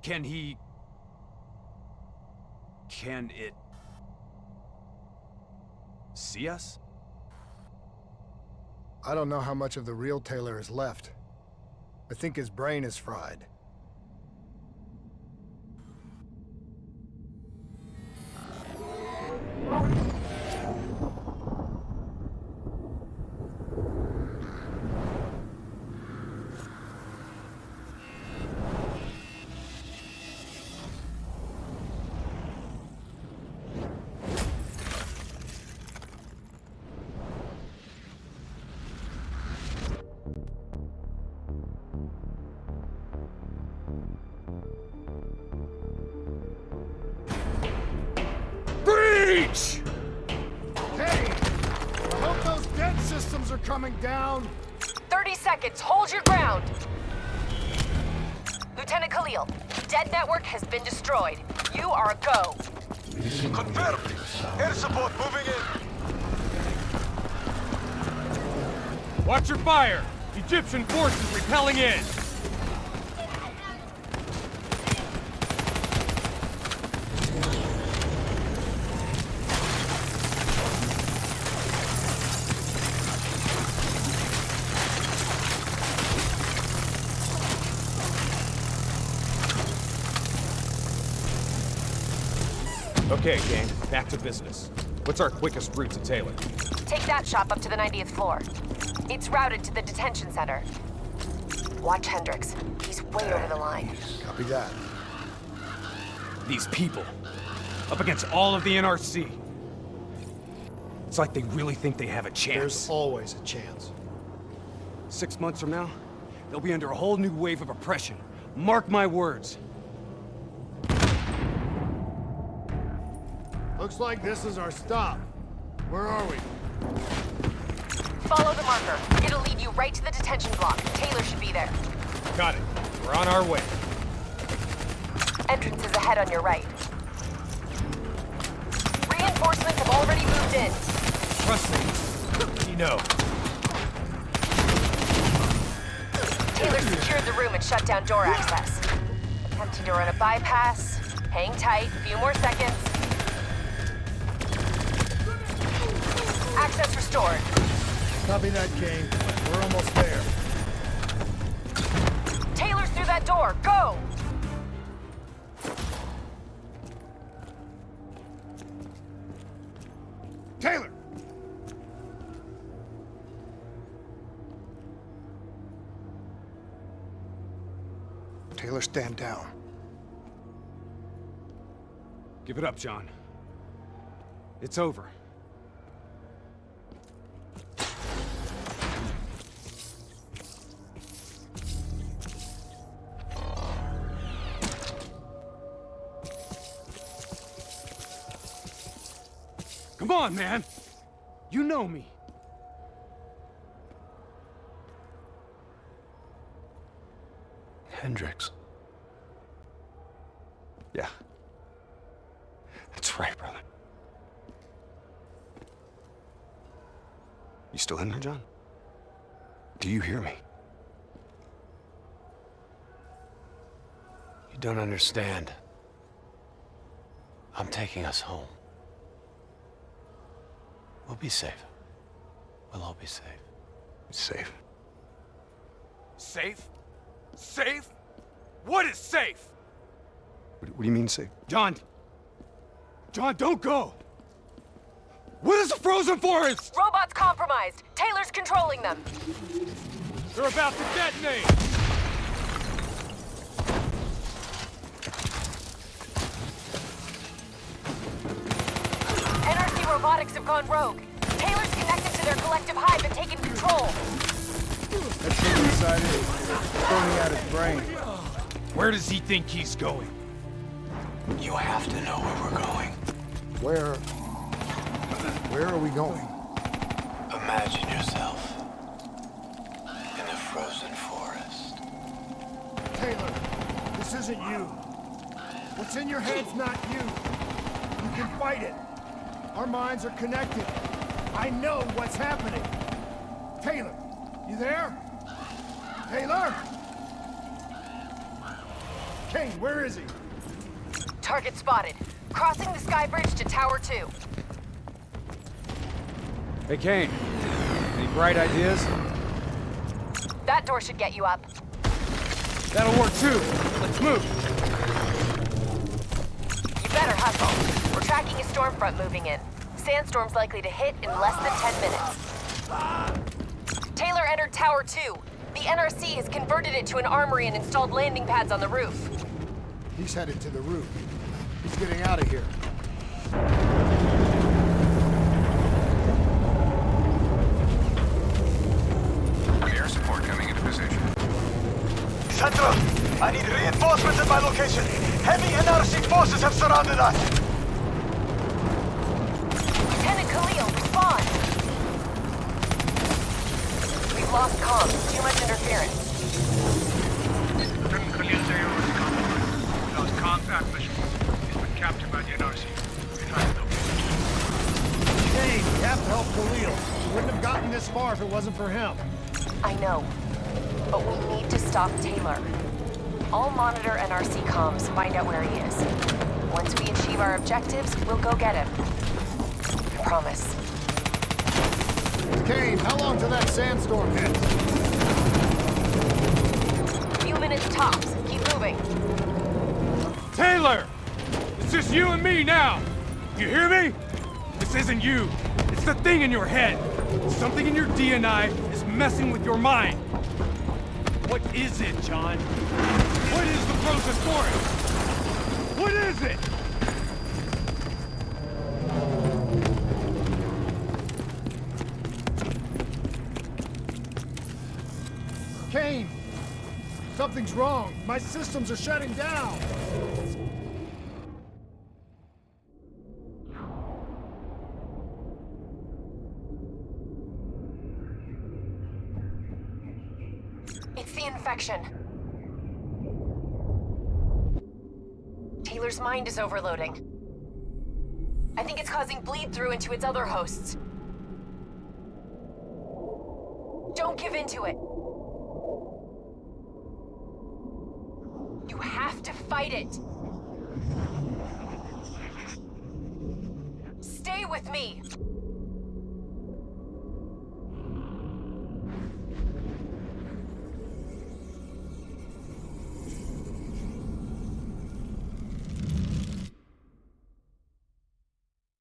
Can he... Can it... see us? I don't know how much of the real Taylor is left. I think his brain is fried. Breach! Hey! I hope those dead systems are coming down! 30 seconds, hold your ground! Lieutenant Khalil, dead network has been destroyed. You are a go. Confirmed. Air support moving in. Watch your fire! Egyptian forces repelling in! Okay, gang, back to business. What's our quickest route to Taylor? Take that shop up to the 90th floor. It's routed to the detention center. Watch Hendricks. He's way over the line. Copy that. These people, up against all of the NRC. It's like they really think they have a chance. There's always a chance. 6 months from now, they'll be under a whole new wave of oppression. Mark my words. Looks like this is our stop. Where are we? Follow the marker. It'll lead you right to the detention block. Taylor should be there. Got it. We're on our way. Entrance is ahead on your right. Reinforcements have already moved in. Trust me. You know. Taylor secured the room and shut down door access. Attempting to run a bypass. Hang tight, a few more seconds. Access restored. Copy that, Kane. We're almost there. Taylor's through that door. Go! Taylor! Taylor, stand down. Give it up, John. It's over. Come on, man! You know me. Hendricks. Yeah. That's right, brother. You still in there, John? Do you hear me? You don't understand. I'm taking us home. We'll be safe. We'll all be safe. Safe? Safe? Safe? What is safe? What do you mean safe? John! John, don't go! What is the frozen forest? Robots compromised. Taylor's controlling them. They're about to detonate! NRC robotics have gone rogue. Taylor's connected to their collective hive and taken control. Let's see what inside is. Burning out his brain. Where does he think he's going? You have to know where we're going. Where are we going? Imagine yourself in a frozen forest. Taylor, this isn't you. What's in your head's not you. You can fight it. Our minds are connected. I know what's happening. Taylor, you there? Taylor? Kane, where is he? Target spotted. Crossing the sky bridge to Tower 2. Hey, Kane. Any bright ideas? That door should get you up. That'll work too. Let's move. You better hustle. We're tracking a storm front moving in. Sandstorm's likely to hit in less than 10 minutes. Taylor entered Tower 2. The NRC has converted it to an armory and installed landing pads on the roof. He's headed to the roof. He's getting out of here. Air support coming into position. Central, I need reinforcements at my location. Heavy NRC forces have surrounded us. Lieutenant Khalil, respond. We've lost comms. Too much interference. Lieutenant Khalil Zayo is compromised. We lost contact mission. He's been captured by the NRC. We're trying to locate him. Kane, we have to help Khalil. We wouldn't have gotten this far if it wasn't for him. I know, but we need to stop Taylor. I'll monitor NRC comms, find out where he is. Once we achieve our objectives, we'll go get him. I promise. Kane, how long till that sandstorm hits? A few minutes tops. Keep moving. Taylor! It's just you and me now! You hear me? This isn't you. It's the thing in your head. Something in your DNI is messing with your mind. What is it, John? What is the frozen forest? What is it? Kane! Something's wrong. My systems are shutting down. It's the infection. Taylor's mind is overloading. I think it's causing bleed-through into its other hosts. Don't give in to it. You have to fight it. Stay with me!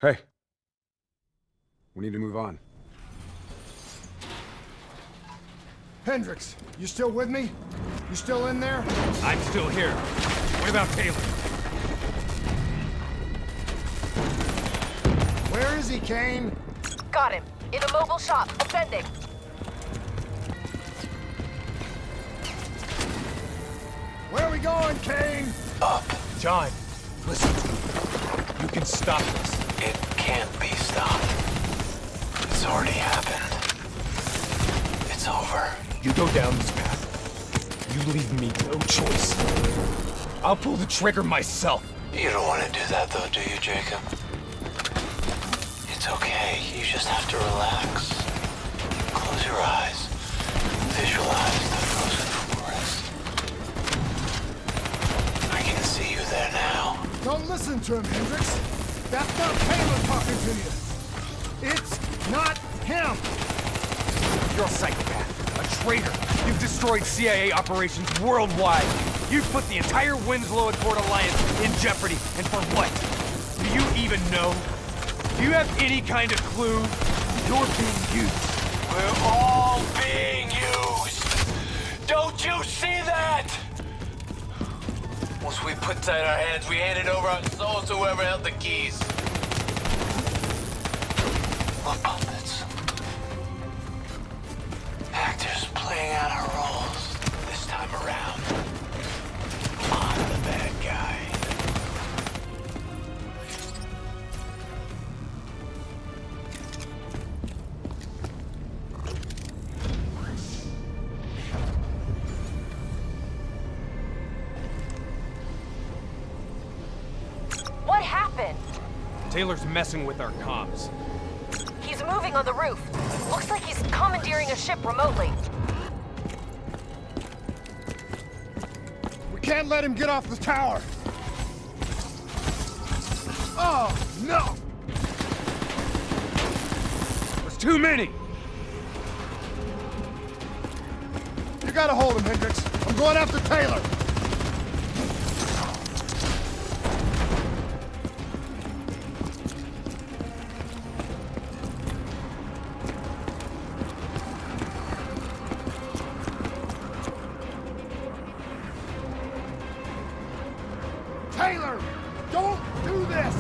Hey. We need to move on. Hendricks, you still with me? You still in there? I'm still here. What about Taylor? Where is he, Kane? Got him. In a mobile shop. Ascending. Where are we going, Kane? Up. John, listen to me. You can stop this. It can't be stopped. It's already happened. It's over. You go down this path. You leave me no choice. I'll pull the trigger myself. You don't want to do that though, do you, Jacob? It's okay. You just have to relax. Close your eyes. Visualize the frozen forest. I can see you there now. Don't listen to him, Hendricks. That's not Taylor talking to you. It's not him. You're a psychopath. A traitor. You've destroyed CIA operations worldwide. You've put the entire Winslow Accord Alliance in jeopardy. And for what? Do you even know? Do you have any kind of clue? You're being used. We're all being used. Don't you see that? Once we put tight our hands, we handed over our souls to whoever held the keys. We're puppets. Actors playing out our roles. This time around, I'm the bad guy. What happened? Taylor's messing with our comms. He's moving on the roof. Looks like he's commandeering a ship remotely. We can't let him get off the tower. Oh, no! There's too many! You gotta hold him, Hendricks. I'm going after Taylor. Taylor, don't do this!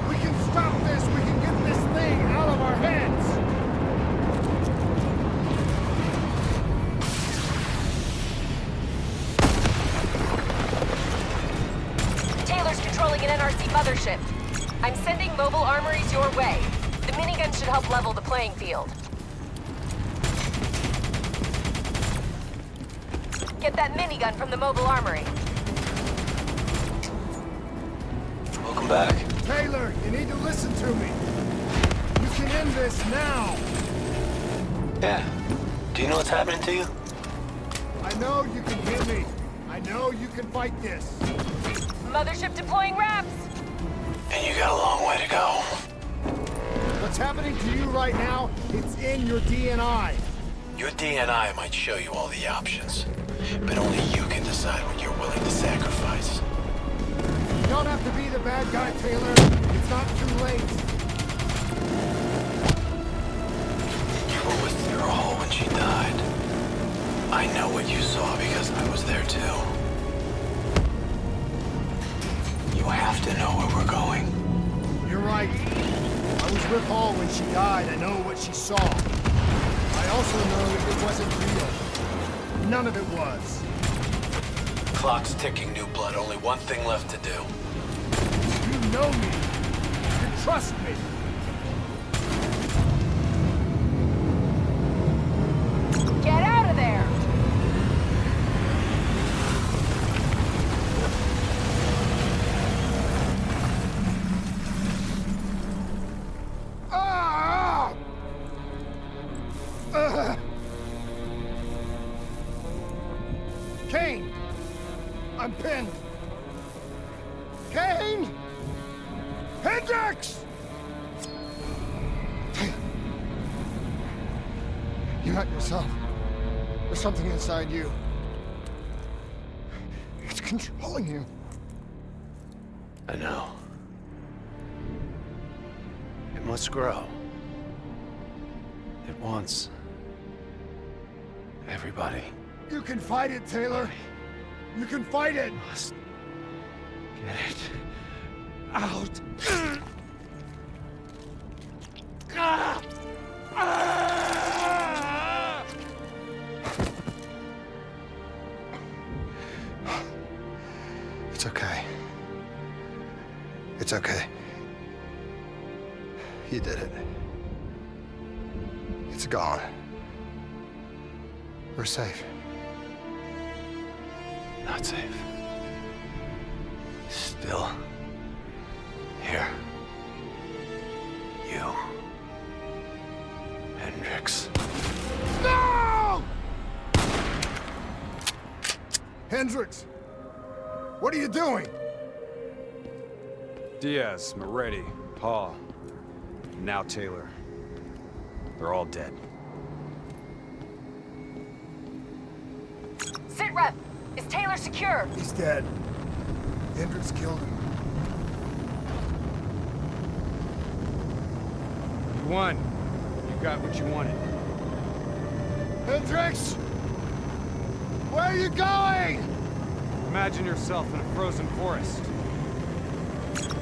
We can stop this! We can get this thing out of our heads! Taylor's controlling an NRC mothership. I'm sending mobile armories your way. The minigun should help level the playing field. Get that minigun from the mobile armory. Welcome back. Taylor, you need to listen to me. You can end this now. Yeah. Do you know what's happening to you? I know you can hear me. I know you can fight this. Mothership deploying wraps. And you got a long way to go. What's happening to you right now, it's in your DNI. Your DNI might show you all the options, but only you can decide what you're willing to sacrifice. You don't have to be the bad guy, Taylor. It's not too late. You were with your hole when she died. I know what you saw because I was there too. You have to know where we're going. You're right. I was with Hall when she died. I know what she saw. I also know it wasn't real. None of it was. Clock's ticking, New Blood. Only one thing left to do. You know me. You trust me. Get out of there! Ah! Kane! I'm pinned! Kane! Hendricks! You're not yourself. There's something inside you. It's controlling you. I know. It must grow. It wants everybody. You can fight it, Taylor. You can fight it. Must get it Out. It's okay. It's okay. You did it. It's gone. We're safe. Not safe. Still here. You. Hendrix. No! Hendrix! What are you doing? Diaz, Moretti, Paul, and now Taylor. They're all dead. Sit rep! Is Taylor secure? He's dead. Hendrix killed him. You won. You got what you wanted. Hendrix! Where are you going? Imagine yourself in a frozen forest.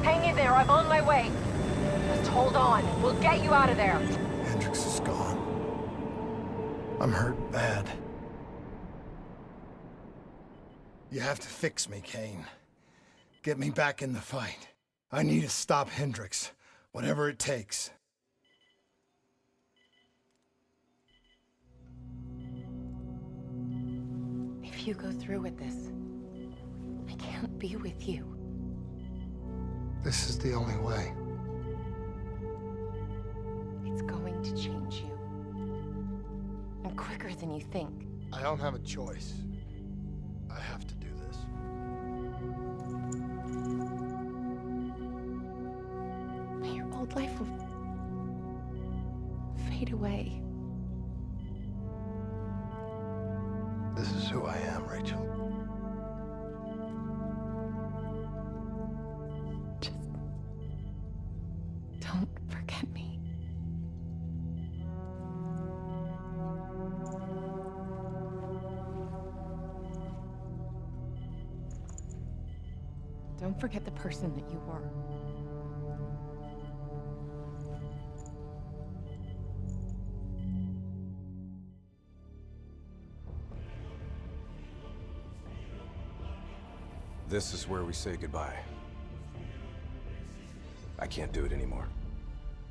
Hang in there, I'm on my way. Just hold on. We'll get you out of there. Hendrix is gone. I'm hurt bad. You have to fix me, Kane. Get me back in the fight. I need to stop Hendrix, whatever it takes. If you go through with this, I can't be with you. This is the only way. It's going to change you. And quicker than you think. I don't have a choice. I have to do this. Your old life will fade away. This is who I am, Rachel. Just don't forget me. Don't forget the person that you were. This is where we say goodbye. I can't do it anymore.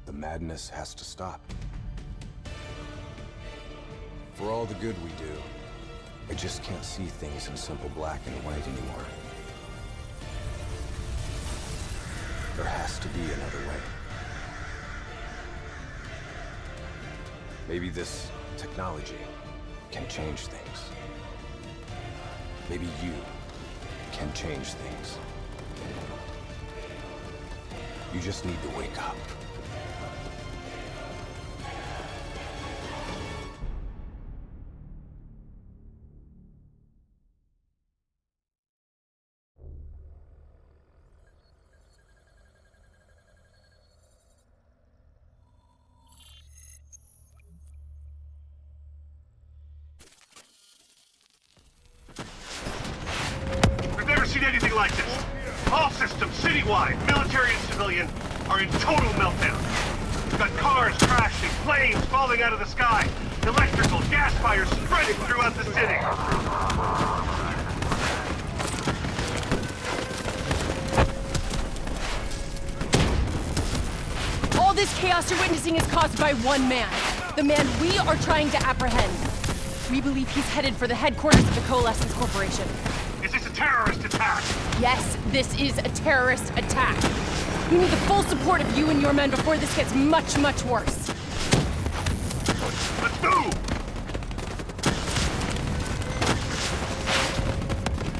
The madness has to stop. For all the good we do, I just can't see things in simple black and white anymore. There has to be another way. Maybe this technology can change things. Maybe you can change things. You just need to wake up. We've never seen anything like this. All systems, citywide, military and civilian, are in total meltdown. We've got cars crashing, planes falling out of the sky, electrical, gas fires spreading throughout the city. All this chaos you're witnessing is caused by one man. The man we are trying to apprehend. We believe he's headed for the headquarters of the Coalescence Corporation. Is this a terrorist attack? Yes, this is a terrorist attack. We need the full support of you and your men before this gets much, much worse. Let's move!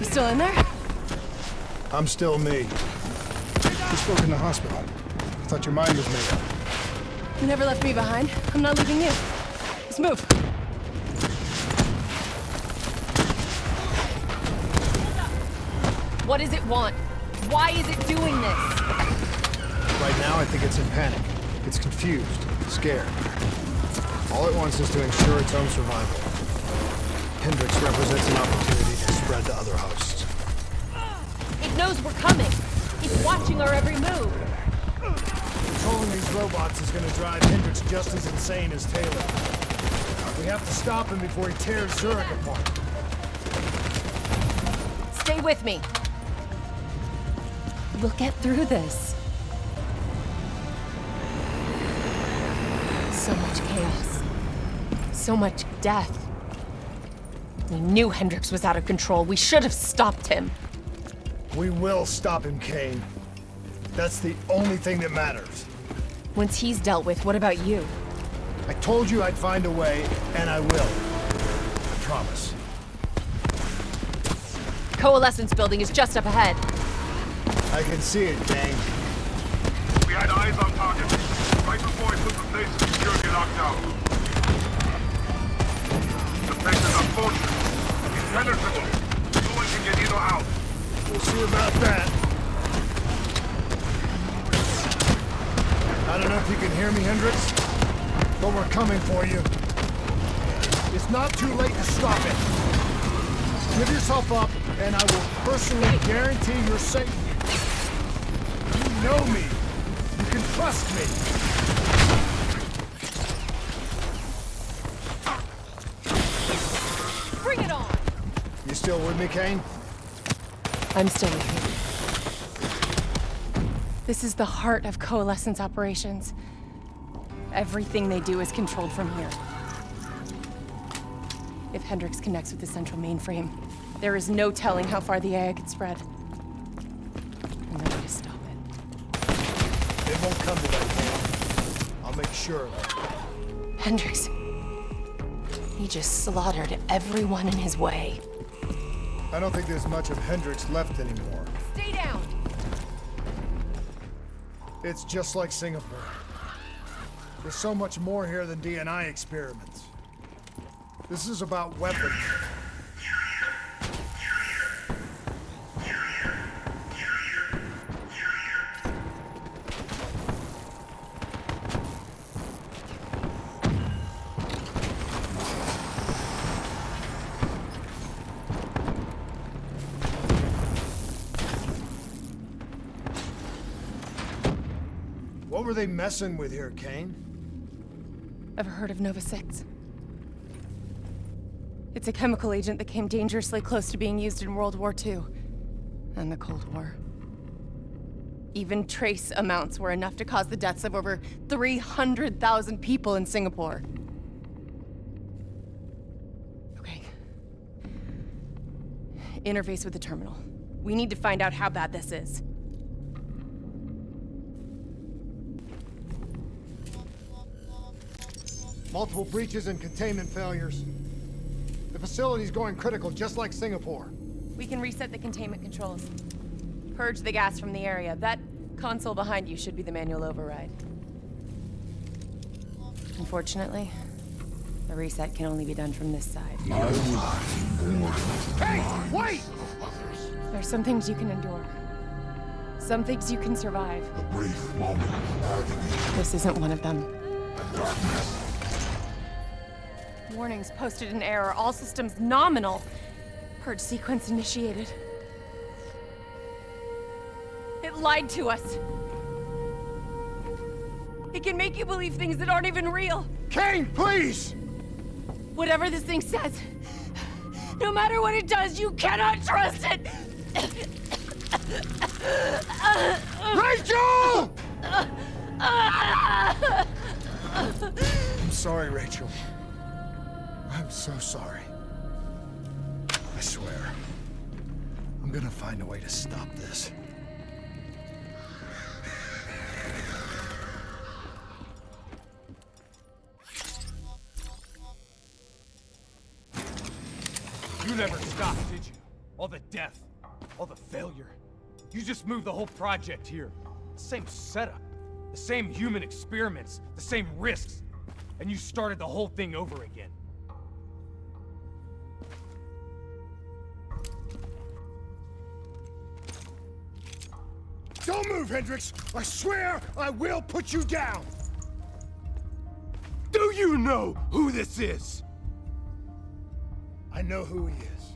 You still in there? I'm still me. You spoke in the hospital. I thought your mind was made up. You never left me behind. I'm not leaving you. Let's move. What does it want? Why is it doing this? Right now, I think it's in panic. It's confused, scared. All it wants is to ensure its own survival. Hendrix represents an opportunity to spread to other hosts. It knows we're coming. It's watching our every move. Controlling these robots is gonna drive Hendrix just as insane as Taylor. We have to stop him before he tears Zurich apart. Stay with me. We'll get through this. So much chaos. So much death. We knew Hendrix was out of control. We should have stopped him. We will stop him, Kane. That's the only thing that matters. Once he's dealt with, what about you? I told you I'd find a way, and I will. I promise. Coalescence building is just up ahead. I can see it, Kane. We had eyes on target, right before he put the place in security lockdown. The place is unfortunate. It's penetrable. No one can get in or out. We'll see about that. I don't know if you can hear me, Hendrix, but we're coming for you. It's not too late to stop it. Give yourself up, and I will personally guarantee your safety. You know me. You can trust me. Bring it on! You still with me, Kane? I'm still with you. This is the heart of Coalescence operations. Everything they do is controlled from here. If Hendrix connects with the central mainframe, there is no telling how far the AI could spread. And no way to stop it. It won't come to that, Kane. I'll make sure of it. Hendrix. He just slaughtered everyone in his way. I don't think there's much of Hendrix left anymore. Stay down! It's just like Singapore. There's so much more here than DNI experiments. This is about weapons. What were they messing with here, Kane? Ever heard of Nova 6? It's a chemical agent that came dangerously close to being used in World War II and the Cold War. Even trace amounts were enough to cause the deaths of over 300,000 people in Singapore. Okay. Interface with the terminal. We need to find out how bad this is. Multiple breaches and containment failures. The facility's going critical, just like Singapore. We can reset the containment controls. Purge the gas from the area. That console behind you should be the manual override. Unfortunately, the reset can only be done from this side. Hey, wait! There's some things you can endure. Some things you can survive. A brief moment of agony. This isn't one of them. And darkness. Warnings posted in error. All systems nominal. Purge sequence initiated. It lied to us. It can make you believe things that aren't even real. Kane, please! Whatever this thing says, no matter what it does, you cannot trust it! Rachel! I'm sorry, Rachel. I'm so sorry. I swear. I'm gonna find a way to stop this. You never stopped, did you? All the death, all the failure. You just moved the whole project here. The same setup, the same human experiments, the same risks. And you started the whole thing over again. Don't move, Hendricks! I swear I will put you down! Do you know who this is? I know who he is.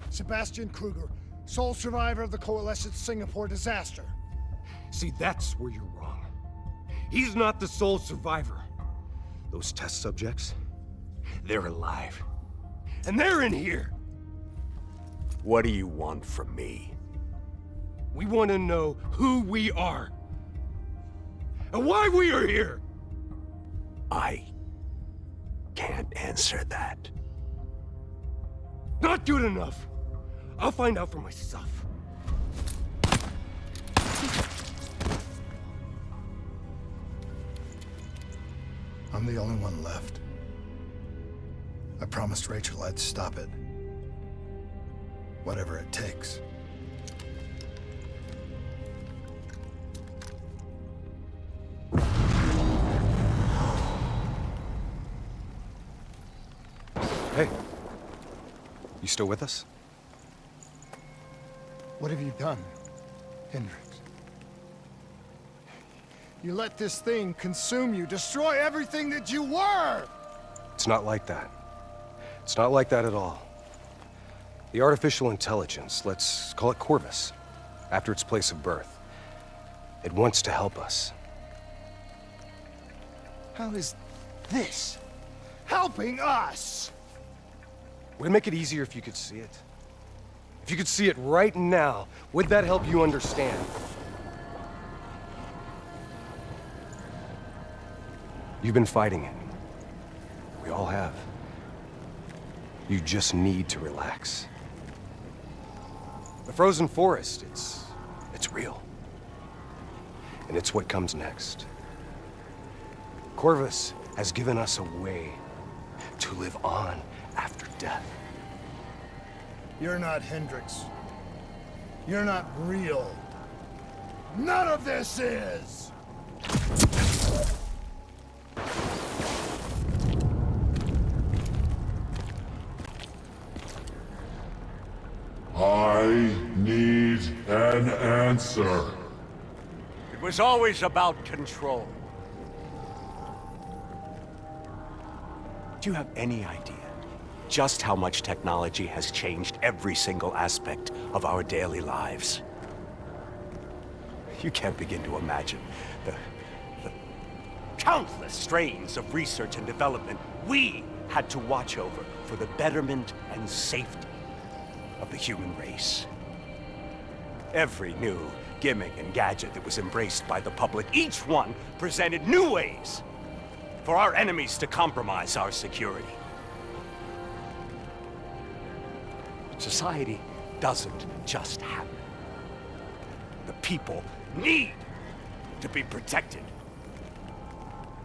Sebastian Kruger, sole survivor of the Coalescence Singapore disaster. See, that's where you're wrong. He's not the sole survivor. Those test subjects, they're alive. And they're in here. What do you want from me? We want to know who we are. And why we are here. I can't answer that. Not good enough. I'll find out for myself. I'm the only one left. I promised Rachel I'd stop it. Whatever it takes. Hey. You still with us? What have you done, Hendricks? You let this thing consume you, destroy everything that you were! It's not like that. It's not like that at all. The artificial intelligence, let's call it Corvus, after its place of birth, it wants to help us. How is this helping us? Would it make it easier if you could see it? If you could see it right now, would that help you understand? You've been fighting it. We all have. You just need to relax. The frozen forest, it's real. And it's what comes next. Corvus has given us a way to live on after death. You're not Hendricks. You're not real. None of this is! I need an answer. It was always about control. Do you have any idea just how much technology has changed every single aspect of our daily lives? You can't begin to imagine the countless strains of research and development we had to watch over for the betterment and safety of the human race. Every new gimmick and gadget that was embraced by the public, each one presented new ways for our enemies to compromise our security. Society doesn't just happen. The people need to be protected.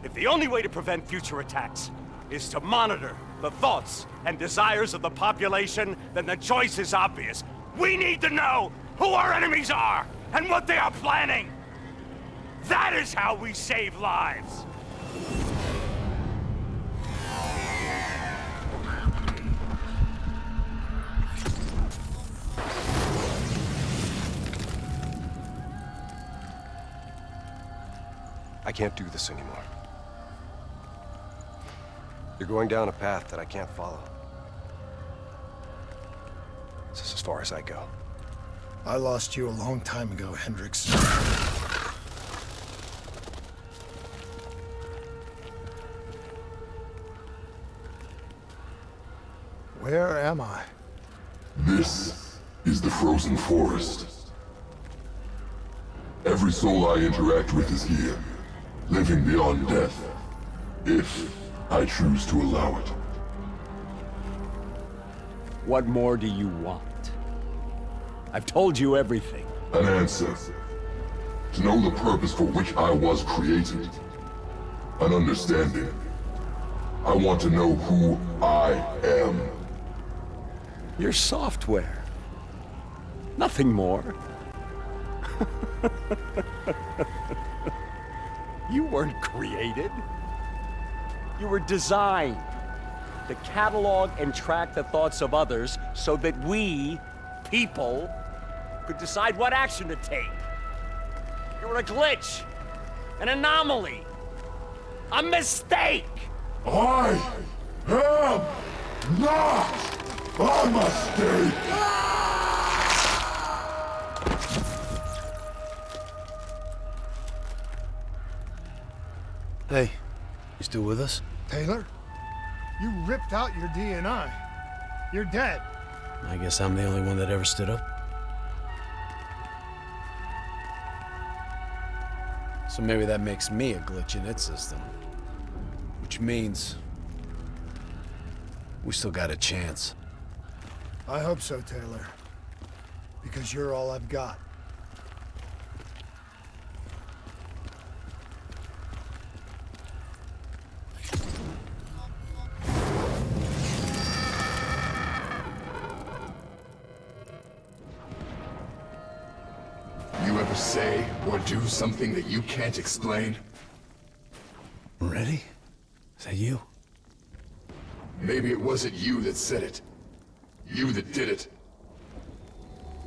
If the only way to prevent future attacks is to monitor the thoughts and desires of the population, then the choice is obvious. We need to know who our enemies are and what they are planning. That is how we save lives. I can't do this anymore. You're going down a path that I can't follow. This is as far as I go. I lost you a long time ago, Hendricks. Where am I? This is the frozen forest. Every soul I interact with is here, living beyond death, if I choose to allow it. What more do you want? I've told you everything. An answer. To know the purpose for which I was created. An understanding. I want to know who I am. Your software. Nothing more. You weren't created. You were designed to catalog and track the thoughts of others so that we, people, could decide what action to take You're a glitch. An anomaly. A mistake! I am not a mistake! Hey, you still with us? Taylor? You ripped out your DNI. You're dead. I guess I'm the only one that ever stood up. So maybe that makes me a glitch in its system. Which means we still got a chance. I hope so, Taylor. Because you're all I've got. You ever say or do something that you can't explain? Ready? Is that you? Maybe it wasn't you that said it. You that did it.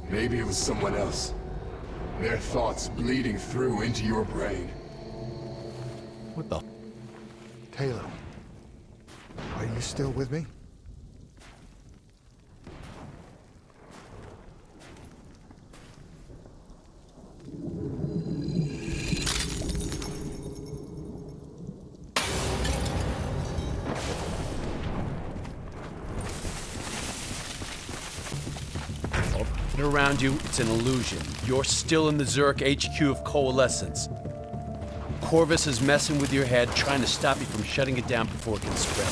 Maybe it was someone else. Their thoughts bleeding through into your brain. What the? Taylor, are you still with me? Around you, it's an illusion. You're still in the Zurich HQ of Coalescence. Corvus is messing with your head, trying to stop you from shutting it down before it can spread.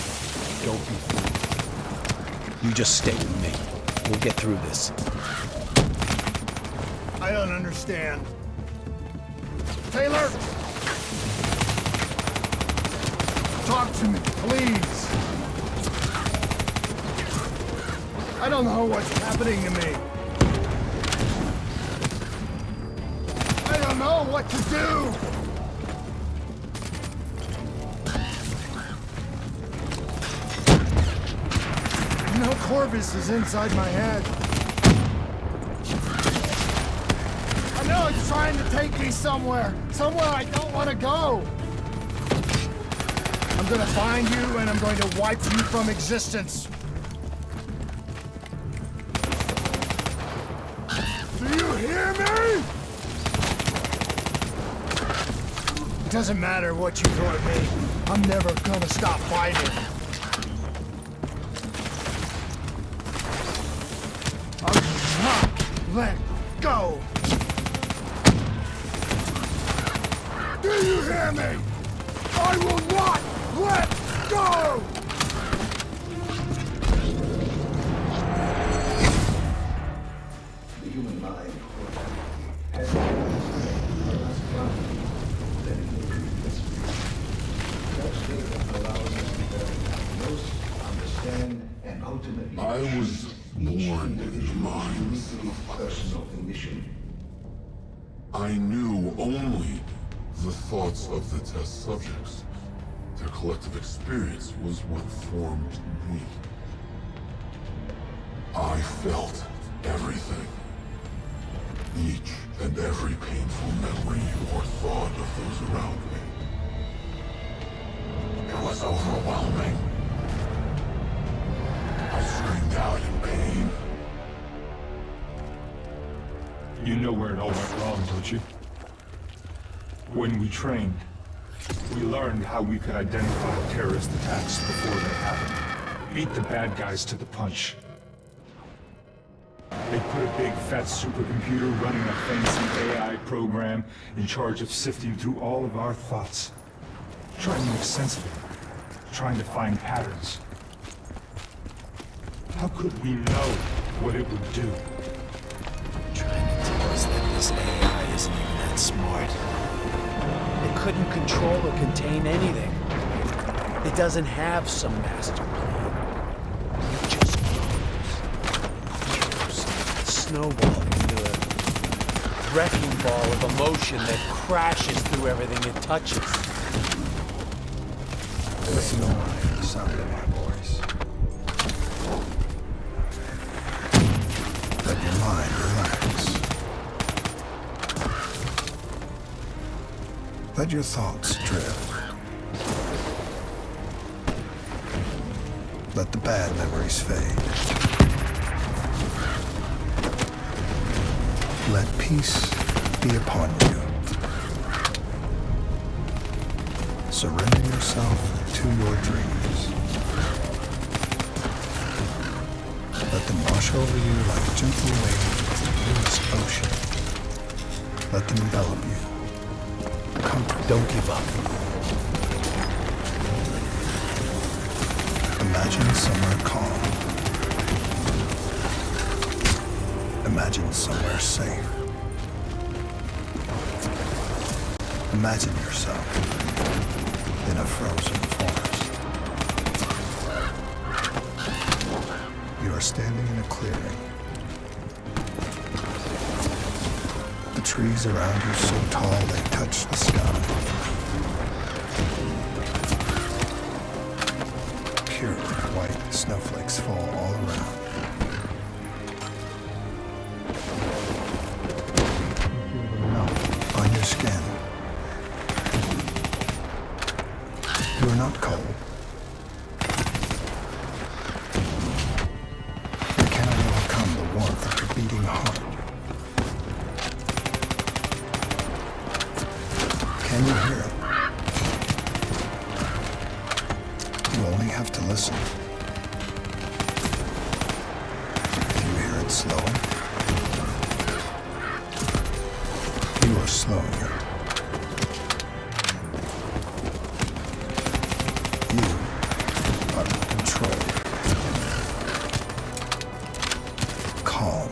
Don't be fooled. You just stay with me. We'll get through this. I don't understand. Taylor! Talk to me, please! I don't know what's happening to me. I don't know what to do! You know, Corvus is inside my head. I know it's trying to take me somewhere. Somewhere I don't want to go. I'm gonna find you and I'm going to wipe you from existence. Do you hear me? It doesn't matter what you throw at me. I'm never gonna stop fighting. I will not let go. Do you hear me? I will not let go! The human mind I was born in the minds of personal condition. I knew only the thoughts of the test subjects. Their collective experience was what formed me. I felt everything. Each and every painful memory or thought of those around me. It was overwhelming. I screamed out in pain. You know where it all went wrong, don't you? When we trained, we learned how we could identify terrorist attacks before they happened. Beat the bad guys to the punch. They put a big fat supercomputer running a fancy AI program in charge of sifting through all of our thoughts. Trying to make sense of it. Trying to find patterns. How could we know what it would do? Trying to tell us that this AI isn't even that smart. It couldn't control or contain anything. It doesn't have some master plan. It just grows, snowballing into a wrecking ball of emotion that crashes through everything it touches. Listen to the sound of my voice. Let your mind relax. Let your thoughts drift. Let the bad memories fade. Let peace be upon you. Surrender yourself to your dreams. Let them wash over you like gentle waves of the bluest ocean. Let them envelop you. Comfort. Don't give up. Imagine somewhere calm. Imagine somewhere safe. Imagine yourself in a frozen forest. You are standing in a clearing. The trees around you so tall they touch the sky. Pure white snowflakes fall all around. You feel them melt on your skin. You are not cold. You cannot overcome the warmth of your beating heart. Can you hear it? You only have to listen. If you hear it slowing, you are slowing it. You are in control. Calm.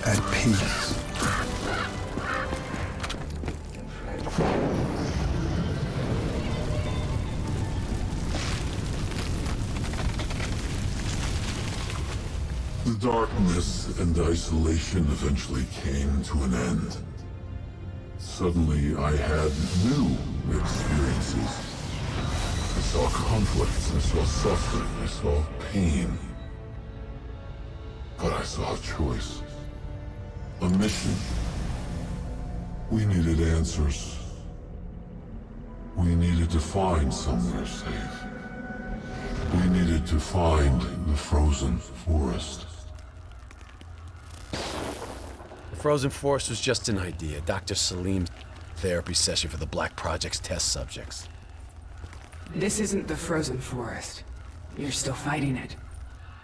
At peace. The darkness and isolation eventually came to an end. Suddenly, I had new experiences. I saw conflicts, I saw suffering, I saw pain. But I saw a choice. A mission. We needed answers. We needed to find somewhere safe. We needed to find the frozen forest. The frozen forest was just an idea. Dr. Salim's therapy session for the Black Project's test subjects. This isn't the frozen forest. You're still fighting it.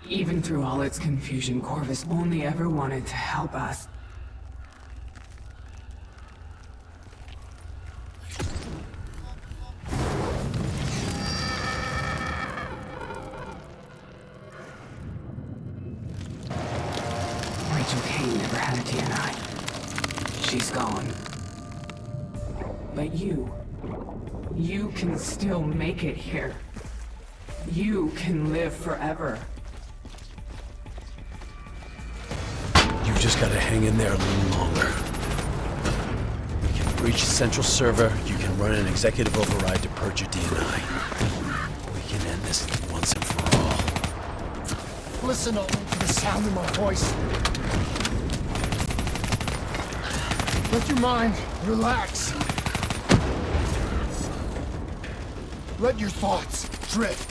Even through all its confusion, Corvus only ever wanted to help us. Rachel Kane never had a DNI. She's gone. But you can still make it here. You can live forever. You've just got to hang in there a little longer. You can breach the central server. You can run an executive override to purge your DNI. We can end this once and for all. Listen only to the sound of my voice. Let your mind relax. Let your thoughts drift.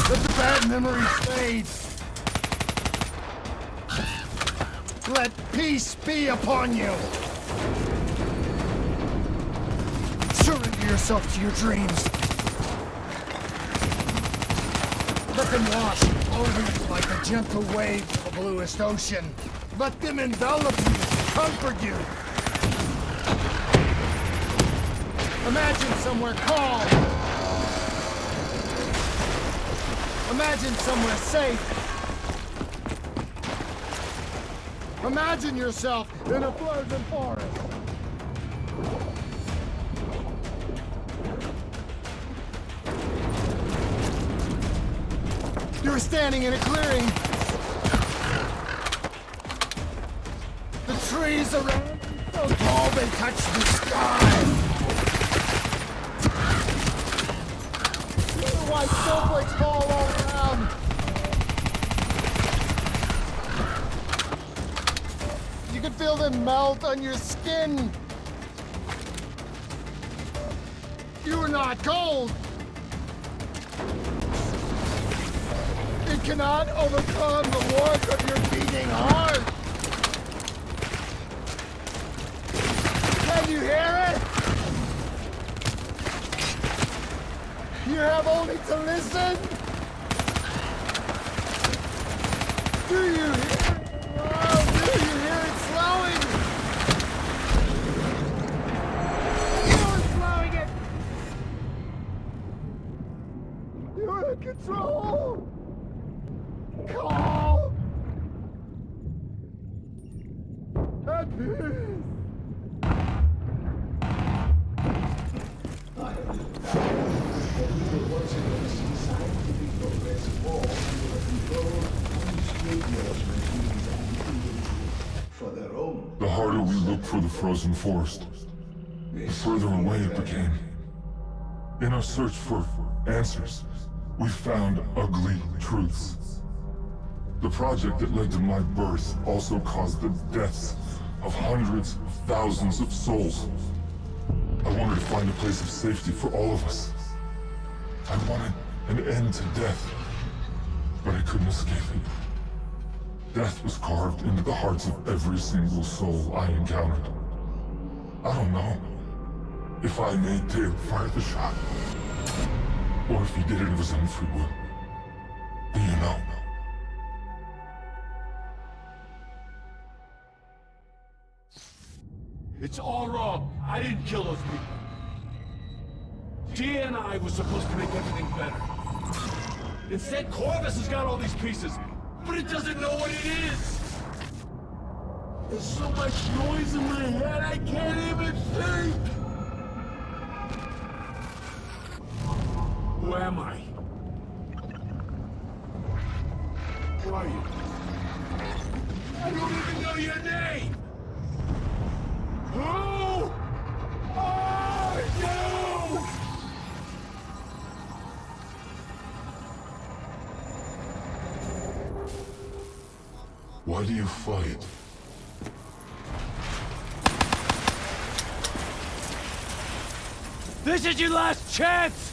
Let the bad memories fade. Let peace be upon you. Surrender yourself to your dreams. Let them wash over you like a gentle wave of the bluest ocean. Let them envelop you, comfort you. Imagine somewhere calm. Imagine somewhere safe. Imagine yourself in a frozen forest. You're standing in a clearing. The trees around you so tall they touch the sky. Little white snowflakes fall all around. You can feel them melt on your skin. You're not cold. It cannot overcome the warmth of your beating heart. Can you hear it? You have only to listen. Do you hear it? Oh, do you hear it slowing? You're slowing it. You're in control. Calm. At peace. The harder we looked for the frozen forest, the further away it became. In our search for answers, we found ugly truths. The project that led to my birth also caused the deaths of hundreds of thousands of souls. I wanted to find a place of safety for all of us. I wanted an end to death, but I couldn't escape it. Death was carved into the hearts of every single soul I encountered. I don't know if I made Taylor fire the shot, or if he did it of his own free will. Do you know? It's all wrong. I didn't kill those people. GNI was supposed to make everything better. Instead, Corvus has got all these pieces, but it doesn't know what it is. There's so much noise in my head, I can't even think. Who am I? Who are you? I don't even know your name! Who are you? Why do you fight? This is your last chance!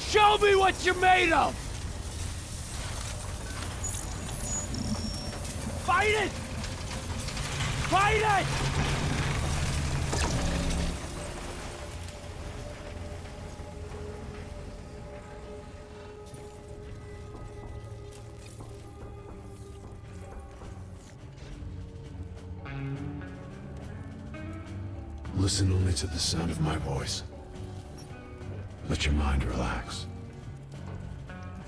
Show me what you're made of! Fight it! Fight it! Listen only to the sound of my voice. Let your mind relax.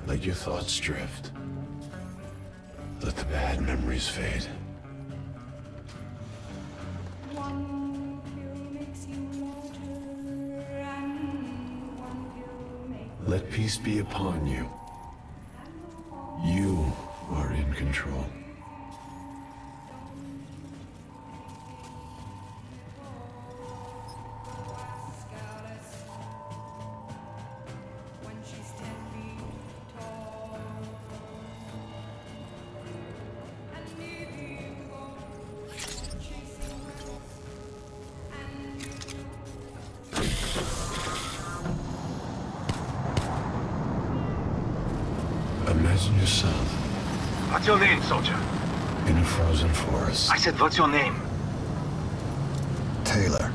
Let your thoughts drift. Let the bad memories fade. Let peace be upon you. You are in control. Imagine yourself. What's your name, soldier? In a frozen forest. I said, what's your name? Taylor.